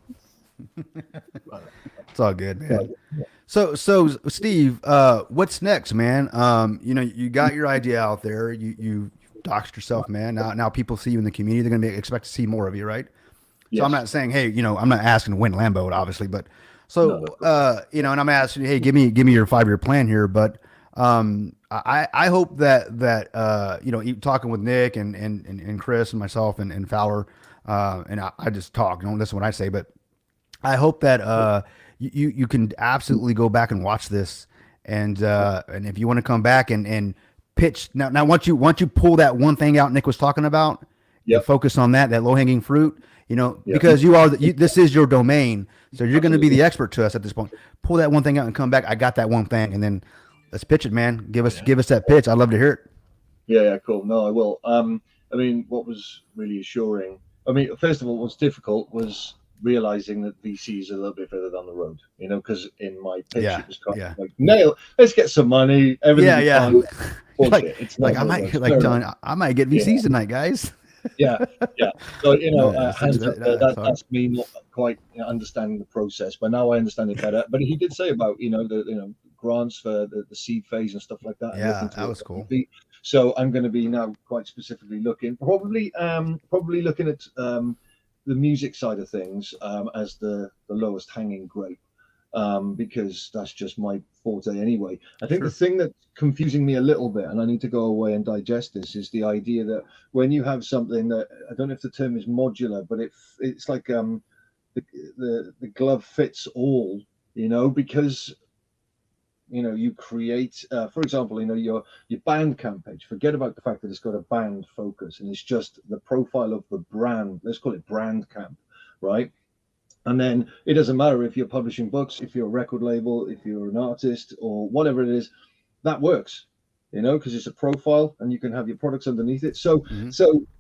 Speaker 5: It's all good, man. So Steve, what's next, man? You got your idea out there. You doxed yourself, man. Now people see you in the community. They're gonna expect to see more of you, right? So I'm
Speaker 3: Yes.
Speaker 5: not saying, hey, I'm not asking to win Lambo, obviously, but
Speaker 3: No,
Speaker 5: so,
Speaker 3: no.
Speaker 5: and I'm asking, hey, give me your 5-year plan here. But, I hope that, talking with Nick and Chris and myself and Fowler, and I just talk, don't listen to what I say, but I hope that, you can absolutely go back and watch this. And if you want to come back and pitch now, once you pull that one thing out Nick was talking about, and
Speaker 3: Yep.
Speaker 5: focus on that low hanging fruit,
Speaker 3: Yep.
Speaker 5: because this is your domain. So you're going to be the expert to us at this point. Pull that one thing out and come back. I got that one thing. And then let's pitch it, man. Give us that pitch. I'd love to hear it.
Speaker 3: Yeah, cool. No, I will. I mean, what was really assuring, I mean, first of all, what's difficult was realizing that VC is a little bit further down the road, because in my pitch,
Speaker 5: Yeah,
Speaker 3: it was kind
Speaker 5: yeah.
Speaker 3: of like, let's get some money, everything
Speaker 5: Yeah,
Speaker 3: fine. Bullshit.
Speaker 5: like,
Speaker 3: It's not
Speaker 5: I
Speaker 3: how it
Speaker 5: might,
Speaker 3: works.
Speaker 5: like
Speaker 3: Fair
Speaker 5: John,
Speaker 3: enough.
Speaker 5: I might get VCs tonight, guys.
Speaker 3: Yeah. So,
Speaker 5: No, that's-
Speaker 3: hands up there,
Speaker 5: sorry.
Speaker 3: that's me not quite understanding the process, but now I understand it better. But he did say about, the grants for the seed phase and stuff like that. and
Speaker 5: Yeah,
Speaker 3: looking to
Speaker 5: that was cool.
Speaker 3: So I'm going to be now quite specifically looking, probably looking at the music side of things as the lowest hanging grape, because that's just my forte anyway. I think
Speaker 5: Sure.
Speaker 3: the thing that's confusing me a little bit, and I need to go away and digest this, is the idea that when you have something that, I don't know if the term is modular, but it's like the glove fits all, because you create, for example, your Bandcamp page. Forget about the fact that it's got a band focus and it's just the profile of the brand. Let's call it Brandcamp, right? And then it doesn't matter if you're publishing books, if you're a record label, if you're an artist or whatever it is, that works, because it's a profile and you can have your products underneath it. So,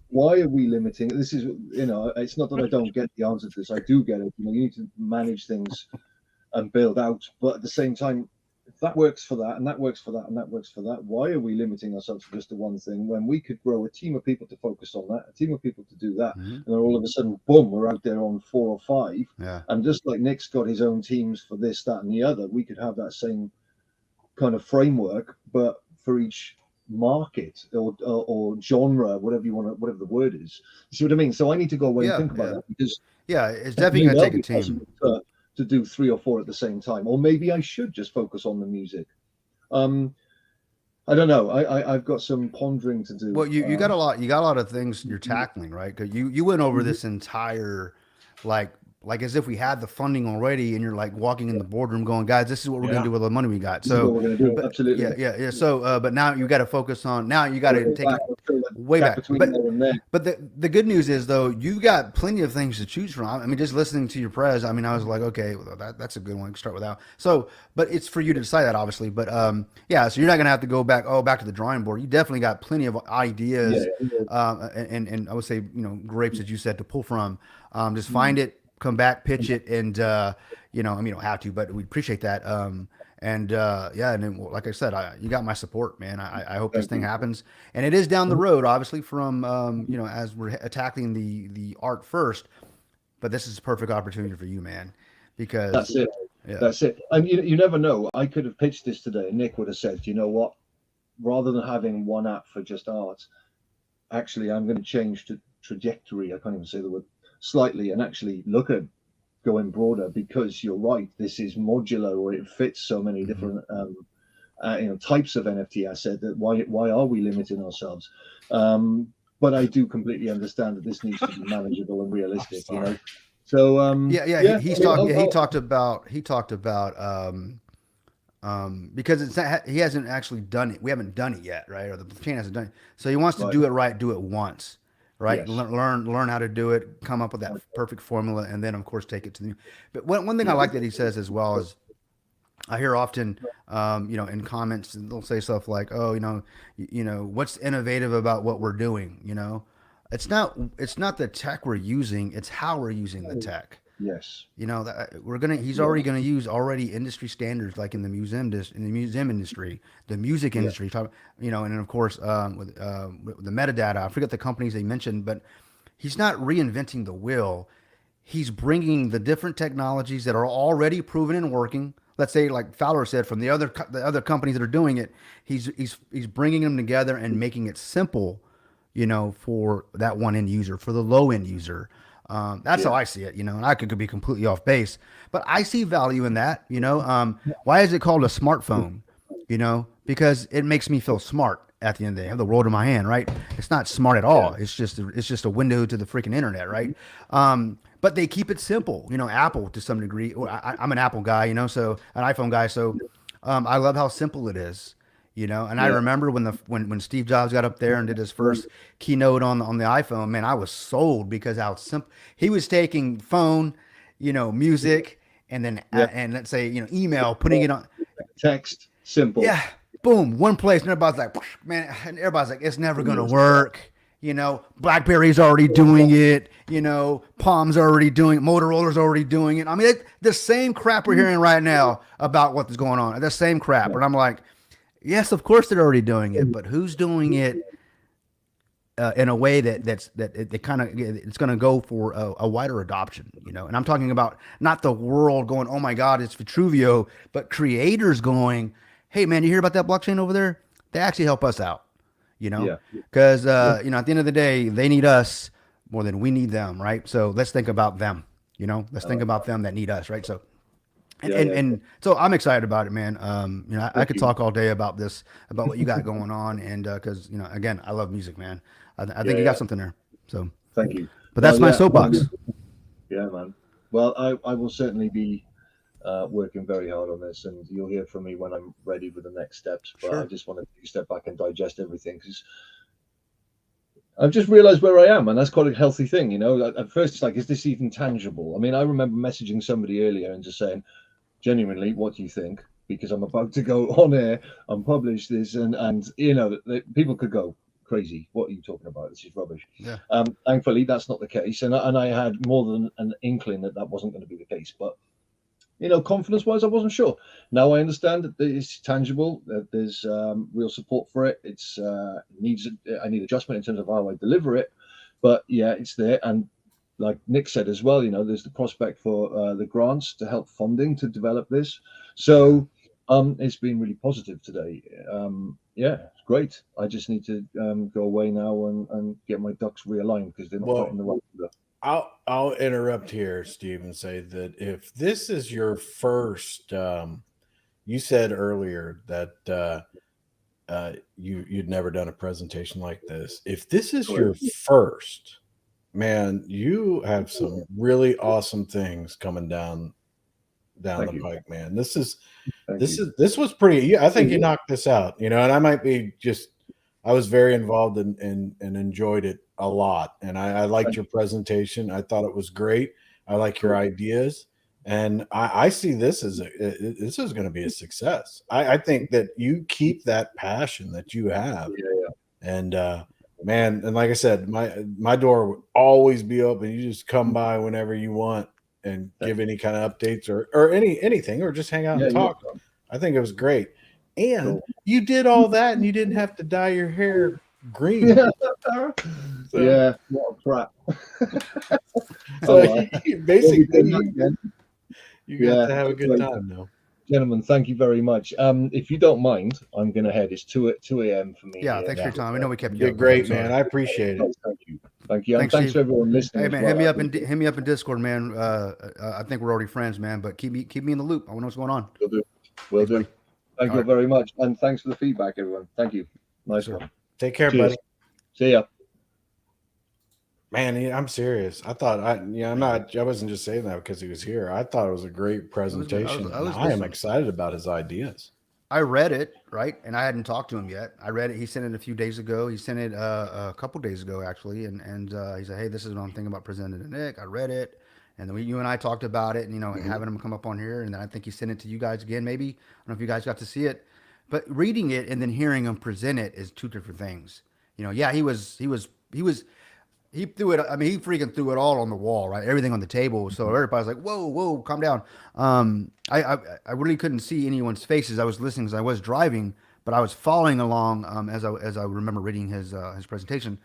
Speaker 3: why are we limiting? This is, it's not that I don't get the answer to this. I do get it. You need to manage things and build out, but at the same time, if that works for that, and that works for that, and that works for that, why are we limiting ourselves to just the one thing when we could grow a team of people to focus on that, a team of people to do that, and then all of a sudden, boom, we're out there on 4 or 5.
Speaker 5: Yeah.
Speaker 3: And just like Nick's got his own teams for this, that, and the other, we could have that same kind of framework, but for each market or genre, whatever the word is. You see what I mean? So I need to go away and think about that, because
Speaker 5: it's definitely going to take a team
Speaker 3: to do 3 or 4 at the same time, or maybe I should just focus on the music. I don't know. I've got some pondering to do.
Speaker 5: Well, you got a lot. You got a lot of things you're tackling, right? Because you went over this entire, like as if we had the funding already, and you're like walking in the boardroom, going, "Guys, this is what we're going to do with the money we got." So
Speaker 3: what we're going to do. Absolutely.
Speaker 5: Yeah. So, but now you got to focus on. Now you got to take it way back. But the good news is, though, you got plenty of things to choose from. I mean, just listening to your press, I mean, I was like, okay, well, that's a good one to start without. So, but it's for you to decide that, obviously. But yeah, so you're not going to have to go back to the drawing board. You definitely got plenty of ideas, and I would say, grapes, as you said, to pull from. Just find it, come back, pitch it, and you don't have to, but we appreciate that. And then, like I said, you got my support, man. I hope this thing happens, and it is down the road, obviously, from as we're tackling the art first. But this is a perfect opportunity for you, man, because
Speaker 3: that's it. Yeah. That's it. And you never know. I could have pitched this today, and Nick would have said, "You know what? Rather than having one app for just art, actually, I'm going to change the trajectory. I can't even say the word slightly, and actually look at going broader, because you're right, this is modular, or it fits so many different types of NFT asset, that why are we limiting ourselves? But I do completely understand that this needs to be manageable and realistic, So
Speaker 5: he talked about because he hasn't actually done it. We haven't done it yet, right? Or the chain hasn't done it. So he wants to do it right, do it once. Right. Yes. Learn how to do it, come up with that perfect formula, and then of course take it to the. But one thing I like that he says as well is, I hear often, in comments, they'll say stuff like, "Oh, what's innovative about what we're doing?" It's not the tech we're using; it's how we're using the tech.
Speaker 3: Yes.
Speaker 5: He's already going to use industry standards, like in the museum industry, the music industry, and of course, with the metadata. I forget the companies they mentioned, but he's not reinventing the wheel. He's bringing the different technologies that are already proven and working. Let's say, like Fowler said, from the other companies that are doing it, he's bringing them together and making it simple, for that one end user, for the low end user. That's how I see it, and I could be completely off base, but I see value in that. Why is it called a smartphone? Because it makes me feel smart at the end of the day. I have the world in my hand, right? It's not smart at all. It's just a window to the freaking internet, right? But they keep it simple, Apple to some degree. I'm an Apple guy, so an iPhone guy. So I love how simple it is, And I remember when Steve Jobs got up there and did his first keynote on the iPhone, man, I was sold because how simple he was taking phone, music, and then and let's say email, putting it on
Speaker 3: text, simple.
Speaker 5: Yeah, boom, one place, and everybody's like, man, and everybody's like, it's never gonna work. BlackBerry's already doing it. Palm's already doing it. Motorola's already doing it. I mean, the same crap we're hearing right now about what's going on. The same crap, and I'm like, yes, of course they're already doing it, but who's doing it in a way it's going to go for a wider adoption, And I'm talking about not the world going, oh my God, it's Vitruvio, but creators going, hey man, you hear about that blockchain over there? They actually help us out, because at the end of the day, they need us more than we need them, right? So let's think about them, let's think about them that need us, right? So. And so I'm excited about it, man. I could talk all day about this, about what you got going on, and because again, I love music, man. I think you got something there. So
Speaker 3: thank you.
Speaker 5: But that's my soapbox.
Speaker 3: Yeah, man. Well, I will certainly be working very hard on this, and you'll hear from me when I'm ready with the next steps. But I just want to take a step back and digest everything, because I've just realized where I am, and that's quite a healthy thing, At first, it's like, is this even tangible? I mean, I remember messaging somebody earlier and just saying, genuinely, what do you think? Because I'm about to go on air and publish this, and people could go crazy. What are you talking about? This is rubbish.
Speaker 5: Yeah.
Speaker 3: Thankfully, that's not the case, and I had more than an inkling that wasn't going to be the case. But confidence-wise, I wasn't sure. Now I understand that it's tangible. That there's real support for it. It's I need adjustment in terms of how I deliver it, but yeah, it's there. And like Nick said as well, there's the prospect for the grants to help funding to develop this. So it's been really positive today. It's great. I just need to go away now and get my ducks realigned, because they're not quite in the right order.
Speaker 1: I'll interrupt here, Steve, and say that if this is your first, you said earlier that you'd never done a presentation like this. If this is your first, man, you have some really awesome things coming down the pike, man. This was pretty. I think you knocked this out. And I might be I was very involved and enjoyed it a lot, and I liked your presentation. I thought it was great. I like your ideas, and I see this as this is going to be a success. I think that you keep that passion that you have, and man, and like I said, my door would always be open. You just come by whenever you want and give any kind of updates or anything, or just hang out and talk. I think it was great. And you did all that, and you didn't have to dye your hair green.
Speaker 3: Yeah, what a crap.
Speaker 1: So basically, you got to have a good time, though.
Speaker 3: Gentlemen, thank you very much. If you don't mind, I'm going to head. It's 2 a.m. for me.
Speaker 5: Yeah, thanks for your time. I know we kept you.
Speaker 1: You're great, man. I appreciate it.
Speaker 3: Thank you. And thanks to everyone listening.
Speaker 5: Hey, man, hit me up in Discord, man. I think we're already friends, man. But keep me in the loop. I want to know what's going on.
Speaker 3: Will do. Thank you very much, and thanks for the feedback, everyone. Thank you. Nice one.
Speaker 1: Take care, buddy.
Speaker 3: See ya.
Speaker 1: Man, I'm serious. I thought I wasn't just saying that because he was here. I thought it was a great presentation. I am excited about his ideas.
Speaker 5: I read it, right? And I hadn't talked to him yet. I read it. He sent it a few days ago. He sent it a couple days ago, actually. And he said, hey, this is what I'm thinking about presenting to Nick. I read it. And then you and I talked about it, and, having him come up on here. And then I think he sent it to you guys again, maybe. I don't know if you guys got to see it. But reading it and then hearing him present it is two different things. He threw it. I mean, he freaking threw it all on the wall, right? Everything on the table. So everybody's like, whoa, calm down. I really couldn't see anyone's faces. I was listening because I was driving, but I was following along as I remember reading his presentation.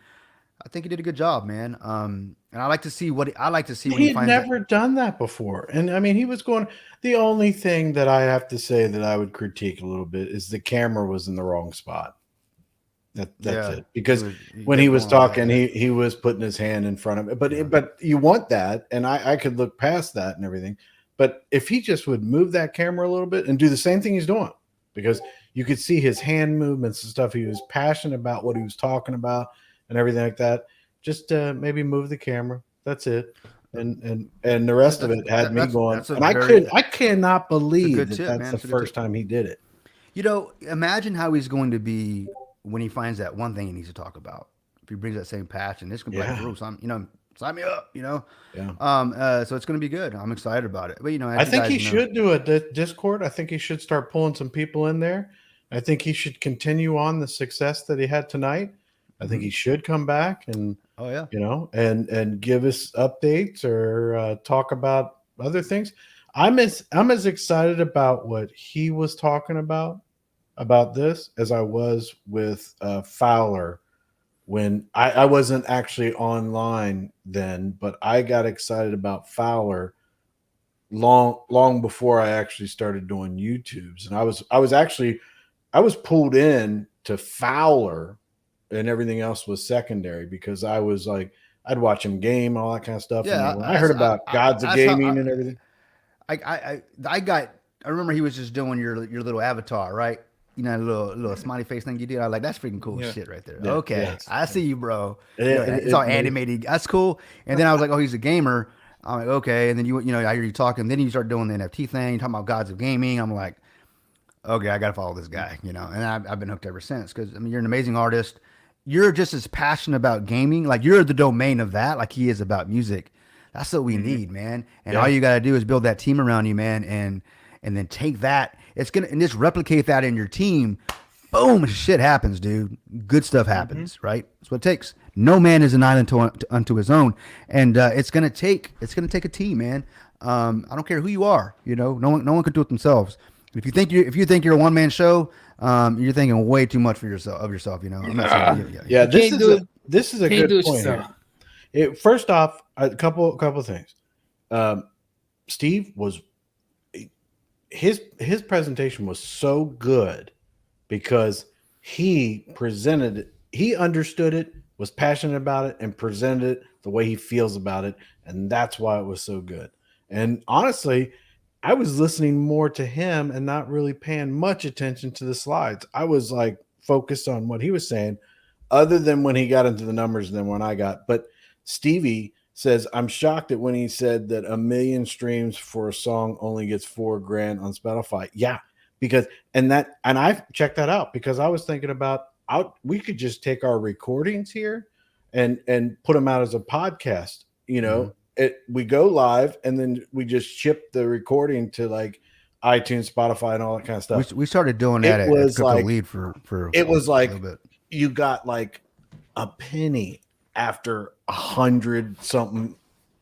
Speaker 5: I think he did a good job, man. And I like to see when he finds.
Speaker 1: He had never done that before, and I mean, he was going. The only thing that I have to say that I would critique a little bit is the camera was in the wrong spot. That's
Speaker 5: Yeah,
Speaker 1: it. Because
Speaker 5: he
Speaker 1: when he
Speaker 5: kept
Speaker 1: was
Speaker 5: going like that,
Speaker 1: talking,
Speaker 5: yeah.
Speaker 1: he was putting his hand in front of it. But
Speaker 5: Yeah.
Speaker 1: but you want that, and I could look past that and everything. But if he just would move that camera a little bit and do the same thing he's doing, because you could see his hand movements and stuff. He was passionate about what he was talking about and everything like that. Just maybe move the camera. That's it. And the rest of it had me going.
Speaker 5: That's a
Speaker 1: And
Speaker 5: very
Speaker 1: I cannot believe
Speaker 5: good
Speaker 1: that
Speaker 5: tip,
Speaker 1: that's
Speaker 5: man.
Speaker 1: the
Speaker 5: It's a good
Speaker 1: first
Speaker 5: tip.
Speaker 1: time he did it.
Speaker 5: You know, imagine how he's going to be when he finds that one thing he needs to talk about. If he brings that same passion, it's gonna be like,
Speaker 1: Yeah.
Speaker 5: bro, sign me up.
Speaker 1: Yeah.
Speaker 5: So it's gonna be good. I'm excited about it. But
Speaker 1: I
Speaker 5: as you
Speaker 1: think
Speaker 5: guys
Speaker 1: he
Speaker 5: know,
Speaker 1: should do a Discord. I think he should start pulling some people in there. I think he should continue on the success that he had tonight. I think he should come back and
Speaker 5: oh yeah,
Speaker 1: and give us updates or talk about other things. I'm as excited about what he was talking about this as I was with Fowler when I wasn't actually online then, but I got excited about Fowler long before I actually started doing YouTubes. And I was pulled in to Fowler and everything else was secondary because I was like, I'd watch him game, all that kind of stuff. And
Speaker 5: yeah.
Speaker 1: then when I heard about Gods of
Speaker 5: That's how
Speaker 1: Gaming and everything,
Speaker 5: I remember he was just doing your little avatar, right? You know, little smiley face thing you did. I was like, that's freaking cool
Speaker 2: Yeah.
Speaker 5: shit right there.
Speaker 1: Yeah,
Speaker 5: Okay,
Speaker 1: yes.
Speaker 5: I see you, bro.
Speaker 1: It
Speaker 5: It's all
Speaker 1: made-
Speaker 5: animated. That's cool. And then I was like, oh, he's a gamer. I'm like, okay. And then I hear you talking. Then you start doing the NFT thing, talking about Gods of Gaming. I'm like, okay, I got to follow this guy, and I've been hooked ever since because I mean, you're an amazing artist. You're just as passionate about gaming, like you're the domain of that, like he is about music. That's what we need, man. And all you got to do is build that team around you, man, and then take that. It's gonna and just replicate that in your team. Boom, shit happens, dude. Good stuff happens, right? That's what it takes. No man is an island unto his own, and it's gonna take a team, man. I don't care who you are. No one could do it themselves. If you think you're a one man show, you're thinking way too much of yourself. I'm not saying,
Speaker 1: yeah,
Speaker 2: Can't do it.
Speaker 1: this is a
Speaker 2: Can't do
Speaker 1: good
Speaker 2: it
Speaker 1: point here.
Speaker 2: yourself.
Speaker 1: First off, a couple things. Steve was his presentation was so good because he presented it, he understood it, was passionate about it, and presented it the way he feels about it, and that's why it was so good. And honestly, I was listening more to him and not really paying much attention to the slides. I was like focused on what he was saying, other than when he got into the numbers than when I got. But Stevie says, I'm shocked at when he said that 1 million streams for a song only gets $4,000 on Spotify. Yeah, because and I've checked that out because I was thinking about we could just take our recordings here and put them out as a podcast. We go live and then we just ship the recording to like iTunes, Spotify, and all that kind of stuff.
Speaker 5: We started doing that at Crypto Lead for
Speaker 1: it was
Speaker 5: a
Speaker 1: like
Speaker 5: little bit.
Speaker 1: You got like a penny after 100 something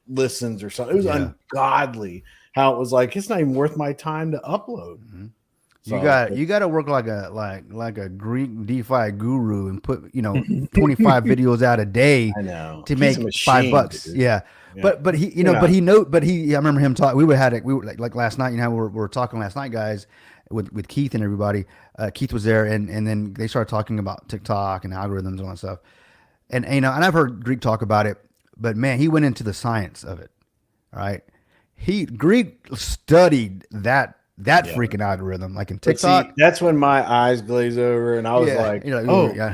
Speaker 1: listens or something. It was ungodly how it was like it's not even worth my time to upload.
Speaker 5: You got to work like a Greek DeFi guru and put 25 videos out a day.
Speaker 1: I know
Speaker 5: to make $5.
Speaker 1: Dude.
Speaker 5: Yeah. But he I remember him talk. We were like last night. We were talking last night, guys, with Keith and everybody. Keith was there, and then they started talking about TikTok and algorithms and all that stuff. And and I've heard Greek talk about it, but man, he went into the science of it. All right, Greek studied that freaking algorithm, like in TikTok.
Speaker 1: See, that's when my eyes glaze over, and I was like,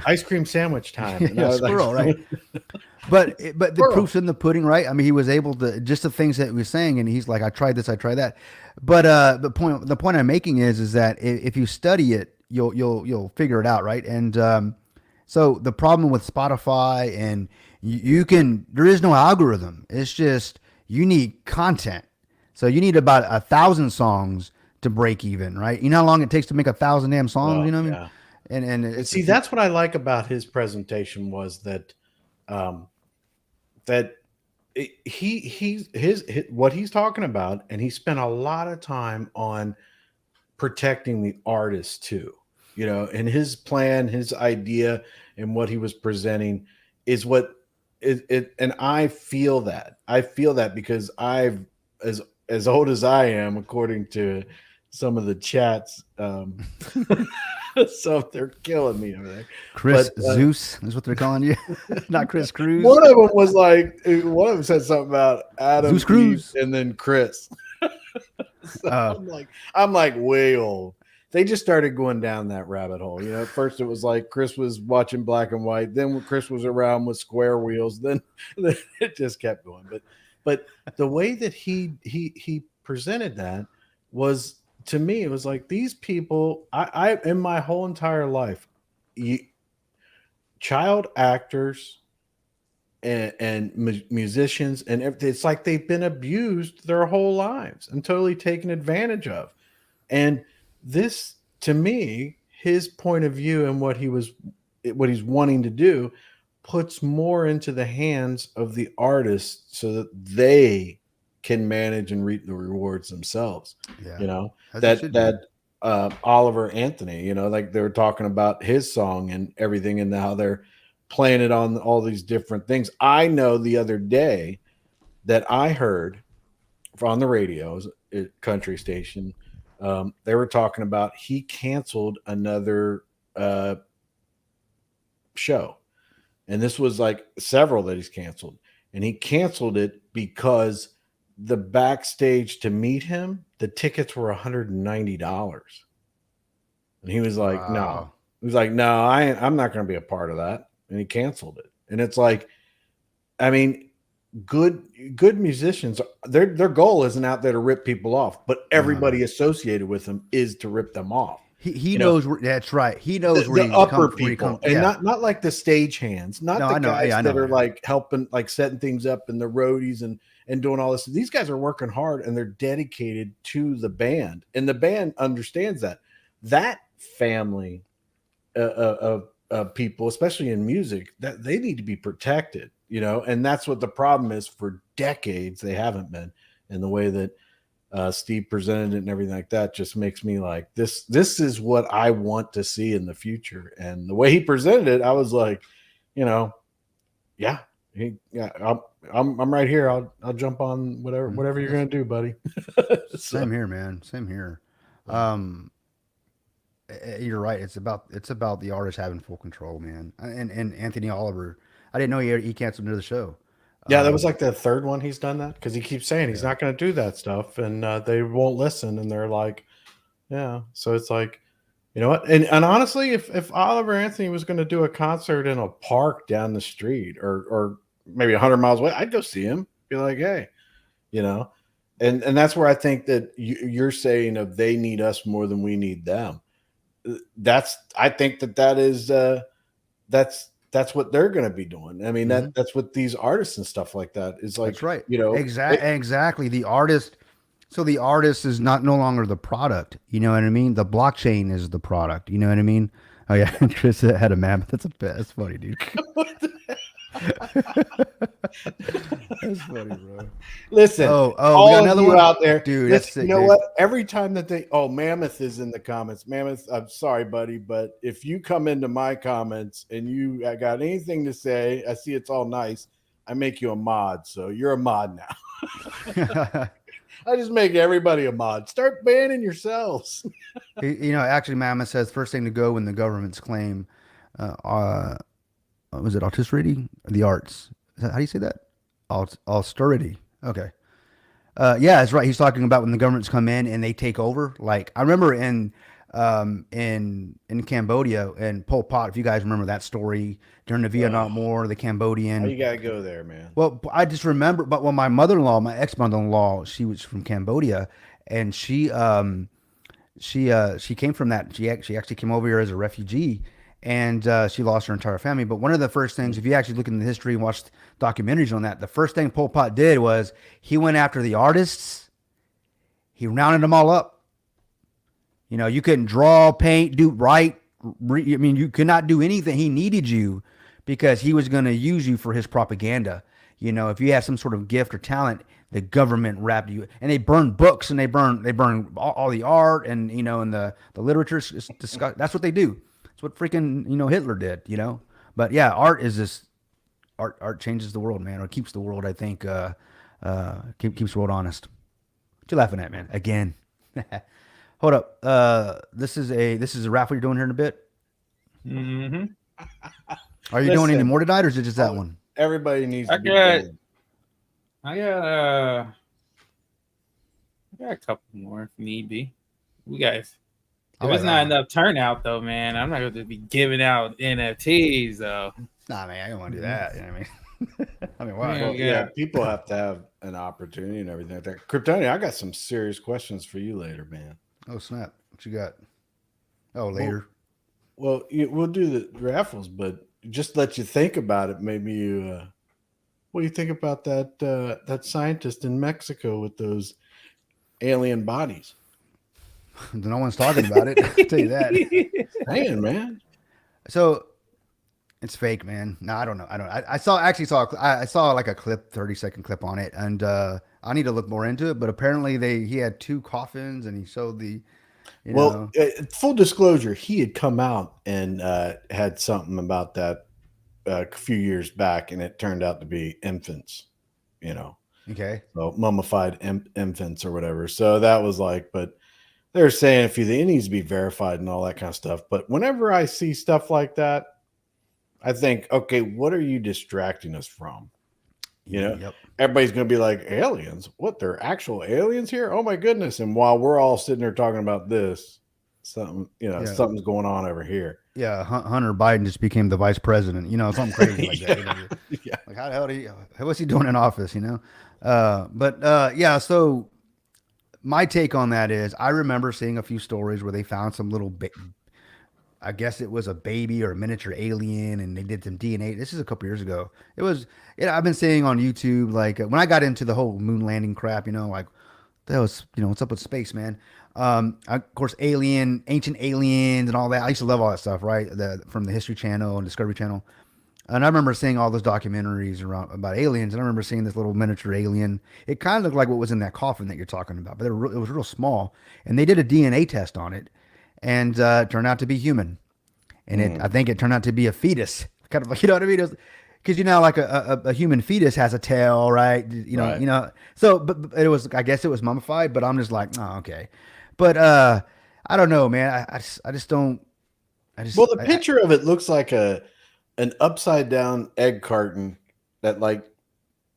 Speaker 1: ice cream sandwich time. And I was
Speaker 5: squirrel, right? But the proof's in the pudding, right? I mean, he was able to just the things that he was saying, and he's like, I tried this, I tried that. But the point I'm making is that if you study it, you'll figure it out, right? And so the problem with Spotify and there is no algorithm. It's just you need content. So you need about 1,000 songs to break even, right? You know how long it takes to make 1,000 damn songs.
Speaker 1: Well,
Speaker 5: you know what I mean? And
Speaker 1: see, that's what I like about his presentation was that, what he's talking about, and he spent a lot of time on protecting the artist too. And his plan, his idea, and what he was presenting is what it. And I feel that. I feel that because as old as I am, according to some of the chats. So they're killing me over there.
Speaker 5: Chris
Speaker 1: But,
Speaker 5: Zeus is what they're calling you, not Chris Cruz.
Speaker 1: One of them was like, one of them said something about Adam
Speaker 5: Zeus Cruz.
Speaker 1: Eve, and then Chris. So
Speaker 5: Uh,
Speaker 1: I'm like way old. They just started going down that rabbit hole. You know, at first it was like Chris was watching black and white. Then Chris was around with square wheels. Then it just kept going. But the way that he presented that was, to me, it was like these people. I in my whole entire life, child actors and musicians and everything, it's like they've been abused their whole lives and totally taken advantage of. And this, to me, his point of view and what he's wanting to do puts more into the hands of the artists so that they can manage and reap the rewards themselves.
Speaker 5: Yeah.
Speaker 1: You know,
Speaker 5: As it should be.
Speaker 1: Oliver Anthony, you know, like they were talking about his song and everything, and how they're playing it on all these different things. I know the other day that I heard on the radio, country station, they were talking about he canceled another show. And this was like several that he's canceled. And he canceled it because the backstage to meet him, the tickets were $190. And he was like, no.
Speaker 5: Wow.
Speaker 1: He was like, no, I'm not going to be a part of that. And he canceled it. And it's like, I mean, good musicians, their goal isn't out there to rip people off, but everybody associated with them is to rip them off.
Speaker 5: He knows where, that's right. He knows
Speaker 1: The upper people, and
Speaker 5: yeah.
Speaker 1: not like the stage hands, not
Speaker 5: No,
Speaker 1: the
Speaker 5: I know.
Speaker 1: guys
Speaker 5: Yeah, I know.
Speaker 1: that are like helping, like setting things up, and the roadies and doing all this. These guys are working hard and they're dedicated to the band, and the band understands that. That family of people, especially in music, that they need to be protected, you know, and that's what the problem is. For decades, they haven't been. And the way that Steve presented it and everything like that just makes me like, this is what I want to see in the future. And the way he presented it, I was like, you know, I'm right here. I'll jump on whatever you're gonna do, buddy.
Speaker 5: Same here, man. Same here. You're right. It's about the artist having full control, man. And Anthony Oliver, I didn't know he canceled another show.
Speaker 1: Yeah, that was like the third one he's done that, because he keeps saying he's not going to do that stuff, and they won't listen, and they're like, yeah. So it's like, you know what? And honestly, if Oliver Anthony was going to do a concert in a park down the street or maybe 100 miles away, I'd go see him. Be like, hey, you know, and that's where I think that you're saying of they need us more than we need them. I think that is that's what they're going to be doing. I mean, that's what these artists and stuff like that is like.
Speaker 5: That's right.
Speaker 1: You know,
Speaker 5: exactly. The artist. So the artist is no longer the product. You know what I mean? The blockchain is the product. You know what I mean? Oh yeah, Chris had a mammoth. That's funny, dude. That's funny, bro.
Speaker 1: Listen,
Speaker 5: we
Speaker 1: all
Speaker 5: got
Speaker 1: of
Speaker 5: another
Speaker 1: you
Speaker 5: one
Speaker 1: out there,
Speaker 5: dude.
Speaker 1: listen,
Speaker 5: That's sick,
Speaker 1: you know
Speaker 5: dude.
Speaker 1: what? Every time that Mammoth is in the comments. Mammoth, I'm sorry, buddy, but if you come into my comments and you got anything to say, I see it's all nice. I make you a mod, so you're a mod now. I just make everybody a mod. Start banning yourselves.
Speaker 5: You know, actually, Mammoth says first thing to go when the government's claim, was it austerity? The arts. How do you say that? Austerity. Okay. Yeah, that's right. He's talking about when the governments come in and they take over. Like I remember in Cambodia and Pol Pot, if you guys remember that story during the Vietnam War, the Cambodian.
Speaker 1: You gotta go there, man.
Speaker 5: Well, I just remember, but when my mother-in-law, my ex-mother-in-law, she was from Cambodia, and she came from that. She actually came over here as a refugee, and she lost her entire family. But one of the first things, if you actually look in the history and watch documentaries on that, the first thing Pol Pot did was he went after the artists. He rounded them all up. You know, you couldn't draw, paint, write. I mean, you could not do anything. He needed you because he was going to use you for his propaganda. You know, if you have some sort of gift or talent, the government wrapped you, and they burned books and they burn all the art and, you know, and the literature. That's what they do. That's what freaking, you know, Hitler did, you know. But yeah, art is this. Art changes the world, man, or keeps the world, I think, keeps the world honest. What you laughing at, man? Again. Hold up. This is a raffle you're doing here in a bit.
Speaker 2: Mm-hmm.
Speaker 5: Are you doing any
Speaker 1: Listen.
Speaker 5: more tonight, or is it just that
Speaker 1: Oh,
Speaker 5: one?
Speaker 1: Everybody needs
Speaker 2: I
Speaker 1: to be
Speaker 2: got-
Speaker 1: fed.
Speaker 2: I got a couple more if need be. You guys.
Speaker 5: I
Speaker 2: If
Speaker 5: like
Speaker 2: it's
Speaker 5: that
Speaker 2: not
Speaker 5: one.
Speaker 2: enough turnout though, man, I'm not going to be giving out NFTs though.
Speaker 5: Nah, man, I don't want to do that. You know what I mean? I mean, why?
Speaker 2: Yeah.
Speaker 1: Well, yeah, people have to have an opportunity and everything like that. Kryptonian, I got some serious questions for you later, man.
Speaker 5: Oh snap! What you got? Oh, later.
Speaker 1: Well, we'll do the raffles, but just let you think about it. Maybe you, what do you think about that scientist in Mexico with those alien bodies?
Speaker 5: No one's talking about it. I'll tell you that.
Speaker 1: Man, man.
Speaker 5: So it's fake, man. No, I don't know. I saw like a clip, 30-second clip on it, and I need to look more into it. But apparently he had two coffins, and he showed the, you know.
Speaker 1: Well, full disclosure, he had come out and had something about that a few years back, and it turned out to be infants,
Speaker 5: Okay.
Speaker 1: so mummified infants or whatever. So that was like, but they're saying it needs to be verified and all that kind of stuff. But whenever I see stuff like that, I think, okay, what are you distracting us from?
Speaker 5: Yep.
Speaker 1: Everybody's going to be like, aliens? What? They're actual aliens here? Oh my goodness! And while we're all sitting there talking about this, something's going on over here.
Speaker 5: Yeah. Hunter Biden just became the vice president. Something crazy like that.
Speaker 1: Yeah.
Speaker 5: Like how the hell what's he doing in office? Yeah. So my take on that is, I remember seeing a few stories where they found some little I guess it was a baby or a miniature alien, and they did some DNA. This is a couple years ago. It was, I've been seeing on YouTube, like when I got into the whole moon landing crap, like that was, what's up with space, man? Of course, ancient aliens and all that. I used to love all that stuff, right? From the History Channel and Discovery Channel. And I remember seeing all those documentaries about aliens, and I remember seeing this little miniature alien. It kind of looked like what was in that coffin that you're talking about, but it was real small. And they did a DNA test on it, and it turned out to be human. And I think it turned out to be a fetus, kind of like, you know what I mean? Because like a human fetus has a tail, right?
Speaker 1: Right.
Speaker 5: So, but it was, I guess it was mummified, but I'm just like, oh, okay. But I don't know, man. I just don't.
Speaker 1: Well, the picture of it looks like an upside down egg carton that like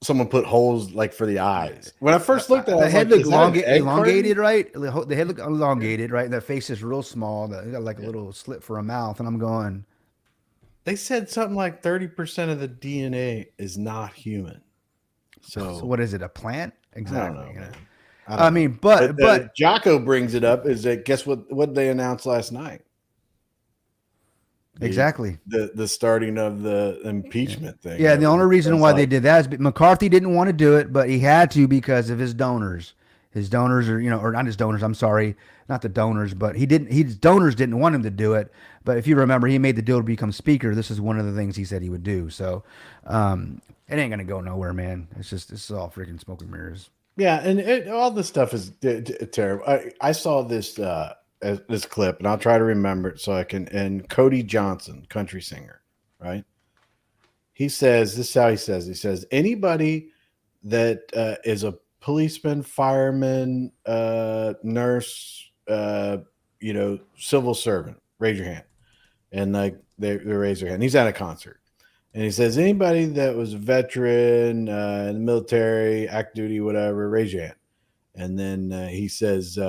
Speaker 1: someone put holes like for the eyes. When I first looked at it,
Speaker 5: the
Speaker 1: I was
Speaker 5: head
Speaker 1: like,
Speaker 5: looked
Speaker 1: is that an egg
Speaker 5: elongated,
Speaker 1: carton?
Speaker 5: right? The head looked elongated, right? And the face is real small. They got like a little slit for a mouth, and I'm going.
Speaker 1: They said something like 30% of the DNA is not human. So
Speaker 5: what is it? A plant? Exactly.
Speaker 1: I don't know, man.
Speaker 5: I mean, but
Speaker 1: Jocko brings it up. Is that, guess what they announced last night?
Speaker 5: Exactly.
Speaker 1: The starting of the impeachment thing.
Speaker 5: Yeah, the only reason why they did that is McCarthy didn't want to do it, but he had to because of his donors. His donors are, or not his donors, I'm sorry, not the donors, but his donors didn't want him to do it. But if you remember, he made the deal to become speaker. This is one of the things he said he would do. So it ain't going to go nowhere, man. This is all freaking smoke and mirrors.
Speaker 1: Yeah, and all this stuff is terrible. I saw this this clip, and I'll try to remember it so I can. And Cody Johnson, country singer, right? He says, this is how he says. He says, anybody that is a policeman, fireman, nurse, civil servant, raise your hand. And like they raise their hand. He's at a concert. And he says, anybody that was a veteran in the military, active duty, whatever, raise your hand. And then he says,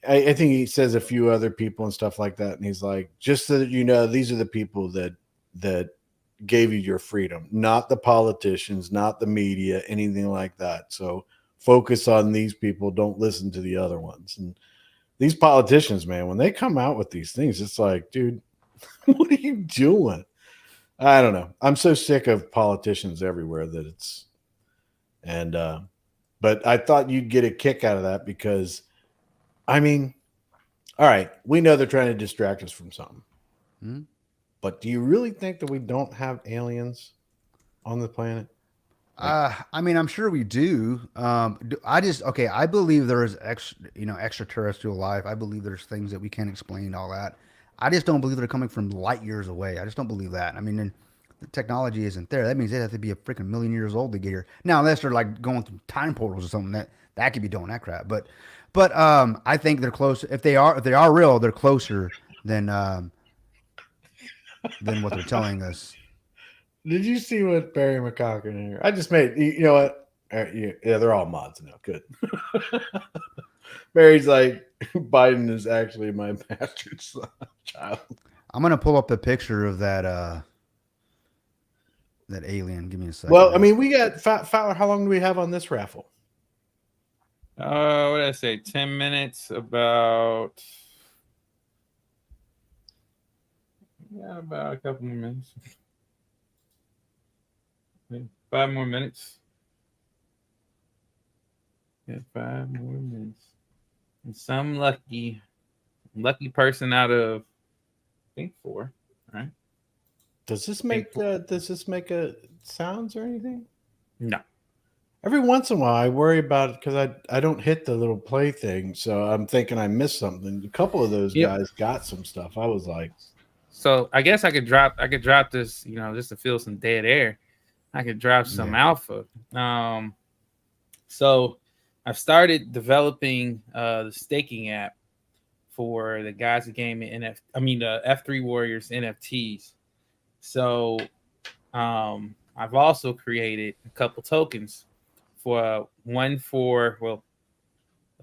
Speaker 1: I think he says a few other people and stuff like that. And he's like, just so that you know, these are the people that gave you your freedom, not the politicians, not the media, anything like that. So focus on these people. Don't listen to the other ones. And these politicians, man, when they come out with these things, it's like, dude, what are you doing? I don't know. I'm so sick of politicians everywhere that it's, and, but I thought you'd get a kick out of that because, I mean, all right, we know they're trying to distract us from something.
Speaker 5: Hmm?
Speaker 1: But do you really think that we don't have aliens on the planet?
Speaker 5: I mean, I'm sure we do. I believe there is extraterrestrial life. I believe there's things that we can't explain, all that. I just don't believe they're coming from light years away. I just don't believe that. I mean, the technology isn't there. That means they have to be a freaking million years old to get here. Now, unless they're like going through time portals or something, that could be doing that crap. But But I think they're close. If they are real, they're closer than what they're telling us.
Speaker 1: Did you see what Barry McCocken here? I just made you know what? Yeah, they're all mods now. Good. Barry's like Biden is actually my bastard son, child.
Speaker 5: I'm gonna pull up the picture of that alien. Give me a second.
Speaker 1: Well, I mean, we got Fowler. How long do we have on this raffle?
Speaker 2: What did I say? 10 minutes. About a couple more minutes. 5 more minutes. Yeah, 5 more minutes. And some lucky person out of I think 4, right?
Speaker 1: Does this make a sounds or anything?
Speaker 2: No.
Speaker 1: Every once in a while, I worry about it because I don't hit the little play thing, so I'm thinking I missed something. A couple of those guys got some stuff. I was like,
Speaker 2: so I guess I could drop this, just to feel some dead air. I could drop some alpha. So I've started developing the staking app for the guys that game in F3 Warriors NFTs. So I've also created a couple tokens for a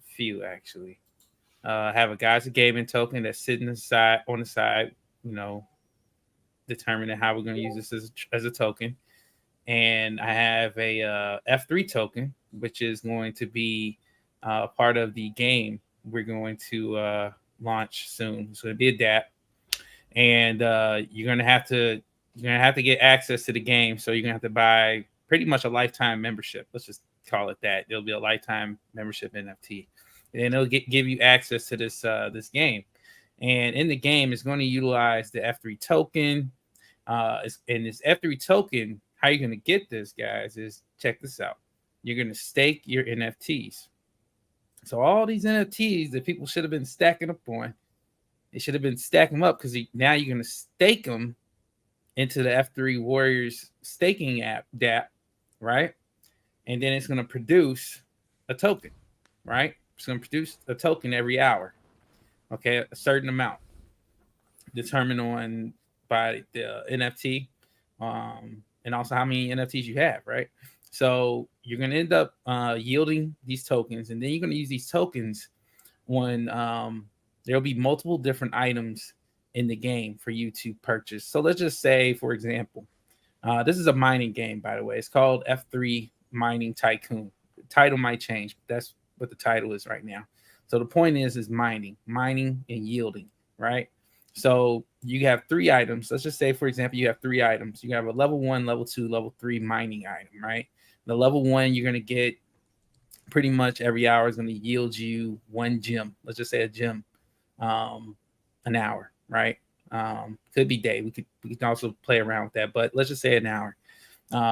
Speaker 2: few actually. I have a guys of gaming token that's sitting on the side, determining how we're going to use this as a token. And I have a F3 token, which is going to be part of the game we're going to launch soon. It's going to be a DApp, and you're going to have to get access to the game. So you're going to have to buy pretty much a lifetime membership. Let's just call it that. It'll be a lifetime membership NFT, and it'll give you access to this game. And in the game, it's going to utilize the F3 token. And this F3 token, how you're going to get this, guys, is check this out. You're going to stake your NFTs. So all these NFTs that people should have been stacking up on, they should have been stacking them up because now you're going to stake them into the F3 Warriors staking app, DApp, right? And then it's going to produce a token, right? It's going to produce a token every hour, okay? A certain amount determined on by the NFT, and also how many NFTs you have, right? So you're going to end up yielding these tokens, and then you're going to use these tokens when there'll be multiple different items in the game for you to purchase. So let's just say, for example, this is a mining game, by the way. It's called F3 Mining Tycoon. The title might change, but that's what the title is right now. So the point is mining and yielding, right? So you have 3 items. Let's just say, for example, you have 3 items. You have a level 1, level 2, level 3 mining item, right? The level 1, you're going to get pretty much every hour is going to yield you 1 gem. Let's just say a gem an hour, right? Could be day. We could also play around with that, but let's just say an hour.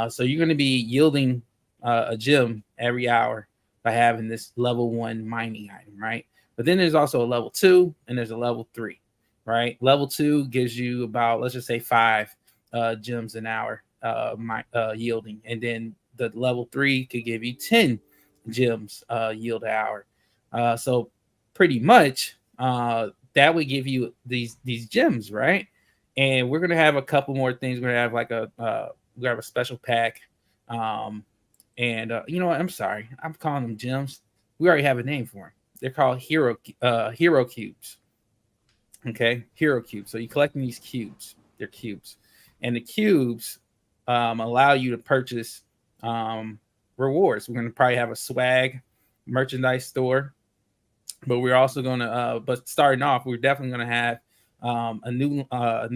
Speaker 2: So you're going to be yielding a gem every hour by having this level 1 mining item, right? But then there's also a level 2 and there's a level 3. Right, level 2 gives you about, let's just say, 5 gems an hour yielding, and then the level 3 could give you 10 gems yield an hour. So pretty much that would give you these gems, right? And we're gonna have a couple more things. We're gonna have like we have a special pack, and you know what? I'm sorry, I'm calling them gems. We already have a name for them. They're called hero cubes. Okay, hero cubes. So you're collecting these cubes. They're cubes, and the cubes allow you to purchase rewards. We're going to probably have a swag merchandise store, but we're also going to. But starting off, we're definitely going to have a new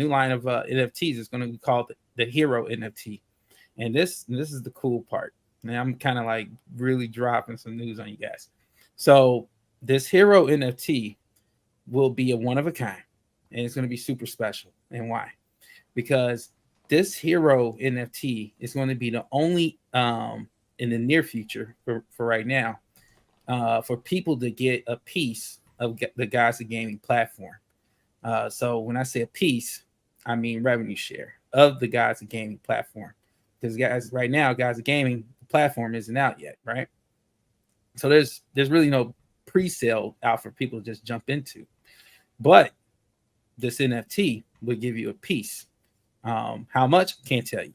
Speaker 2: line of NFTs. It's going to be called the Hero NFT, and this is the cool part. And I'm kind of like really dropping some news on you guys. So this Hero NFT will be a one of a kind, and it's going to be super special. And why? Because this Hero NFT is going to be the only in the near future for right now for people to get a piece of the Guys of Gaming platform. So when I say a piece, I mean revenue share of the Guys of Gaming platform, because guys, right now, Guys of Gaming platform isn't out yet, right? So there's really no pre-sale out for people to just jump into. But this NFT would give you a piece. How much? Can't tell you.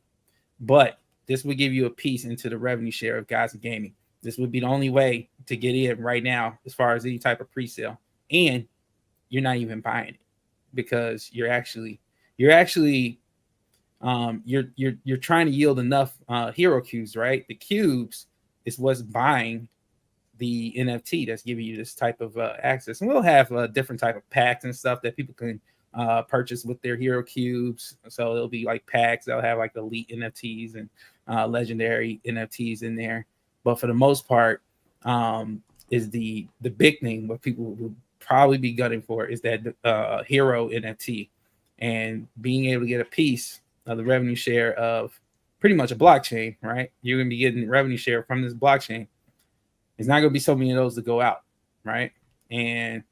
Speaker 2: But this would give you a piece into the revenue share of Guys in Gaming. This would be the only way to get in right now as far as any type of pre-sale. And you're not even buying it because you're trying to yield enough hero cubes, right? The cubes is what's buying the NFT that's giving you this type of access. And we'll have different type of packs and stuff that people can purchase with their hero cubes. So it'll be like packs that'll have like elite NFTs and legendary NFTs in there. But for the most part, is the big thing what people will probably be gunning for is that hero NFT and being able to get a piece of the revenue share of pretty much a blockchain, right? You're gonna be getting revenue share from this blockchain. There's not going to be so many of those to go out, right? And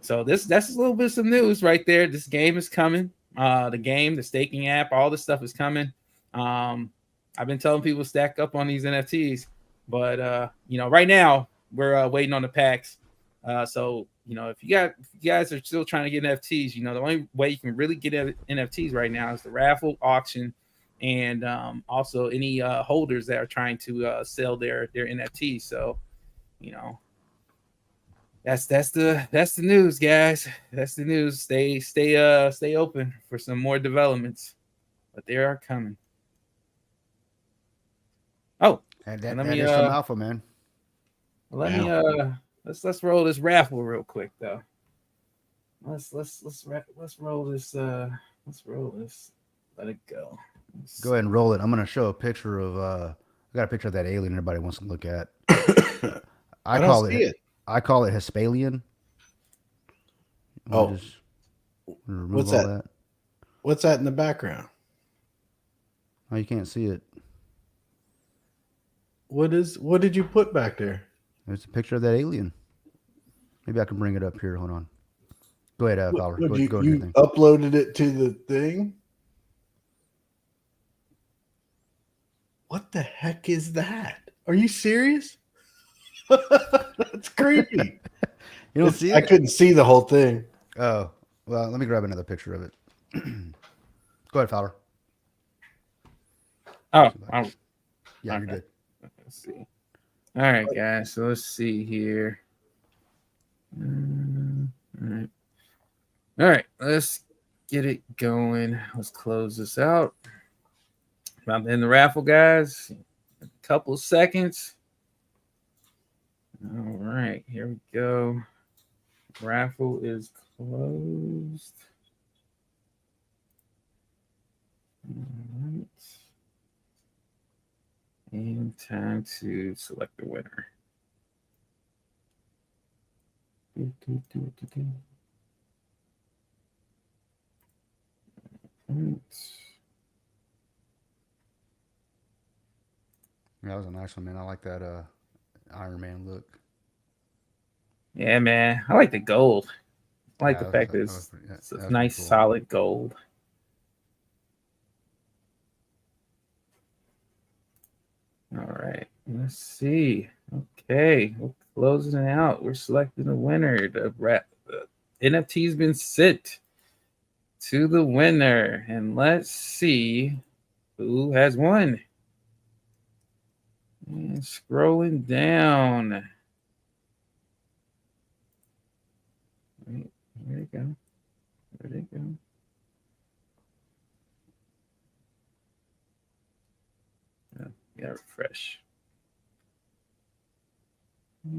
Speaker 2: so that's a little bit of some news right there. This game is coming. The staking app, all this stuff is coming. I've been telling people to stack up on these NFTs, but right now we're waiting on the packs. So if you guys are still trying to get NFTs, the only way you can really get NFTs right now is the raffle auction. And also any holders that are trying to sell their NFTs. So, that's the news, guys. That's the news. Stay open for some more developments, but they are coming. Oh,
Speaker 5: and that is some alpha, man.
Speaker 2: Let's roll this raffle real quick though. Let's roll this. Let's roll this. Let it go.
Speaker 5: Go ahead and roll it. I'm going to show a picture of. I got a picture of that alien everybody wants to look at. I call it Hispalian.
Speaker 1: Oh,
Speaker 5: just remove
Speaker 1: what's
Speaker 5: all
Speaker 1: that? What's that in the background?
Speaker 5: Oh, you can't see it.
Speaker 1: What did you put back there?
Speaker 5: There's a picture of that alien. Maybe I can bring it up here. Hold on. Go ahead, Fowler.
Speaker 1: You
Speaker 5: to your thing.
Speaker 1: uploaded it to the thing? What the heck is that? Are you serious? That's creepy.
Speaker 5: You don't see it?
Speaker 1: I couldn't see the whole thing.
Speaker 5: Oh, well, let me grab another picture of it. Go ahead, Fowler.
Speaker 2: Oh,
Speaker 5: yeah,
Speaker 2: okay.
Speaker 5: You're good.
Speaker 2: Let's see. All right, guys. So let's see here. All right. Let's get it going. Let's close this out. About to end the raffle, guys. A couple of seconds. All right, here we go. Raffle is closed. All right. And time to select the winner. Right.
Speaker 5: That was a nice one, man. I like that Iron Man look.
Speaker 2: Yeah, man. I like the gold. I like
Speaker 5: Yeah,
Speaker 2: the fact that it's
Speaker 5: that's
Speaker 2: nice,
Speaker 5: cool.
Speaker 2: solid gold. All right. Let's see. Okay. We're closing it out. We're selecting the winner. The NFT's been sent to the winner. And let's see who has won. And scrolling down. Right, there you go. There you go. Oh, gotta refresh. Oh,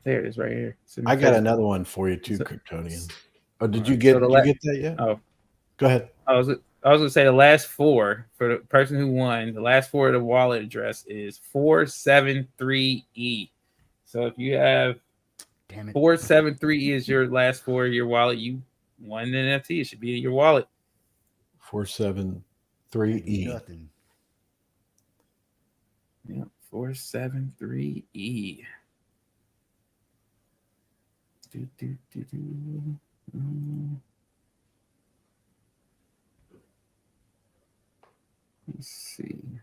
Speaker 2: there it is right here.
Speaker 1: I got another one for you too, Kryptonian. Oh, did you get that yet?
Speaker 2: Oh,
Speaker 1: go ahead.
Speaker 2: I was gonna say the last four for the person who won. The last four of the wallet address is 473E. So if you have 473E is your last four of your wallet, you won an NFT. It should be in your wallet.
Speaker 1: 473E.
Speaker 2: Yeah, 473E. Let's see.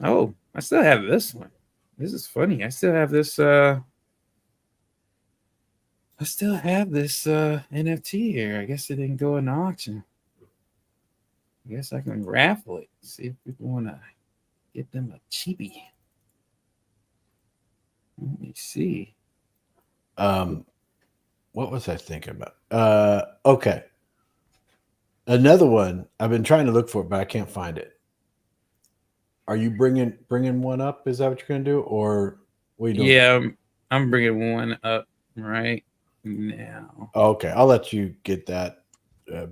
Speaker 2: Oh, I still have this one. This is funny. I still have this NFT here. I guess it didn't go in auction. I guess I can raffle it. See if people want to get them a cheapie. Let me see.
Speaker 1: What was I thinking about? Okay. Another one I've been trying to look for, but I can't find it. Are you bringing one up? Is that what you're gonna do, or what are you doing?
Speaker 2: Yeah, I'm bringing one up right now.
Speaker 1: Okay, I'll let you get that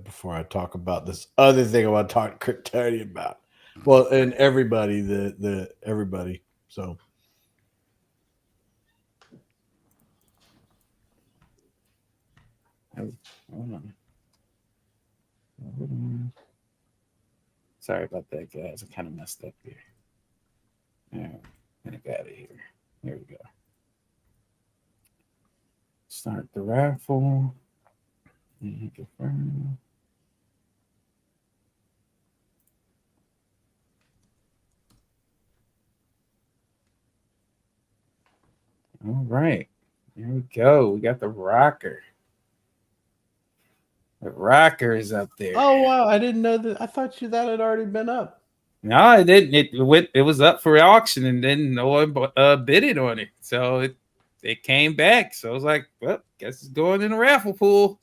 Speaker 1: before I talk about this other thing I want to talk to Kryptonian about. Well, and everybody, the everybody. So.
Speaker 2: Hold on. Hold on. Sorry about that, guys. I kind of messed up here. All right, I got it here. Here we go. Start the raffle. And confirm. All right. Here we go. We got the rocker. The rocker is up there.
Speaker 1: Oh wow! I didn't know that. I thought that had already been up.
Speaker 2: No, it didn't. It was up for auction, and then no one bid it on it. So it came back. So I was like, well, guess it's going in a raffle pool.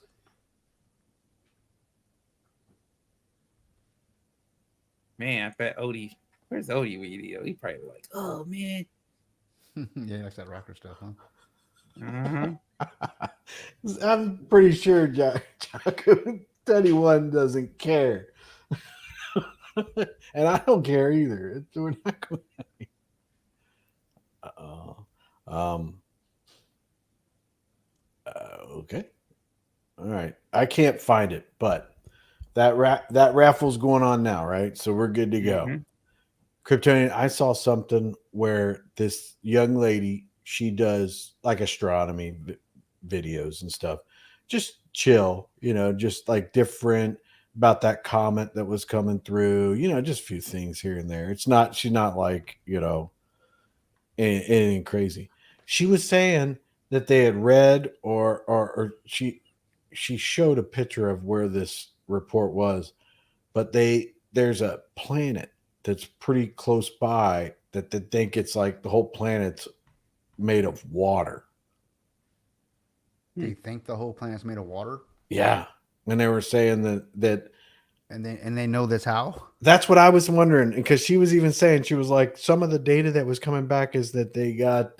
Speaker 2: Man, I bet Odie. Where's Odie video? He probably like, oh man.
Speaker 5: Yeah, like that rocker stuff, huh?
Speaker 1: I'm pretty sure Jocko 21 doesn't care. And I don't care either. We're not going okay. All right. I can't find it, but that raffle's going on now, right? So we're good to go.
Speaker 2: Mhm.
Speaker 1: Kryptonian, I saw something where this young lady, she does like astronomy videos and stuff. Just chill, just like different about that comet that was coming through, just a few things here and there. She's not like, anything crazy. She was saying that they had read or she showed a picture of where this report was, but there's a planet that's pretty close by that they think it's like the whole planet's made of water.
Speaker 5: They think the whole planet's made of water?
Speaker 1: Yeah. And they were saying that
Speaker 5: And they know this how?
Speaker 1: that's what I was wondering, because she was even saying, she was like, some of the data that was coming back is that they got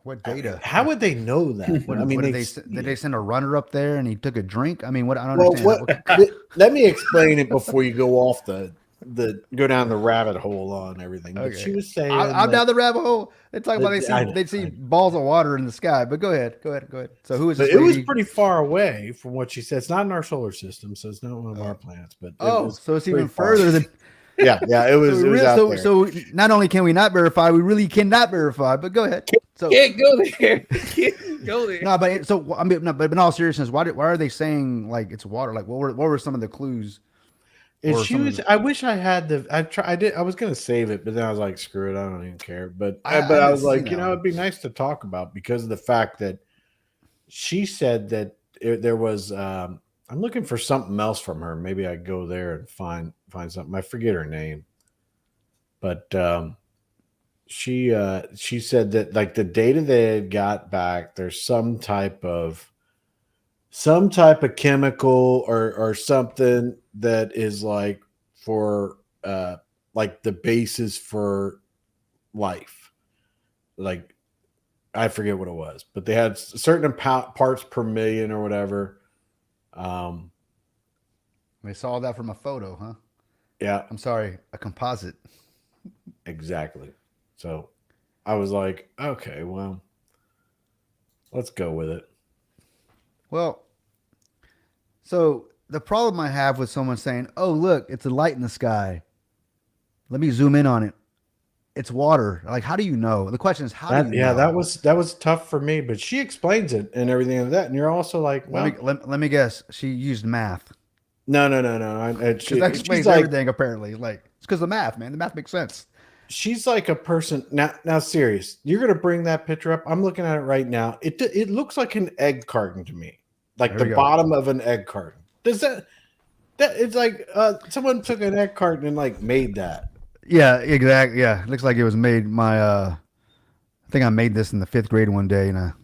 Speaker 5: What data?
Speaker 1: how would they know that?
Speaker 5: What,
Speaker 1: I mean,
Speaker 5: did they send a runner up there and he took a drink? I mean, what? I don't understand.
Speaker 1: Let me explain it before you go off go down the rabbit hole on everything. But she was saying,
Speaker 5: I'm down the rabbit hole. They talk about they see
Speaker 1: I-
Speaker 5: balls of water in the sky. But go ahead. So who is
Speaker 1: but
Speaker 5: this
Speaker 1: it was
Speaker 5: lady?
Speaker 1: pretty far away from what she said. It's not in our solar system, so it's not one of our planets. But
Speaker 5: So it's even
Speaker 1: pretty far.
Speaker 5: further than.
Speaker 1: Yeah, it was.
Speaker 5: So,
Speaker 1: It was out there.
Speaker 5: so not only can we not verify, we really cannot verify. But go ahead. So
Speaker 2: Can't go there. Can't go there.
Speaker 5: no, but so I mean, no, but in all seriousness, why are they saying like it's water? Like what were some of the clues?
Speaker 1: And
Speaker 5: or
Speaker 1: she
Speaker 5: some of
Speaker 1: was. I wish I had I did. I was gonna save it, but then I was like, screw it. I don't even care. But
Speaker 5: I
Speaker 1: I
Speaker 5: haven't
Speaker 1: was like,
Speaker 5: seen that one.
Speaker 1: it'd be nice to talk about, because of the fact that she said that there was. I'm looking for something else from her. Maybe I go there and find something. I forget her name, but she said that like the data they had got back, there's some type of chemical or something that is like for like the basis for life. Like I forget what it was, but they had certain parts per million or whatever.
Speaker 5: They saw that from a photo, huh?
Speaker 1: Yeah,
Speaker 5: I'm sorry, a composite.
Speaker 1: exactly. So I was like, okay, well, let's go with it.
Speaker 5: Well, so the problem I have with someone saying, "Oh, look, it's a light in the sky. Let me zoom in on it." it's water. Like, how do you know? The question is, how do you know?
Speaker 1: that was tough for me, but she explains it and everything like that, and you're also like, well,
Speaker 5: Let me guess. She used math.
Speaker 1: no.
Speaker 5: Because that explains everything, apparently. Like, it's because of math, man. The math makes sense.
Speaker 1: She's like a person now. Serious, you're gonna bring that picture up. I'm looking at it right now. It looks like an egg carton to me, like
Speaker 5: There we
Speaker 1: the
Speaker 5: go.
Speaker 1: bottom of an egg carton. Does that it's like someone took an egg carton and like made that.
Speaker 5: Yeah, exactly. Yeah, it looks like it was made. I think I made this in the 5th grade one day, and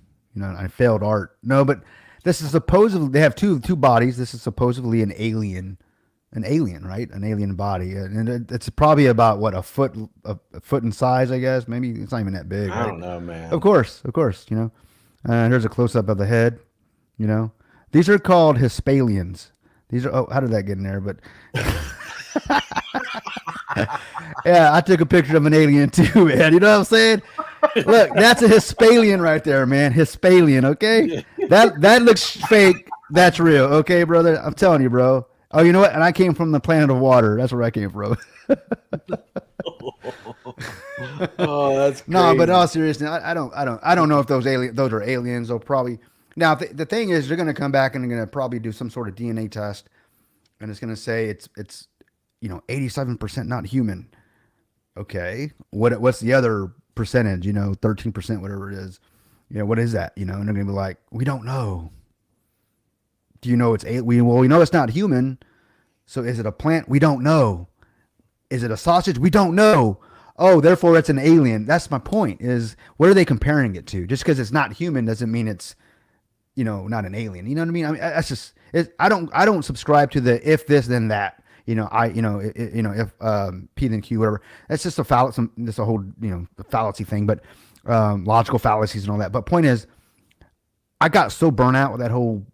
Speaker 5: I failed art. No, but this is supposedly they have two bodies. This is supposedly an alien, right? An alien body, and it's probably about what a foot in size, I guess. Maybe it's not even that big.
Speaker 1: I
Speaker 5: right?
Speaker 1: don't know, man.
Speaker 5: Of course. Here's a close up of the head. These are called Hispalians. These are. Oh, how did that get in there? But yeah, I took a picture of an alien too, man. You know what I'm saying? Look, that's a Hispalian right there, man. Hispalian, okay? That looks fake. That's real, okay, brother? I'm telling you, bro. Oh, you know what? And I came from the planet of water. That's where I came from.
Speaker 1: Oh, that's crazy.
Speaker 5: No, but in all seriousness, I don't know if those are aliens. They'll probably now. The thing is, they're going to come back and they're going to probably do some sort of DNA test, and it's going to say it's 87% not human. Okay, what's the other percentage? 13%, whatever it is. What is that? And they're going to be like, we don't know. Do you know it's we know it's not human. So is it a plant? We don't know. Is it a sausage? We don't know. Oh, therefore it's an alien. That's my point. Is what are they comparing it to? Just because it's not human doesn't mean it's not an alien. You know what I mean? I mean that's just I don't subscribe to the if this then that. If P then Q, whatever. That's just a fallacy. That's a whole fallacy thing. But logical fallacies and all that. But point is, I got so burnt out with that whole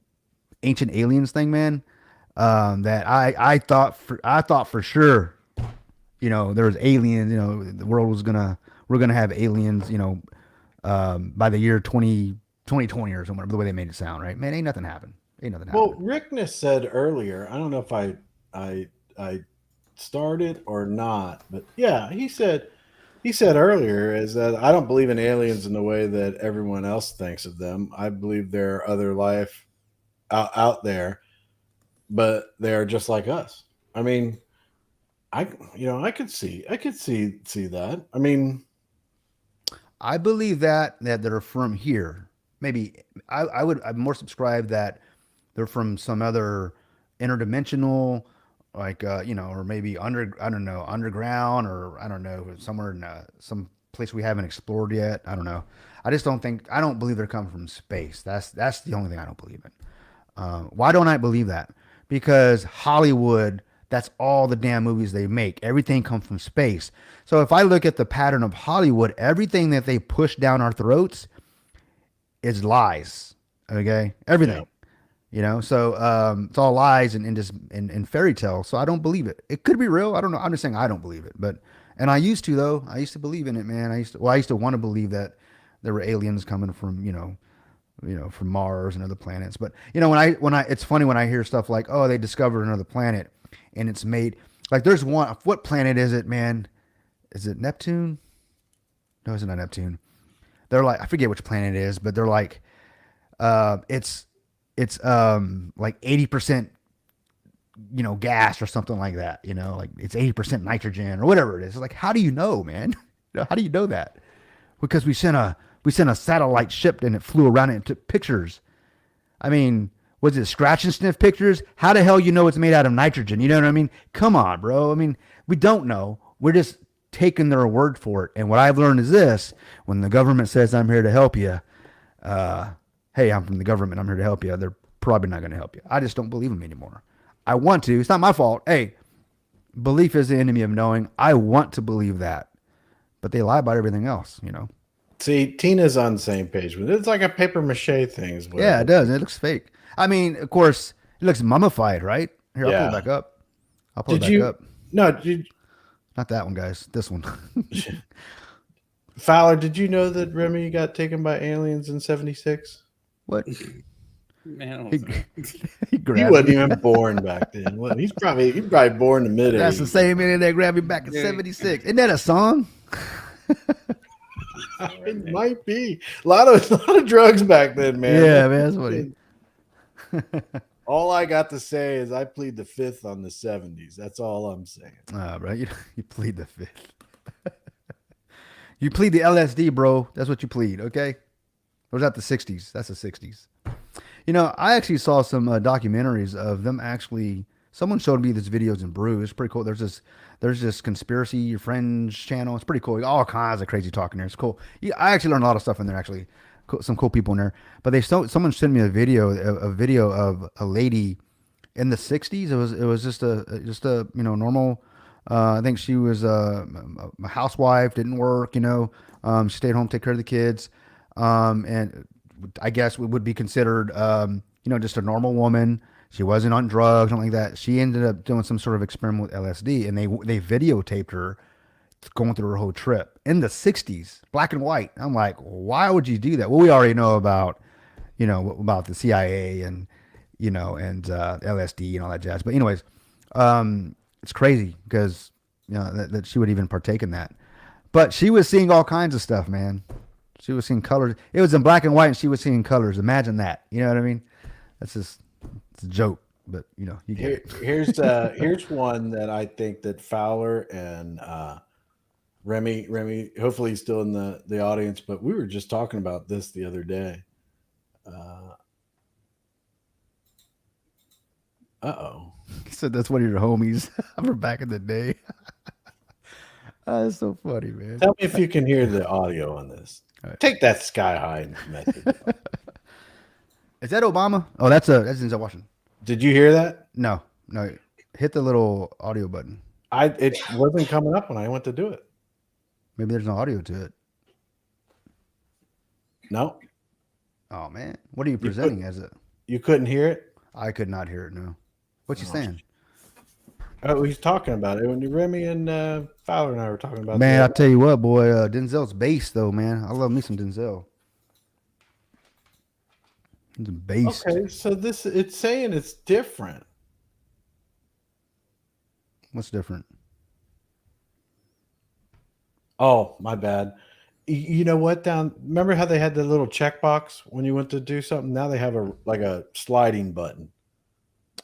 Speaker 5: ancient aliens thing, man. That I thought for sure, there was aliens. The world was we're gonna have aliens. By the year 2020 or somewhere. The way they made it sound, right? Man, ain't nothing happened.
Speaker 1: Well, Rickness said earlier. I don't know if I started or not, but yeah, he said earlier is that I don't believe in aliens in the way that everyone else thinks of them. I believe there are other life out there, but they are just like us. I mean, I could see that. I mean,
Speaker 5: I believe that they're from here. Maybe I'd more subscribe that they're from some other interdimensional, like or maybe underground, or I don't know, somewhere in some place we haven't explored yet. I don't know. I don't believe they're coming from space. That's the only thing I don't believe in. Why don't I believe that? Because Hollywood, that's all the damn movies they make. Everything comes from space. So if I look at the pattern of Hollywood, everything that they push down our throats is lies. Okay, everything. Yeah. So it's all lies and just in fairy tales. So I don't believe it. It could be real. I don't know. I'm just saying I don't believe it. And I used to, though. I used to believe in it, man. I used to want to believe that there were aliens coming from from Mars and other planets. But when I it's funny when I hear stuff like, oh, they discovered another planet and it's made like there's one. What planet is it, man? Is it Neptune? No, it's not Neptune. They're like, I forget which planet it is, but they're like, it's like 80% gas or something like that, like it's 80% nitrogen or whatever it is. It's like, how do you know, man? How do you know that? Because we sent a satellite ship and it flew around and took pictures. I mean, was it scratch and sniff pictures? How the hell it's made out of nitrogen? You know what I mean? Come on, bro. I mean, we don't know. We're just taking their word for it. And what I've learned is this: when the government says I'm here to help you, hey, I'm from the government, I'm here to help you, they're probably not going to help you. I just don't believe them anymore. I want to. It's not my fault. Hey, belief is the enemy of knowing. I want to believe that. But they lie about everything else,
Speaker 1: See, Tina's on the same page with it. It's like a paper mache thing.
Speaker 5: Yeah, it does. It looks fake. I mean, of course, it looks mummified, right? Here, I'll pull it back up.
Speaker 1: No,
Speaker 5: not that one, guys. This one.
Speaker 1: Fowler, did you know that Remy got taken by aliens in 76?
Speaker 5: What?
Speaker 2: Man,
Speaker 1: he wasn't even born back then. He's probably born in the mid-80s.
Speaker 5: That's the same minute that grabbed me back in 76. Isn't that a song?
Speaker 1: It might be a lot of drugs back then, man.
Speaker 5: Yeah, man, that's funny.
Speaker 1: All I got to say is I plead the fifth on the 70s. That's all I'm saying.
Speaker 5: Bro, you plead the fifth. You plead the LSD, bro. That's what you plead, okay? Or was that the 60s? That's the 60s. You know, I actually saw some documentaries of them actually. Someone showed me this videos in Brew. It's pretty cool. There's this conspiracy your friends channel. It's pretty cool. All kinds of crazy talk in there. It's cool. Yeah, I actually learned a lot of stuff in there. Actually, some cool people in there. But someone sent me a video of a lady in the 60s. It was just a normal. I think she was a housewife. Didn't work. She stayed home, take care of the kids, and I guess it would be considered, just a normal woman. She wasn't on drugs, something like that. She ended up doing some sort of experiment with LSD, and they videotaped her going through her whole trip in the 60s, black and white. I'm like, why would you do that? Well, we already know about the CIA and LSD and all that jazz. But anyways, it's crazy because that she would even partake in that. But she was seeing all kinds of stuff, man. She was seeing colors. It was in black and white, and she was seeing colors. Imagine that. You know what I mean? It's a joke, but you get it.
Speaker 1: Here's one that I think that Fowler and Remy, hopefully he's still in the audience, but we were just talking about this the other day.
Speaker 5: He said that's one of your homies from back in the day. That's so funny, man.
Speaker 1: Tell me if you can hear the audio on this.
Speaker 5: Right.
Speaker 1: Take that sky high message.
Speaker 5: Is that Obama? Oh, that's Denzel Washington.
Speaker 1: Did you hear that?
Speaker 5: No. Hit the little audio button.
Speaker 1: It wasn't coming up when I went to do it.
Speaker 5: Maybe there's no audio to it.
Speaker 1: No.
Speaker 5: Oh man, what are you presenting as it?
Speaker 1: You couldn't hear it?
Speaker 5: I could not hear it. No. What you saying?
Speaker 1: Oh, he's talking about it when Remy and Fowler and I were talking about.
Speaker 5: Man, I tell you what, boy, Denzel's bass though, man. I love me some Denzel. He's a bass.
Speaker 1: Okay, so it's saying it's different.
Speaker 5: What's different?
Speaker 1: Oh, my bad. You know what? Remember how they had the little checkbox when you went to do something? Now they have a sliding button.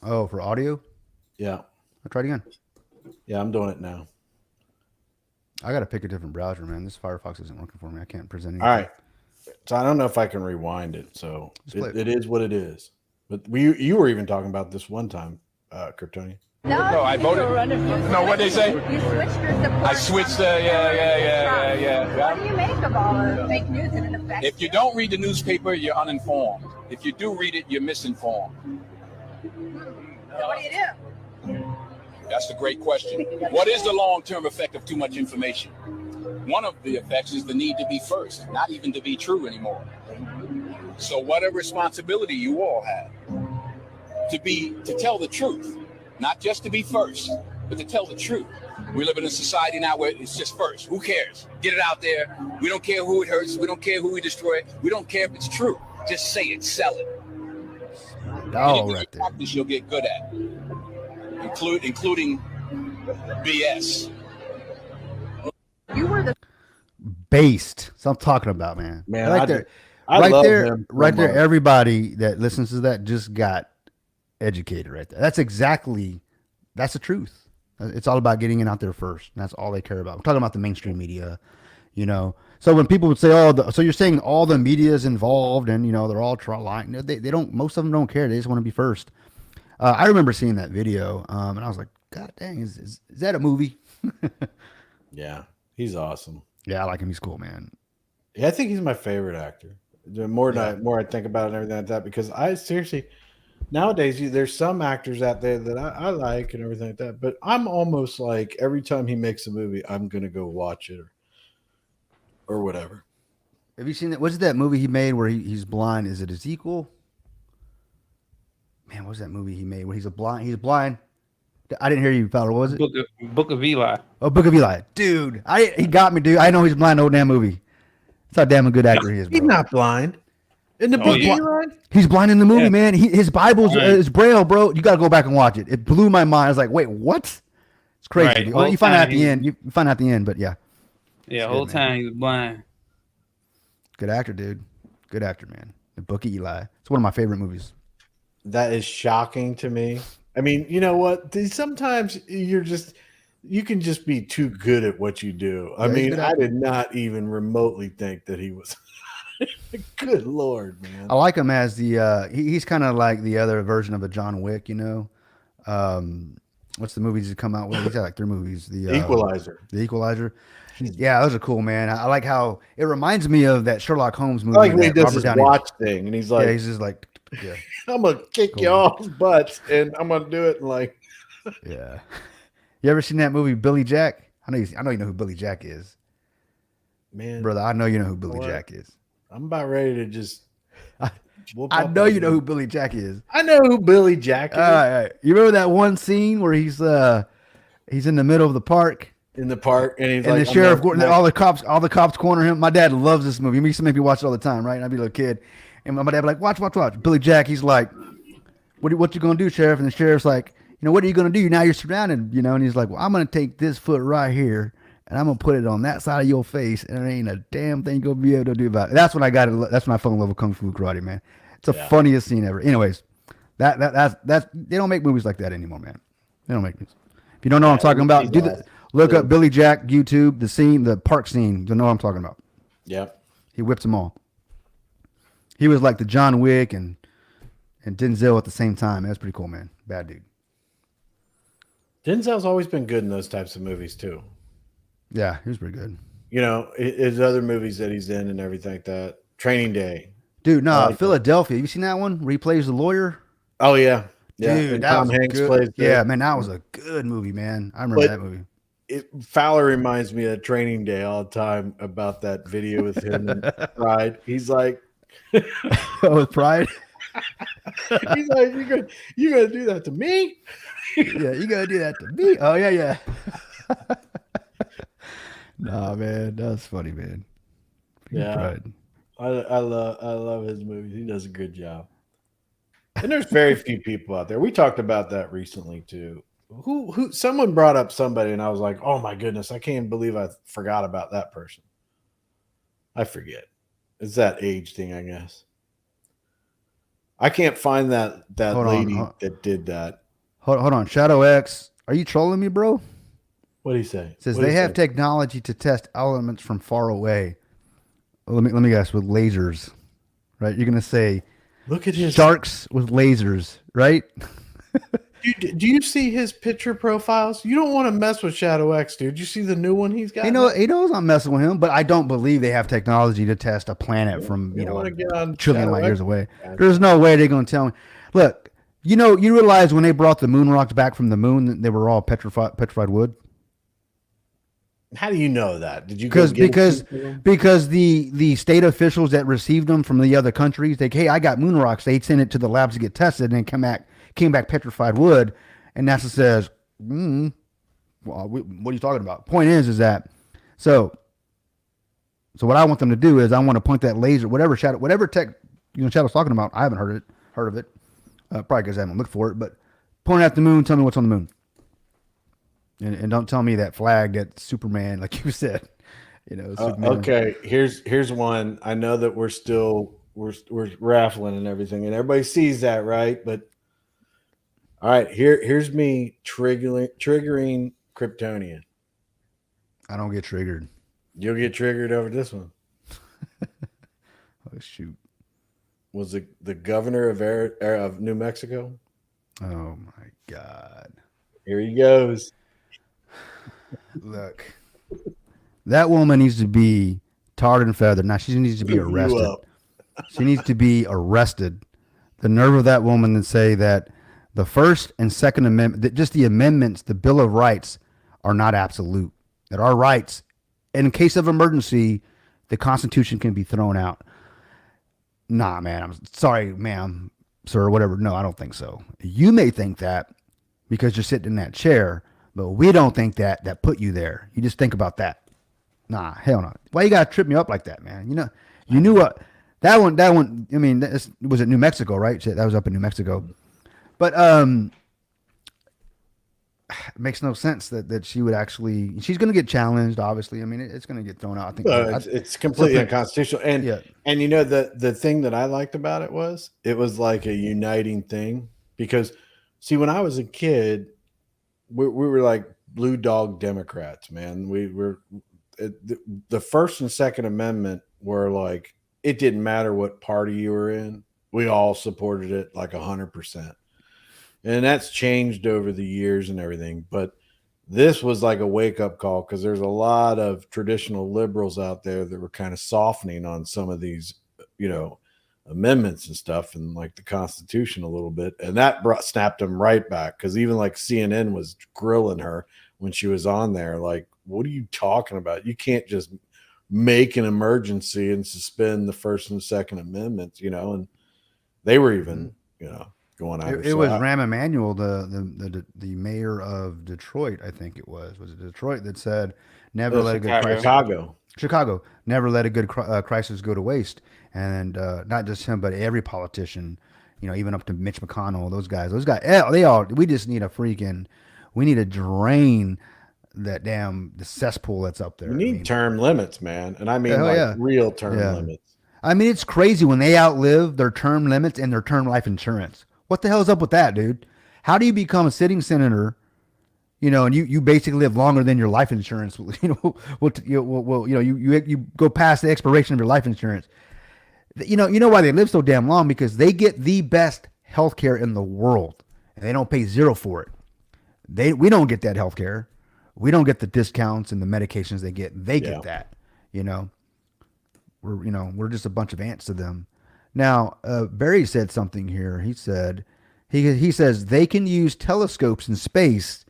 Speaker 5: Oh, for audio?
Speaker 1: Yeah.
Speaker 5: I'll try it again.
Speaker 1: Yeah, I'm doing it now.
Speaker 5: I got to pick a different browser, man. This Firefox isn't working for me. I can't present anything.
Speaker 1: All right. So I don't know if I can rewind it. So it is what it is. But you were even talking about this one time, Kryptonian.
Speaker 6: No, I voted. No, what they say? You switched your support. I switched. Yeah. What do you make of all the fake news and it affects? If you don't read the newspaper, you're uninformed. If you do read it, you're misinformed. So what do you do? That's a great question. What is the long-term effect of too much information? One of the effects is the need to be first, not even to be true anymore. So what a responsibility you all have to tell the truth, not just to be first, but to tell the truth. We live in a society now where it's just first. Who cares? Get it out there. We don't care who it hurts. We don't care who we destroy. We don't care if it's true. Just say it, sell it.
Speaker 5: Oh, right there.
Speaker 6: Practice you'll get good at, including BS.
Speaker 5: You were the based. So I'm talking about, man.
Speaker 1: Man,
Speaker 5: right there. Everybody that listens to that just got educated right there. That's the truth. It's all about getting it out there first. And that's all they care about. We're talking about the mainstream media, So when people would say, so you're saying all the media is involved and, they're all lying. They don't, most of them don't care. They just want to be first. I remember seeing that video and I was like, God dang, is that a movie?
Speaker 1: Yeah, he's awesome.
Speaker 5: Yeah, I like him. He's cool, man.
Speaker 1: Yeah, I think he's my favorite actor. The more I think about it and everything like that, because I seriously, nowadays there's some actors out there that I like and everything like that, but I'm almost like every time he makes a movie, I'm gonna go watch it or whatever.
Speaker 5: Have you seen that? What's that movie he made where he's blind? Is it Ezekiel? Man, what's that movie he made where he's blind? I didn't hear you, Fowler. What was it?
Speaker 2: Book of Eli.
Speaker 5: Oh, Book of Eli. Dude, he got me, dude. I know he's blind the whole damn movie. That's how damn a good actor he is, bro.
Speaker 1: He's not blind. In the book of Eli?
Speaker 5: He's blind in the movie, man. His Bible's is Braille, bro. You got to go back and watch it. It blew my mind. I was like, wait, what? It's crazy.
Speaker 2: Right.
Speaker 5: Well, you find out at the end. You find out at the end, but yeah.
Speaker 2: Yeah,
Speaker 5: It's
Speaker 2: whole
Speaker 5: good, man.
Speaker 2: time he was blind.
Speaker 5: Good actor, dude. Good actor, man. The Book of Eli. It's one of my favorite movies.
Speaker 1: That is shocking to me. I mean, you know what? Sometimes you can just be too good at what you do. I
Speaker 5: Yeah, he's a
Speaker 1: mean,
Speaker 5: good
Speaker 1: I
Speaker 5: actor.
Speaker 1: did not even remotely think that he was. Good Lord, man.
Speaker 5: I like him as the he's kind of like the other version of a John Wick, you know. What's the movies he's come out with? He's got like 3 movies.
Speaker 1: Equalizer.
Speaker 5: The Equalizer. Yeah, those are cool, man. I like how it reminds me of that Sherlock Holmes
Speaker 1: I
Speaker 5: movie
Speaker 1: like when he
Speaker 5: that
Speaker 1: does
Speaker 5: Robert
Speaker 1: his
Speaker 5: Downey.
Speaker 1: watch thing, and he's like,
Speaker 5: Yeah, he's just like, yeah,
Speaker 1: "I'm gonna kick
Speaker 5: Cool.
Speaker 1: y'all's butts, and I'm gonna do it." And like,
Speaker 5: yeah. You ever seen that movie Billy Jack? I know you know who Billy Jack is,
Speaker 1: man,
Speaker 5: brother. I know you know who Billy
Speaker 1: what?
Speaker 5: Jack is.
Speaker 1: I'm about ready to just. whoop
Speaker 5: I
Speaker 1: up
Speaker 5: know
Speaker 1: on
Speaker 5: you know
Speaker 1: him.
Speaker 5: who Billy Jack is.
Speaker 1: I know who Billy Jack is
Speaker 5: All right. You remember that one scene where he's in the middle of the park
Speaker 1: in the park, and he's
Speaker 5: and
Speaker 1: like,
Speaker 5: the sheriff,
Speaker 1: I'm not-
Speaker 5: all the cops corner him. My dad loves this movie. He used to make me watch it all the time, right? And I'd be a little kid, and my dad would be like, watch. Billy Jack, he's like, what you gonna do, sheriff? And the sheriff's like, what are you gonna do? Now you're surrounded, And he's like, well, I'm gonna take this foot right here, and I'm gonna put it on that side of your face, and there ain't a damn thing you're gonna be able to do about it. That's when that's when I fell in love with Kung Fu Karate, man. It's the funniest scene ever. Anyways, that's they don't make movies like that anymore, man. They don't make movies. If you don't know what I'm talking about, look up Billy Jack, YouTube, the park scene. You know what I'm talking about.
Speaker 1: Yep.
Speaker 5: He whips them all. He was like the John Wick and Denzel at the same time. That's pretty cool, man. Bad dude.
Speaker 1: Denzel's always been good in those types of movies too.
Speaker 5: Yeah, he was pretty good.
Speaker 1: His other movies that he's in and everything like that. Training Day.
Speaker 5: Dude, no,
Speaker 1: like
Speaker 5: Philadelphia. You seen that one where he plays the lawyer?
Speaker 1: Oh yeah, yeah.
Speaker 5: Dude,
Speaker 1: and
Speaker 5: that
Speaker 1: Tom
Speaker 5: was
Speaker 1: Hanks
Speaker 5: good.
Speaker 1: plays.
Speaker 5: Yeah, man, that was a good movie, man. I remember that movie.
Speaker 1: Fowler reminds me of Training Day all the time about that video with him and Pride. He's like,
Speaker 5: Oh, with Pride?
Speaker 1: he's like, you gonna do that to me?
Speaker 5: Yeah, you gotta do that to me. Oh yeah. Nah, man, that's funny, man.
Speaker 1: Yeah.
Speaker 5: Pride.
Speaker 1: I love his movies. He does a good job. And there's very few people out there. We talked about that recently too. Who someone brought up somebody and I was like, oh my goodness, I can't believe I forgot about that person. I forget. It's that age thing, I guess. I can't find that lady that did that.
Speaker 5: Hold on. Shadow X, are you trolling me, bro?
Speaker 1: What did he say?
Speaker 5: It says they have technology to test elements from far away. Well, let me guess, with lasers, right? You're gonna say,
Speaker 1: look at his
Speaker 5: sharks with lasers, right?
Speaker 1: Do you see his picture profiles? You don't want to mess with Shadow X, dude. You see the new one he's got?
Speaker 5: He knows I'm messing with him, but I don't believe they have technology to test a planet from a trillion light years away. There's no way they're gonna tell me. Look, you realize when they brought the moon rocks back from the moon, they were all petrified wood.
Speaker 1: How do you know that? Did you
Speaker 5: because the state officials that received them from the other countries, hey, I got moon rocks. They sent it to the labs to get tested, and then came back petrified wood, and NASA says, well, what are you talking about? Point is that so what I want them to do is I want to point that laser, whatever tech Shadow's talking about. I haven't heard of it, probably because I haven't looked for it. But point at the moon, tell me what's on the moon. And don't tell me that flag that Superman, like you said, Superman.
Speaker 1: Okay, here's one. I know that we're raffling and everything, and everybody sees that, right? But all right, here's me triggering Kryptonian.
Speaker 5: I don't get triggered.
Speaker 1: You'll get triggered over this one.
Speaker 5: Oh shoot!
Speaker 1: Was the governor of New Mexico?
Speaker 5: Oh my God!
Speaker 1: Here he goes.
Speaker 5: Look, that woman needs to be tarred and feathered. Now she needs to be arrested. She needs to be arrested. The nerve of that woman to say that the First and Second Amendment, that just the amendments, the Bill of Rights, are not absolute. That our rights, in case of emergency, the Constitution can be thrown out. Nah, man. I'm sorry, ma'am, sir, whatever. No, I don't think so. You may think that because you're sitting in that chair. But we don't think that put you there. You just think about that. Nah, hell no. Why you gotta trip me up like that, man? You knew what that one. I mean, was it New Mexico, right? That was up in New Mexico. But it makes no sense that she would actually. She's going to get challenged. Obviously, I mean, it's going to get thrown out. I think.
Speaker 1: It's completely
Speaker 5: think-
Speaker 1: unconstitutional. And
Speaker 5: Yeah.
Speaker 1: and you know the thing that I liked about it was like a uniting thing because see when I was a kid, we were like blue dog Democrats, man. We were the First and Second Amendment were like it didn't matter what party you were in. We all supported it like 100%. And that's changed over the years and everything. But this was like a wake up call because there's a lot of traditional liberals out there that were kind of softening on some of these, amendments and stuff and like the Constitution a little bit. And that snapped them right back because even like CNN was grilling her when she was on there. Like, what are you talking about? You can't just make an emergency and suspend the First and Second Amendments, and they were even, going on.
Speaker 5: It was Rahm Emanuel, the mayor of Detroit, I think it was. Was it Detroit that said, "Never let a good crisis." Chicago, never let a good crisis go to waste. And not just him, but every politician, even up to Mitch McConnell, those guys, we just need we need to drain the cesspool that's up there.
Speaker 1: We need term limits, man, and I mean real term limits.
Speaker 5: I mean, it's crazy when they outlive their term limits and their term life insurance. What the hell's up with that, dude? How do you become a sitting senator, and you basically live longer than your life insurance? You go past the expiration of your life insurance. You know why they live so damn long? Because they get the best health care in the world, and they don't pay zero for it. We don't get that health care. We don't get the discounts and the medications they get. They get that, We're just a bunch of ants to them. Now, Barry said something here. He said, he says they can use telescopes in space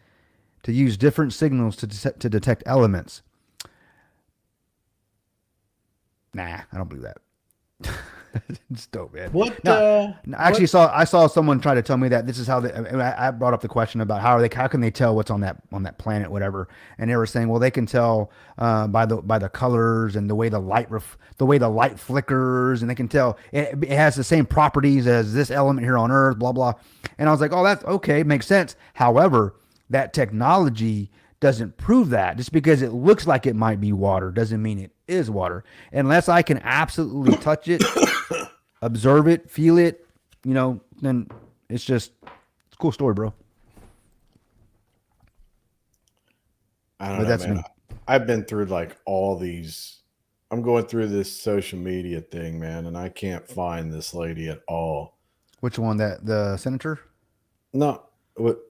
Speaker 5: to use different signals to detect elements. Nah, I don't believe that. It's dope, man. I saw someone try to tell me that this is how I brought up the question about how can they tell what's on that planet, whatever, and they were saying, well, they can tell by the colors and the way the light flickers, and they can tell it has the same properties as this element here on Earth, blah blah. And I was like, oh, that's okay, makes sense. However, that technology doesn't prove that. Just because it looks like it might be water doesn't mean it is water, unless I can absolutely touch it, observe it, feel it, then it's a cool story, bro.
Speaker 1: I don't know, man. I've been through like all these. I'm going through this social media thing, man, and I can't find this lady at all.
Speaker 5: Which one? The senator?
Speaker 1: No. What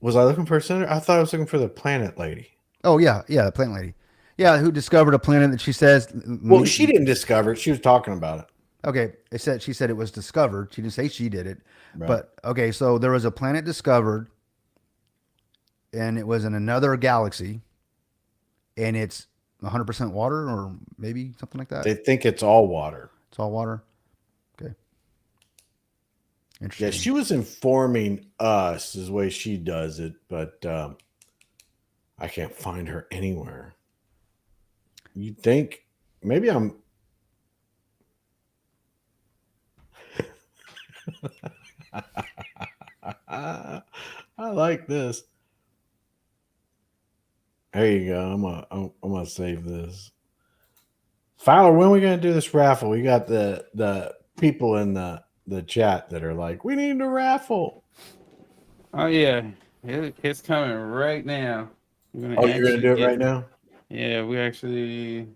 Speaker 1: was I looking for a senator? I thought I was looking for the planet lady.
Speaker 5: Oh yeah, the planet lady. Yeah, who discovered a planet that she says.
Speaker 1: Well, she didn't discover it. She was talking about it.
Speaker 5: Okay, she said it was discovered. She didn't say she did it.
Speaker 1: Right.
Speaker 5: But okay, so there was a planet discovered, and it was in another galaxy, and it's 100% water, or maybe something like that.
Speaker 1: They think it's all water.
Speaker 5: It's all water. Okay. Interesting.
Speaker 1: Yeah, she was informing us is the way she does it, but I can't find her anywhere. You'd think maybe I'm. I like this. There you go. I'm gonna save this. Fowler, when are we gonna do this raffle? We got the people in the chat that are like, we need a raffle.
Speaker 2: Oh yeah, it's coming right now.
Speaker 1: You're gonna do it right now?
Speaker 2: Yeah, we actually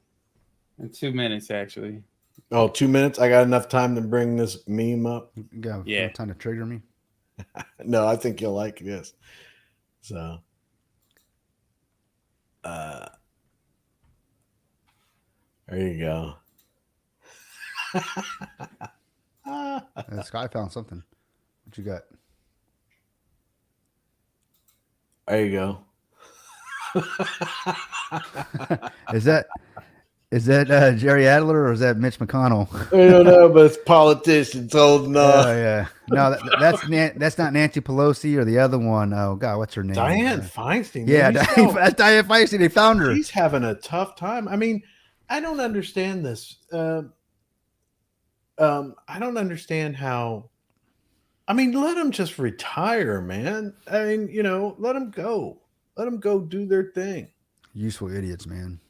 Speaker 2: in 2 minutes actually.
Speaker 1: Oh, 2 minutes? I got enough time to bring this meme up.
Speaker 5: Yeah. Time to trigger me.
Speaker 1: No, I think you'll like this. So, there you go.
Speaker 5: Sky found something. What you got?
Speaker 1: There you go.
Speaker 5: Is that Jerry Adler or is that Mitch McConnell?
Speaker 1: I don't know, but it's politicians holding up.
Speaker 5: Oh yeah, no, that's not Nancy Pelosi or the other one. Oh God, what's her name?
Speaker 1: Dianne Feinstein.
Speaker 5: Yeah, that's Dianne Feinstein. They found her.
Speaker 1: She's having a tough time. I mean, I don't understand this. I don't understand how I mean, let them just retire, man. I mean, let them go. Let them go do their thing.
Speaker 5: Useful idiots, man.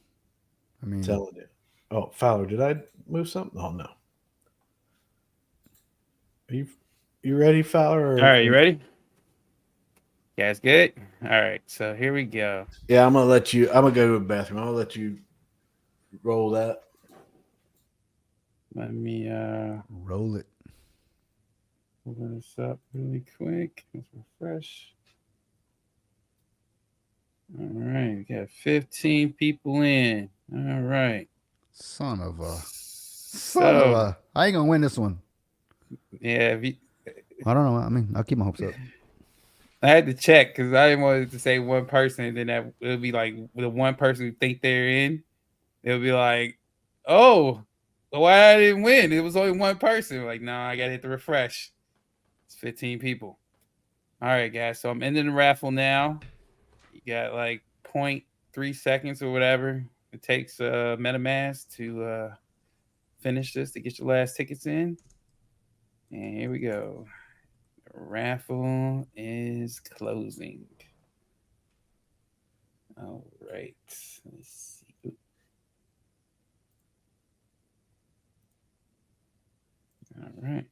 Speaker 5: I mean,
Speaker 1: Telling you. Oh, Fowler, did I move something? Oh no. Are you ready, Fowler?
Speaker 2: All right, you ready? Guys, good. All right, so here we go.
Speaker 1: Yeah, I'm gonna let you. I'm gonna go to the bathroom. I'm gonna let you roll that.
Speaker 2: Let me
Speaker 5: roll it.
Speaker 2: open this up really quick. Let's refresh. All right, we got 15 people in. All right.
Speaker 5: Son of a.
Speaker 2: So,
Speaker 5: I ain't gonna win this one.
Speaker 2: yeah,
Speaker 5: I don't know. I mean, I'll keep my hopes up.
Speaker 2: I had to check because I didn't want to say one person, and then that it'll be like the one person who think they're in. It'll be like, oh, why I didn't win? It was only one person. Like, no, I gotta hit the refresh. It's 15 people. All right, guys. So I'm ending the raffle now. You got like 0.3 seconds or whatever it takes MetaMask to finish this to get your last tickets in. And here we go. The raffle is closing. All right. Let's see. All right.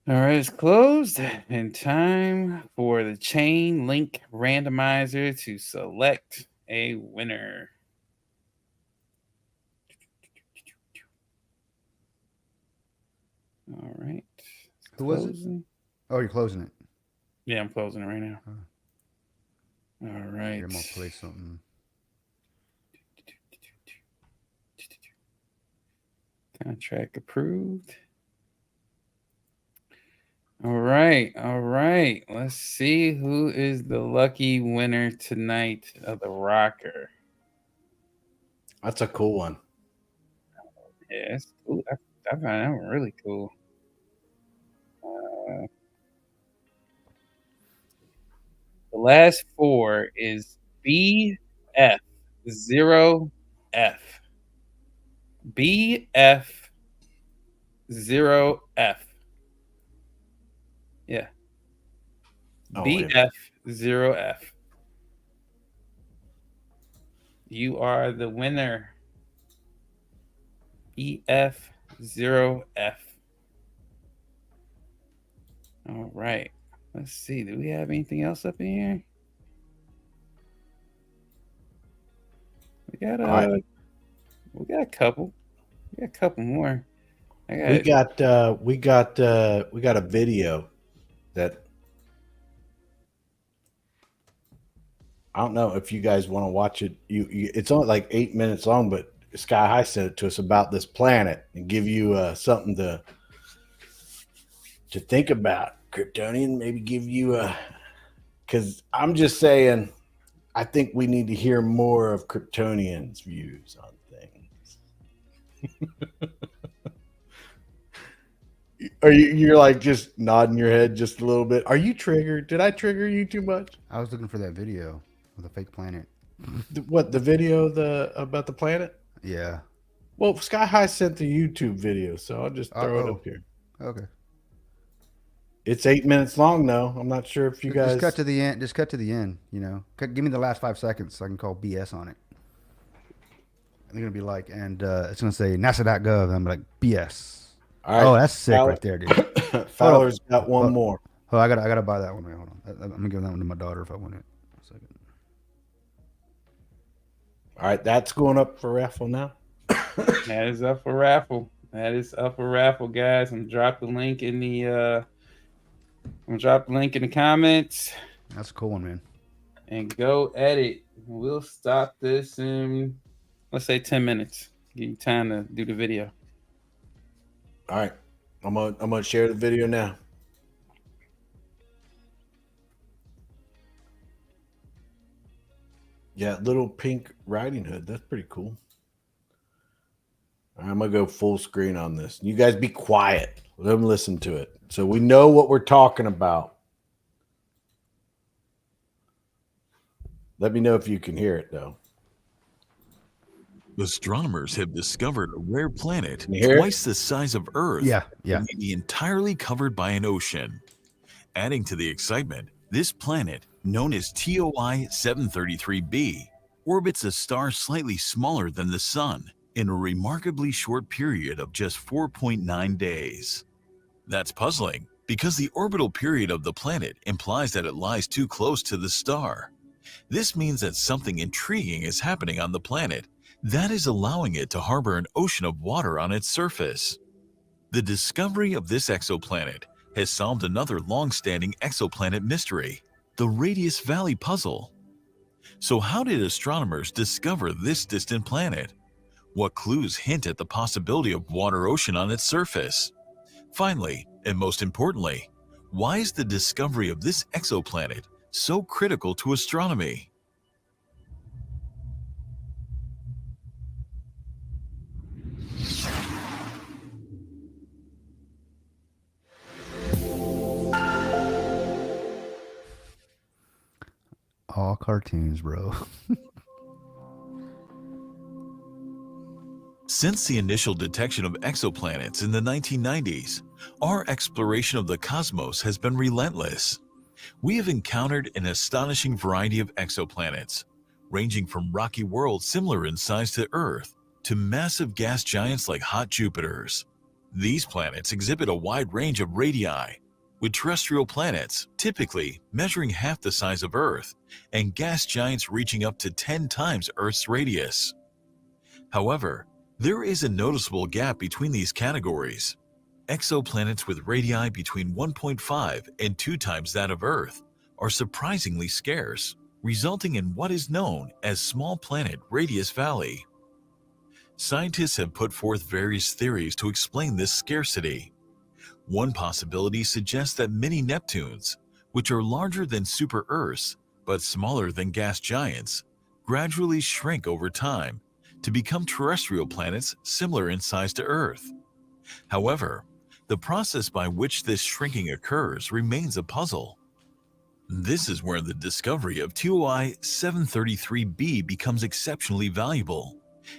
Speaker 2: All right, it's closed. And time for the chain link randomizer to select a winner. All right.
Speaker 5: Who was it? Oh, you're closing it.
Speaker 2: Yeah, I'm closing it right now. All right.
Speaker 5: Here, I'm gonna play something.
Speaker 2: Contract approved. All right. All right. Let's see who is the lucky winner tonight of the rocker.
Speaker 1: That's a cool one.
Speaker 2: Yeah, it's cool. I find that one really cool. The last four is BF0F. BF0F. Yeah.
Speaker 1: Oh,
Speaker 2: BF0F. You are the winner. BF0F. All right. Let's see. Do we have anything else up in here? We got a couple. We got a couple more.
Speaker 1: we got a video that I don't know if you guys want to watch it. It's only like 8 minutes long, but Sky High sent it to us about this planet and give you something to think about. Kryptonian, maybe give you because I'm just saying, I think we need to hear more of Kryptonian's views on things. You're like just nodding your head just a little bit. Are you triggered? Did I trigger you too much?
Speaker 5: I was looking for that video of the fake planet.
Speaker 1: What, the video about the planet?
Speaker 5: Yeah.
Speaker 1: Well, Sky High sent the YouTube video, so I'll just throw it up here.
Speaker 5: Okay.
Speaker 1: It's 8 minutes long, though. I'm not sure if you guys
Speaker 5: just cut to the end. Just cut to the end. You know, give me the last 5 seconds so I can call BS on it. They're gonna be like, and it's gonna say NASA.gov. And I'm like BS. All right. Oh, that's sick right there, dude.
Speaker 1: Fowler's got one more.
Speaker 5: Oh, I gotta buy that one. Wait, hold on. I'm gonna give that one to my daughter if I want it. A second.
Speaker 1: All right, that's going up for raffle now.
Speaker 2: That is up for raffle. That is up for raffle, guys. I'm gonna drop the link in the comments.
Speaker 5: That's a cool one, man.
Speaker 2: And go edit. We'll stop this in, let's say, 10 minutes. Give you time to do the video.
Speaker 1: All right, I'm gonna share the video now. Yeah, little pink riding hood. That's pretty cool. All right, I'm gonna go full screen on this. You guys be quiet. Let them listen to it so we know what we're talking about. Let me know if you can hear it, though.
Speaker 7: Astronomers have discovered a rare planet
Speaker 3: You hear it?
Speaker 7: twice the size of Earth
Speaker 5: Yeah.
Speaker 7: that may be entirely covered by an ocean. Adding to the excitement, this planet, known as TOI 733b, orbits a star slightly smaller than the Sun in a remarkably short period of just 4.9 days. That's puzzling because the orbital period of the planet implies that it lies too close to the star. This means that something intriguing is happening on the planet that is allowing it to harbor an ocean of water on its surface. The discovery of this exoplanet has solved another long-standing exoplanet mystery, the Radius Valley puzzle. So how did astronomers discover this distant planet? What clues hint at the possibility of water ocean on its surface? Finally, and most importantly, why is the discovery of this exoplanet so critical to astronomy?
Speaker 5: All cartoons, bro.
Speaker 7: Since the initial detection of exoplanets in the 1990s, our exploration of the cosmos has been relentless. We have encountered an astonishing variety of exoplanets, ranging from rocky worlds similar in size to Earth to massive gas giants like hot Jupiters. These planets exhibit a wide range of radii, with terrestrial planets typically measuring half the size of Earth and gas giants reaching up to 10 times Earth's radius. However, there is a noticeable gap between these categories. Exoplanets with radii between 1.5 and 2 times that of Earth are surprisingly scarce, resulting in what is known as small planet Radius Valley. Scientists have put forth various theories to explain this scarcity. One possibility suggests that mini Neptunes, which are larger than super Earths but smaller than gas giants, gradually shrink over time to become terrestrial planets similar in size to Earth. However, the process by which this shrinking occurs remains a puzzle. This is where the discovery of TOI 733b becomes exceptionally valuable,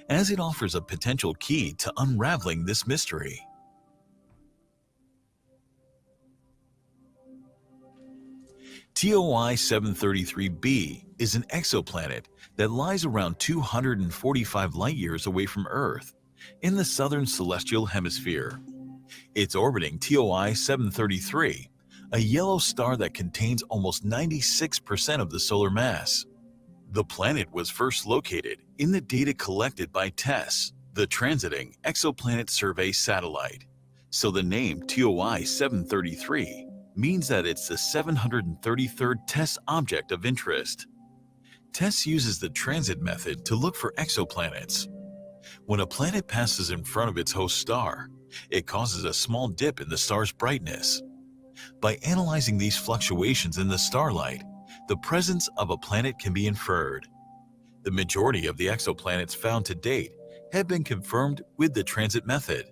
Speaker 7: as it offers a potential key to unraveling this mystery. TOI 733b is an exoplanet that lies around 245 light-years away from Earth in the southern celestial hemisphere. It's orbiting TOI 733, a yellow star that contains almost 96% of the solar mass. The planet was first located in the data collected by TESS, the Transiting Exoplanet Survey Satellite, so the name TOI 733 means that it's the 733rd TESS object of interest. TESS uses the transit method to look for exoplanets. When a planet passes in front of its host star, it causes a small dip in the star's brightness. By analyzing these fluctuations in the starlight, the presence of a planet can be inferred. The majority of the exoplanets found to date have been confirmed with the transit method.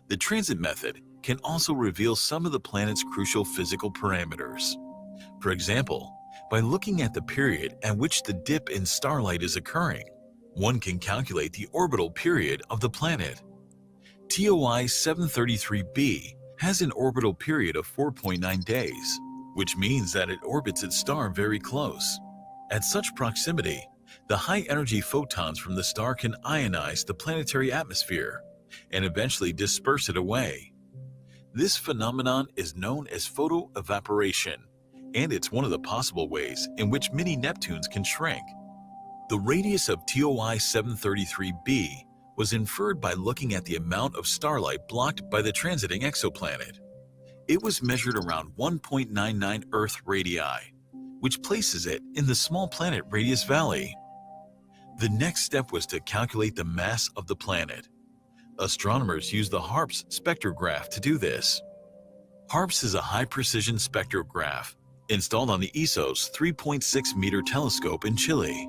Speaker 7: The transit method can also reveal some of the planet's crucial physical parameters. For example, by looking at the period at which the dip in starlight is occurring, one can calculate the orbital period of the planet. TOI 733b has an orbital period of 4.9 days, which means that it orbits its star very close. At such proximity, the high-energy photons from the star can ionize the planetary atmosphere and eventually disperse it away. This phenomenon is known as photoevaporation, and it's one of the possible ways in which mini Neptunes can shrink. The radius of TOI 733b was inferred by looking at the amount of starlight blocked by the transiting exoplanet. It was measured around 1.99 Earth radii, which places it in the small planet Radius Valley. The next step was to calculate the mass of the planet. Astronomers use the HARPS spectrograph to do this. HARPS is a high-precision spectrograph installed on the ESO's 3.6-meter telescope in Chile.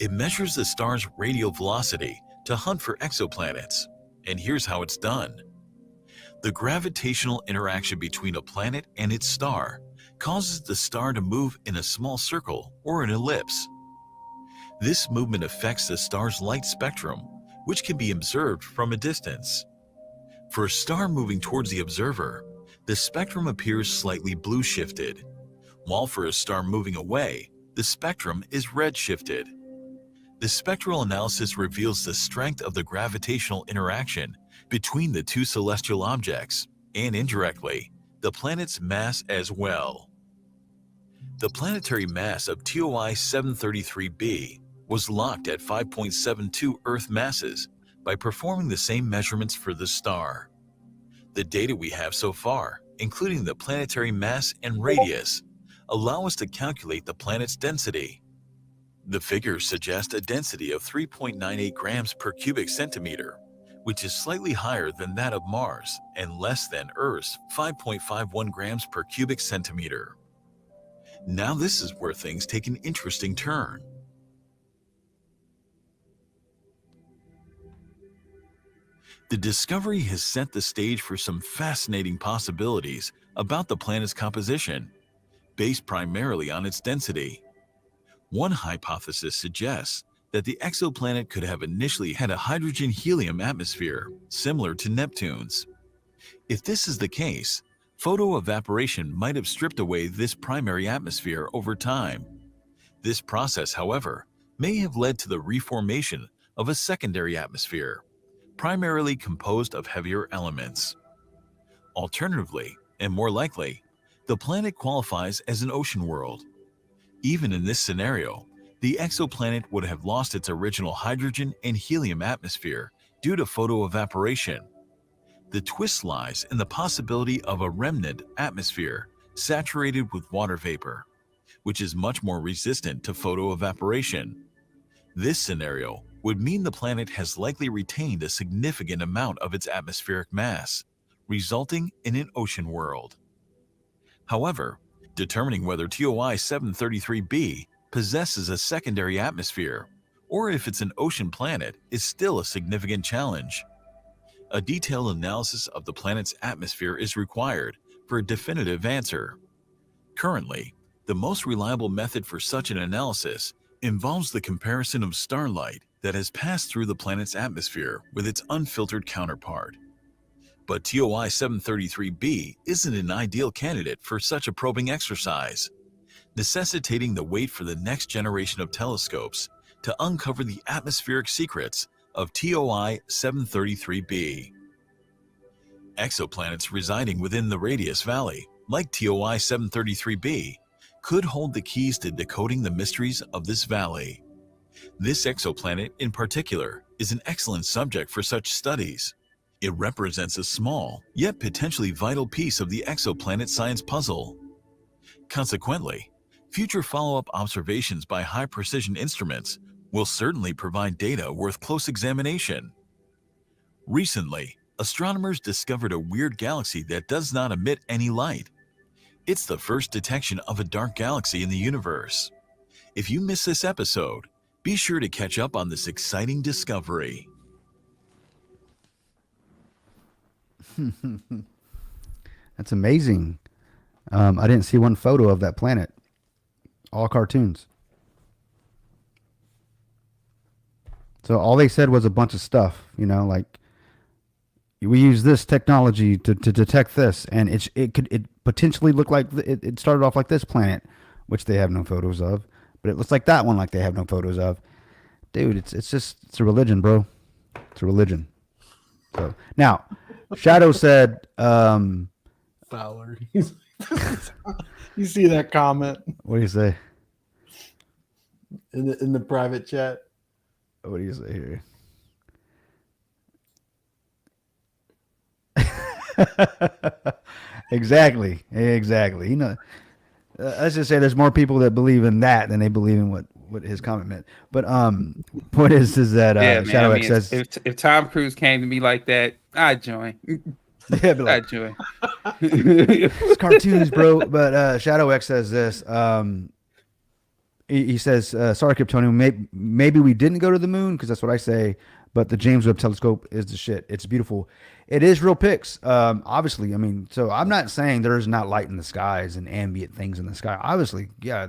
Speaker 7: It measures the star's radial velocity to hunt for exoplanets, and here's how it's done. The gravitational interaction between a planet and its star causes the star to move in a small circle or an ellipse. This movement affects the star's light spectrum, which can be observed from a distance. For a star moving towards the observer, the spectrum appears slightly blue shifted, while for a star moving away, the spectrum is red shifted. The spectral analysis reveals the strength of the gravitational interaction between the two celestial objects, and indirectly, the planet's mass as well. The planetary mass of TOI 733b was locked at 5.72 Earth masses by performing the same measurements for the star. The data we have so far, including the planetary mass and radius, allow us to calculate the planet's density. The figures suggest a density of 3.98 grams per cubic centimeter, which is slightly higher than that of Mars and less than Earth's 5.51 grams per cubic centimeter. Now this is where things take an interesting turn. The discovery has set the stage for some fascinating possibilities about the planet's composition, based primarily on its density. One hypothesis suggests that the exoplanet could have initially had a hydrogen-helium atmosphere, similar to Neptune's. If this is the case, photoevaporation might have stripped away this primary atmosphere over time. This process, however, may have led to the reformation of a secondary atmosphere, primarily composed of heavier elements. Alternatively, and more likely, the planet qualifies as an ocean world. Even in this scenario, the exoplanet would have lost its original hydrogen and helium atmosphere due to photoevaporation. The twist lies in the possibility of a remnant atmosphere saturated with water vapor, which is much more resistant to photoevaporation. This scenario would mean the planet has likely retained a significant amount of its atmospheric mass, resulting in an ocean world. However, determining whether TOI 733b possesses a secondary atmosphere, or if it's an ocean planet, is still a significant challenge. A detailed analysis of the planet's atmosphere is required for a definitive answer. Currently, the most reliable method for such an analysis involves the comparison of starlight that has passed through the planet's atmosphere with its unfiltered counterpart. But TOI 733b isn't an ideal candidate for such a probing exercise, necessitating the wait for the next generation of telescopes to uncover the atmospheric secrets of TOI 733b. Exoplanets residing within the Radius Valley, like TOI 733b, could hold the keys to decoding the mysteries of this valley. This exoplanet in particular is an excellent subject for such studies. It represents a small, yet potentially vital piece of the exoplanet science puzzle. Consequently, future follow-up observations by high-precision instruments will certainly provide data worth close examination. Recently, astronomers discovered a weird galaxy that does not emit any light. It's the first detection of a dark galaxy in the universe. If you missed this episode, be sure to catch up on this exciting discovery.
Speaker 5: That's amazing. I didn't see one photo of that planet. All cartoons. So all they said was a bunch of stuff, like we use this technology to detect this, and it potentially look like it started off like this planet, which they have no photos of, but it looks like that one, like they have no photos of. Dude, it's a religion, bro. It's a religion. So now, Shadow said,
Speaker 1: Fowler. You see that comment
Speaker 5: what do you say?
Speaker 1: in the private chat?
Speaker 5: What do you say here? Exactly. Let's just say there's more people that believe in that than they believe in what his comment meant. But point is that
Speaker 2: Yeah, man,
Speaker 5: Shadow X says
Speaker 2: if Tom Cruise came to me like that, I'd join.
Speaker 5: yeah, be like,
Speaker 2: I'd join.
Speaker 5: it's cartoons, bro. But Shadow X says this. He says, sorry, Kryptonian, maybe we didn't go to the moon, because that's what I say, but the James Webb Telescope is the shit. It's beautiful. It is real pics, obviously. I mean, so I'm not saying there's not light in the skies and ambient things in the sky. Obviously, yeah,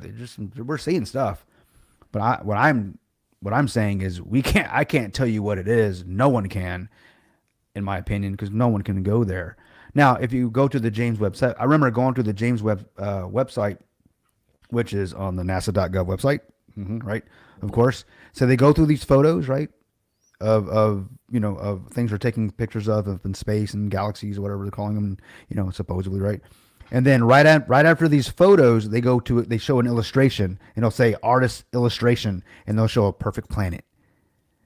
Speaker 5: we're seeing stuff. But what I'm what I'm saying is I can't tell you what it is. No one can, in my opinion, because no one can go there. Now, if you go to the James website, I remember going to the James Webb website, which is on the NASA.gov website, right? Of course. So they go through these photos, right? Of of things they're taking pictures of in space and galaxies or whatever they're calling them, supposedly, right? And then right after these photos, they show an illustration, and they'll say artist illustration, and they'll show a perfect planet.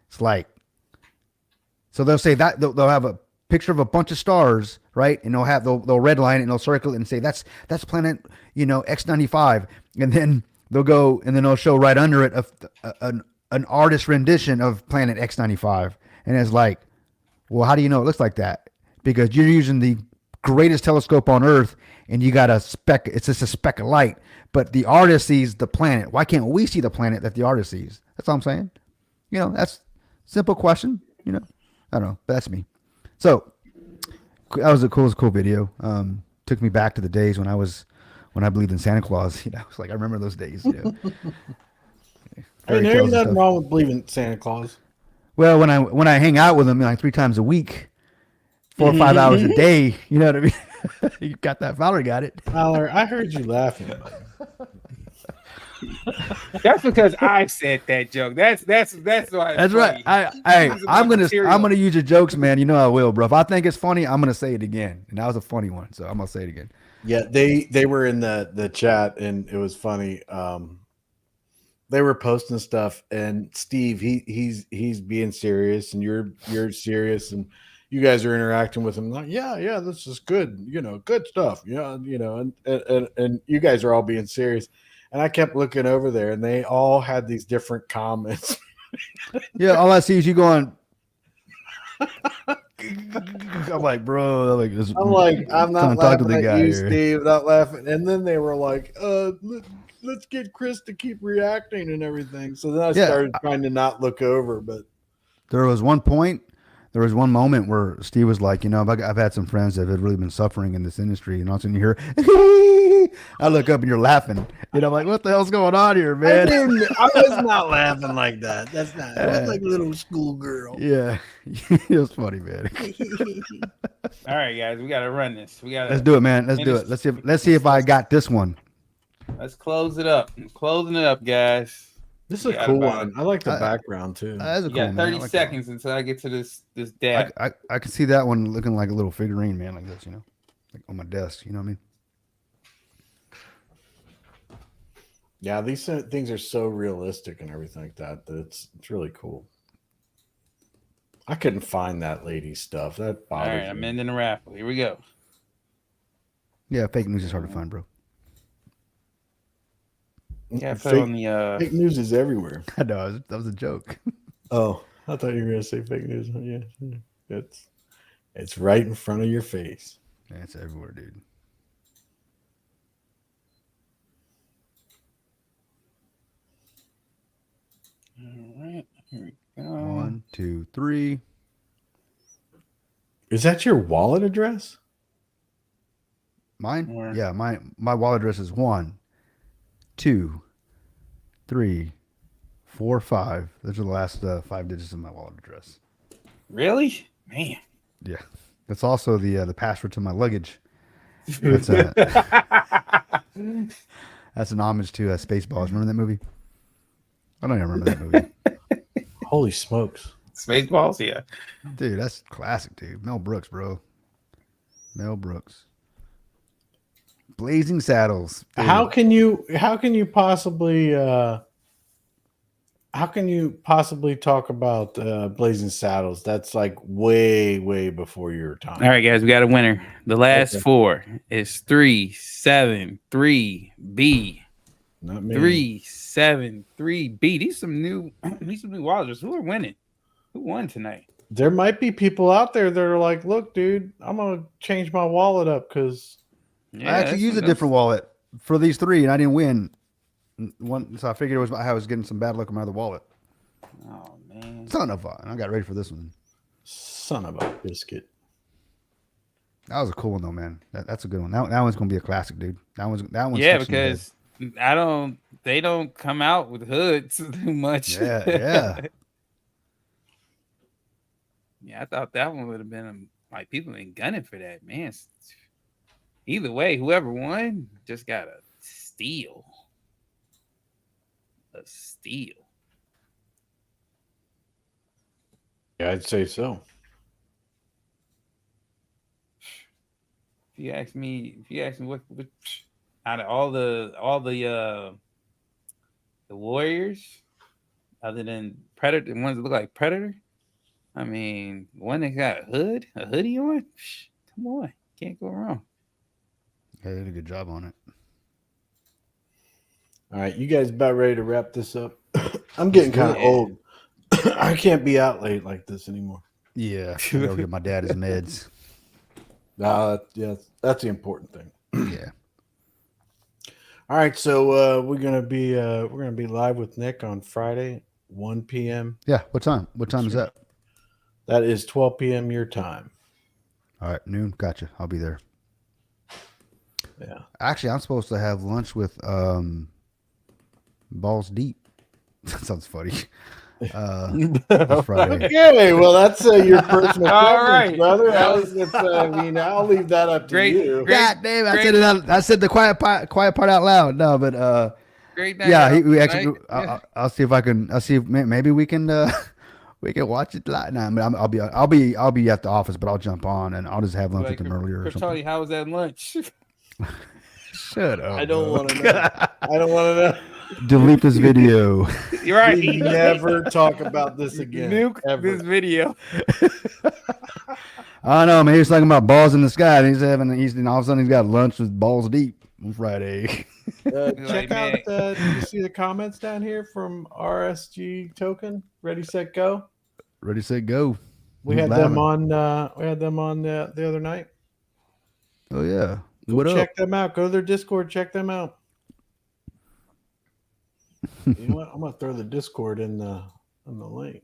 Speaker 5: It's like, so they'll say that they'll have a picture of a bunch of stars, right? And they'll redline it and they'll circle it and say that's planet X95, and then they'll show right under it an artist rendition of planet X95, and it's like, well, how do you know it looks like that? Because you're using the greatest telescope on Earth, and you got it's just a speck of light, but the artist sees the planet. Why can't we see the planet that the artist sees? That's all I'm saying. That's simple question. I don't know. But that's me. So that was a cool video. Took me back to the days when I believed in Santa Claus. It's like I remember those days.
Speaker 1: I mean, there ain't nothing wrong with believing in Santa Claus.
Speaker 5: Well, when I hang out with him like 3 times a week, 4 or 5 hours a day, you know what I mean? You got that. Valerie got it.
Speaker 1: Valerie, I heard you laughing.
Speaker 2: That's because I said that joke. That's why.
Speaker 5: That's right. I'm gonna use your jokes, man. You know I will, bro. If I think it's funny, I'm gonna say it again. And that was a funny one, so I'm gonna say it again.
Speaker 1: Yeah, they were in the chat, and it was funny. They were posting stuff, and Steve, he's being serious, and you're serious, and you guys are interacting with him like, yeah, this is good, good stuff, and you guys are all being serious, and I kept looking over there, and they all had these different comments.
Speaker 5: Yeah, all I see is you going. I'm like, bro.
Speaker 1: I'm not laughing at you, Steve. Not laughing, and then they were like, let's get Chris to keep reacting and everything. So then I started trying to not look over, but
Speaker 5: there was one moment where Steve was like, I've had some friends that have really been suffering in this industry, and all of a sudden you hear, I look up and you're laughing, I'm like, what the hell's going on here, man?
Speaker 1: I was not laughing like that. That's not. I was like a little schoolgirl.
Speaker 5: Yeah, it was funny, man.
Speaker 2: All right, guys, we gotta run this.
Speaker 5: Let's do it, man. Let's do it. Let's see if I got this one.
Speaker 2: Let's close it up. I'm closing it up, guys.
Speaker 1: This is a cool one. I like the background too.
Speaker 5: That's a cool,
Speaker 2: 30 seconds until I get to this dab.
Speaker 5: I can see that one looking like a little figurine, man, like this, like on my desk. You know what I mean?
Speaker 1: Yeah, these things are so realistic and everything like that it's really cool. I couldn't find that lady's stuff. That bothers me.
Speaker 2: All right, I'm ending the raffle. Here we go.
Speaker 5: Yeah, fake news is hard to find, bro.
Speaker 2: Yeah, fake
Speaker 1: news is everywhere.
Speaker 5: I know, that was a joke.
Speaker 1: Oh, I thought you were gonna say fake news. Yeah, it's right in front of your face.
Speaker 5: Yeah, it's everywhere, dude.
Speaker 2: All right, here we go.
Speaker 5: 1, 2, 3.
Speaker 1: Is that your wallet address?
Speaker 5: Mine?
Speaker 2: Where?
Speaker 5: Yeah, my wallet address is 1, 2, 3, 4, 5. Those are the last 5 digits of my wallet address.
Speaker 2: Really, man?
Speaker 5: Yeah, that's also the password to my luggage. That's an homage to Spaceballs. Remember that movie? I don't even remember that movie.
Speaker 1: Holy smokes!
Speaker 2: Spaceballs, yeah,
Speaker 5: dude, that's classic, dude. Mel Brooks, bro. Mel Brooks. Blazing Saddles. Dude.
Speaker 1: How can you possibly talk about Blazing Saddles? That's like way before your time.
Speaker 2: All right, guys, we got a winner. The last 4 is 373B.
Speaker 1: Not me.
Speaker 2: 373B. These some new wallets. Who are winning? Who won tonight?
Speaker 1: There might be people out there that are like, look, dude, I'm gonna change my wallet up because
Speaker 5: I actually used a different wallet for these 3, and I didn't win one. So I figured I was getting some bad luck with my other wallet.
Speaker 2: Oh man,
Speaker 5: son of a! And I got ready for this one.
Speaker 1: Son of a biscuit.
Speaker 5: That was a cool one though, man. That's a good one. That one's gonna be a classic, dude. That one's
Speaker 2: yeah, because They don't come out with hoods too much.
Speaker 5: Yeah.
Speaker 2: Yeah, I thought that one would have been like people been gunning for that, man. Either way, whoever won just got a steal. A steal.
Speaker 1: Yeah, I'd say so.
Speaker 2: If you ask me what out of all the warriors, other than Predator, the ones that look like Predator, I mean, one that got a hoodie on, come on, can't go wrong.
Speaker 5: Yeah, they did a good job on it.
Speaker 1: All right, you guys about ready to wrap this up? I'm getting kind of old. I can't be out late like this anymore.
Speaker 5: Yeah, I gotta get my dad his meds.
Speaker 1: Yeah, that's the important thing.
Speaker 5: Yeah.
Speaker 1: All right, so we're gonna be live with Nick on Friday, 1 p.m.
Speaker 5: Yeah. What time? What time is that?
Speaker 1: That is 12 p.m. your time.
Speaker 5: All right, noon. Gotcha. I'll be there.
Speaker 1: Yeah.
Speaker 5: Actually, I'm supposed to have lunch with Balls Deep. That sounds funny. Friday.
Speaker 1: Okay, well that's your personal
Speaker 2: All
Speaker 1: preference,
Speaker 2: right.
Speaker 1: brother. I mean, I'll leave that up to you.
Speaker 5: God damn! I said the quiet part out loud. No, but
Speaker 2: Great night.
Speaker 5: yeah,
Speaker 2: out
Speaker 5: we actually.
Speaker 2: tonight.
Speaker 5: I'll see if I can. I'll see if maybe we can. We can watch it live. Nah, I'll be at the office, but I'll jump on and I'll just have lunch with them earlier or something.
Speaker 2: Kryptoni, how was that lunch?
Speaker 5: Shut up.
Speaker 1: I don't
Speaker 5: bro.
Speaker 1: want to know. I don't want to know.
Speaker 5: Delete this video.
Speaker 2: You're right.
Speaker 1: We never talk about this again.
Speaker 2: Nuke
Speaker 1: ever.
Speaker 2: this video.
Speaker 5: I know, man. He was talking about balls in the sky, and and all of a sudden he's got lunch with Balls Deep on Friday.
Speaker 1: Check out. Did you see the comments down here from RSG Token? Ready, set, go.
Speaker 5: Ready, set, go.
Speaker 1: We
Speaker 5: Who's
Speaker 1: had them
Speaker 5: laughing?
Speaker 1: on. We had them on the other night.
Speaker 5: Oh yeah.
Speaker 1: Go
Speaker 5: What
Speaker 1: check
Speaker 5: up?
Speaker 1: them out. Go to their Discord. Check them out. You know what? I'm gonna throw the Discord in the link.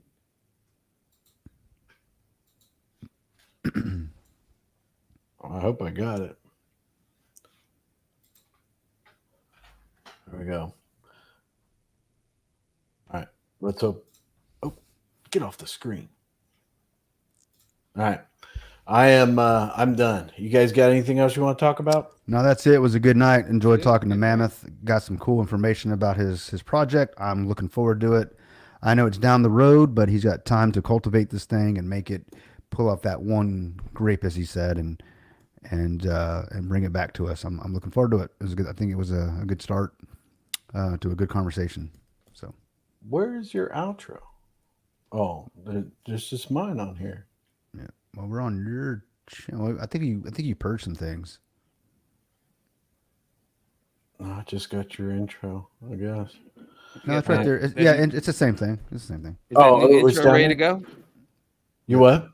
Speaker 1: I hope I got it. There we go. All right. Let's hope. Oh, get off the screen. All right. I'm done. You guys got anything else you want to talk about?
Speaker 5: No, that's it. It was a good night. Enjoyed talking to Mammoth. Got some cool information about his project. I'm looking forward to it. I know it's down the road, but he's got time to cultivate this thing and make it pull off that one grape, as he said, and bring it back to us. I'm looking forward to it. It was good. I think it was a good start to a good conversation. So,
Speaker 1: Where's your outro? Oh, there's just mine on here.
Speaker 5: yeah. Well, we're on your channel. I think you purged some things.
Speaker 1: Oh, I just got your intro, I guess.
Speaker 5: No, it's right there. It's the same thing. It's the same thing.
Speaker 2: Is that new
Speaker 1: it was
Speaker 2: intro ready to
Speaker 1: down
Speaker 2: go?
Speaker 1: You what?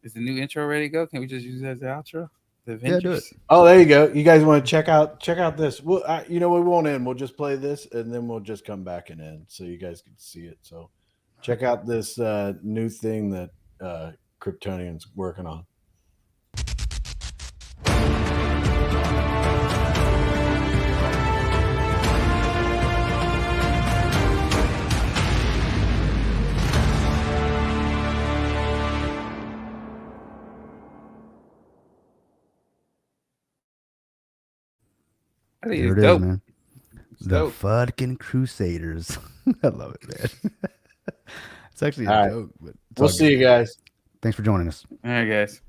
Speaker 2: Is the new intro ready to go? Can we just use it as the outro? The
Speaker 5: Yeah, do it.
Speaker 2: Avengers?
Speaker 1: Oh, there you go. You guys want to check out this? Well, we won't end. We'll just play this, and then we'll just come back and end, so you guys can see it. So, check out this new thing that Kryptonian's working on.
Speaker 2: I think
Speaker 5: There
Speaker 2: it's
Speaker 5: it
Speaker 2: dope.
Speaker 5: is, man.
Speaker 2: It's
Speaker 5: The
Speaker 2: dope.
Speaker 5: fucking Crusaders. I love it, man. It's actually
Speaker 1: All
Speaker 5: a
Speaker 1: right.
Speaker 5: joke, but it's
Speaker 1: We'll
Speaker 5: all
Speaker 1: see
Speaker 5: good.
Speaker 1: you guys.
Speaker 5: Thanks for joining us.
Speaker 2: All right, guys.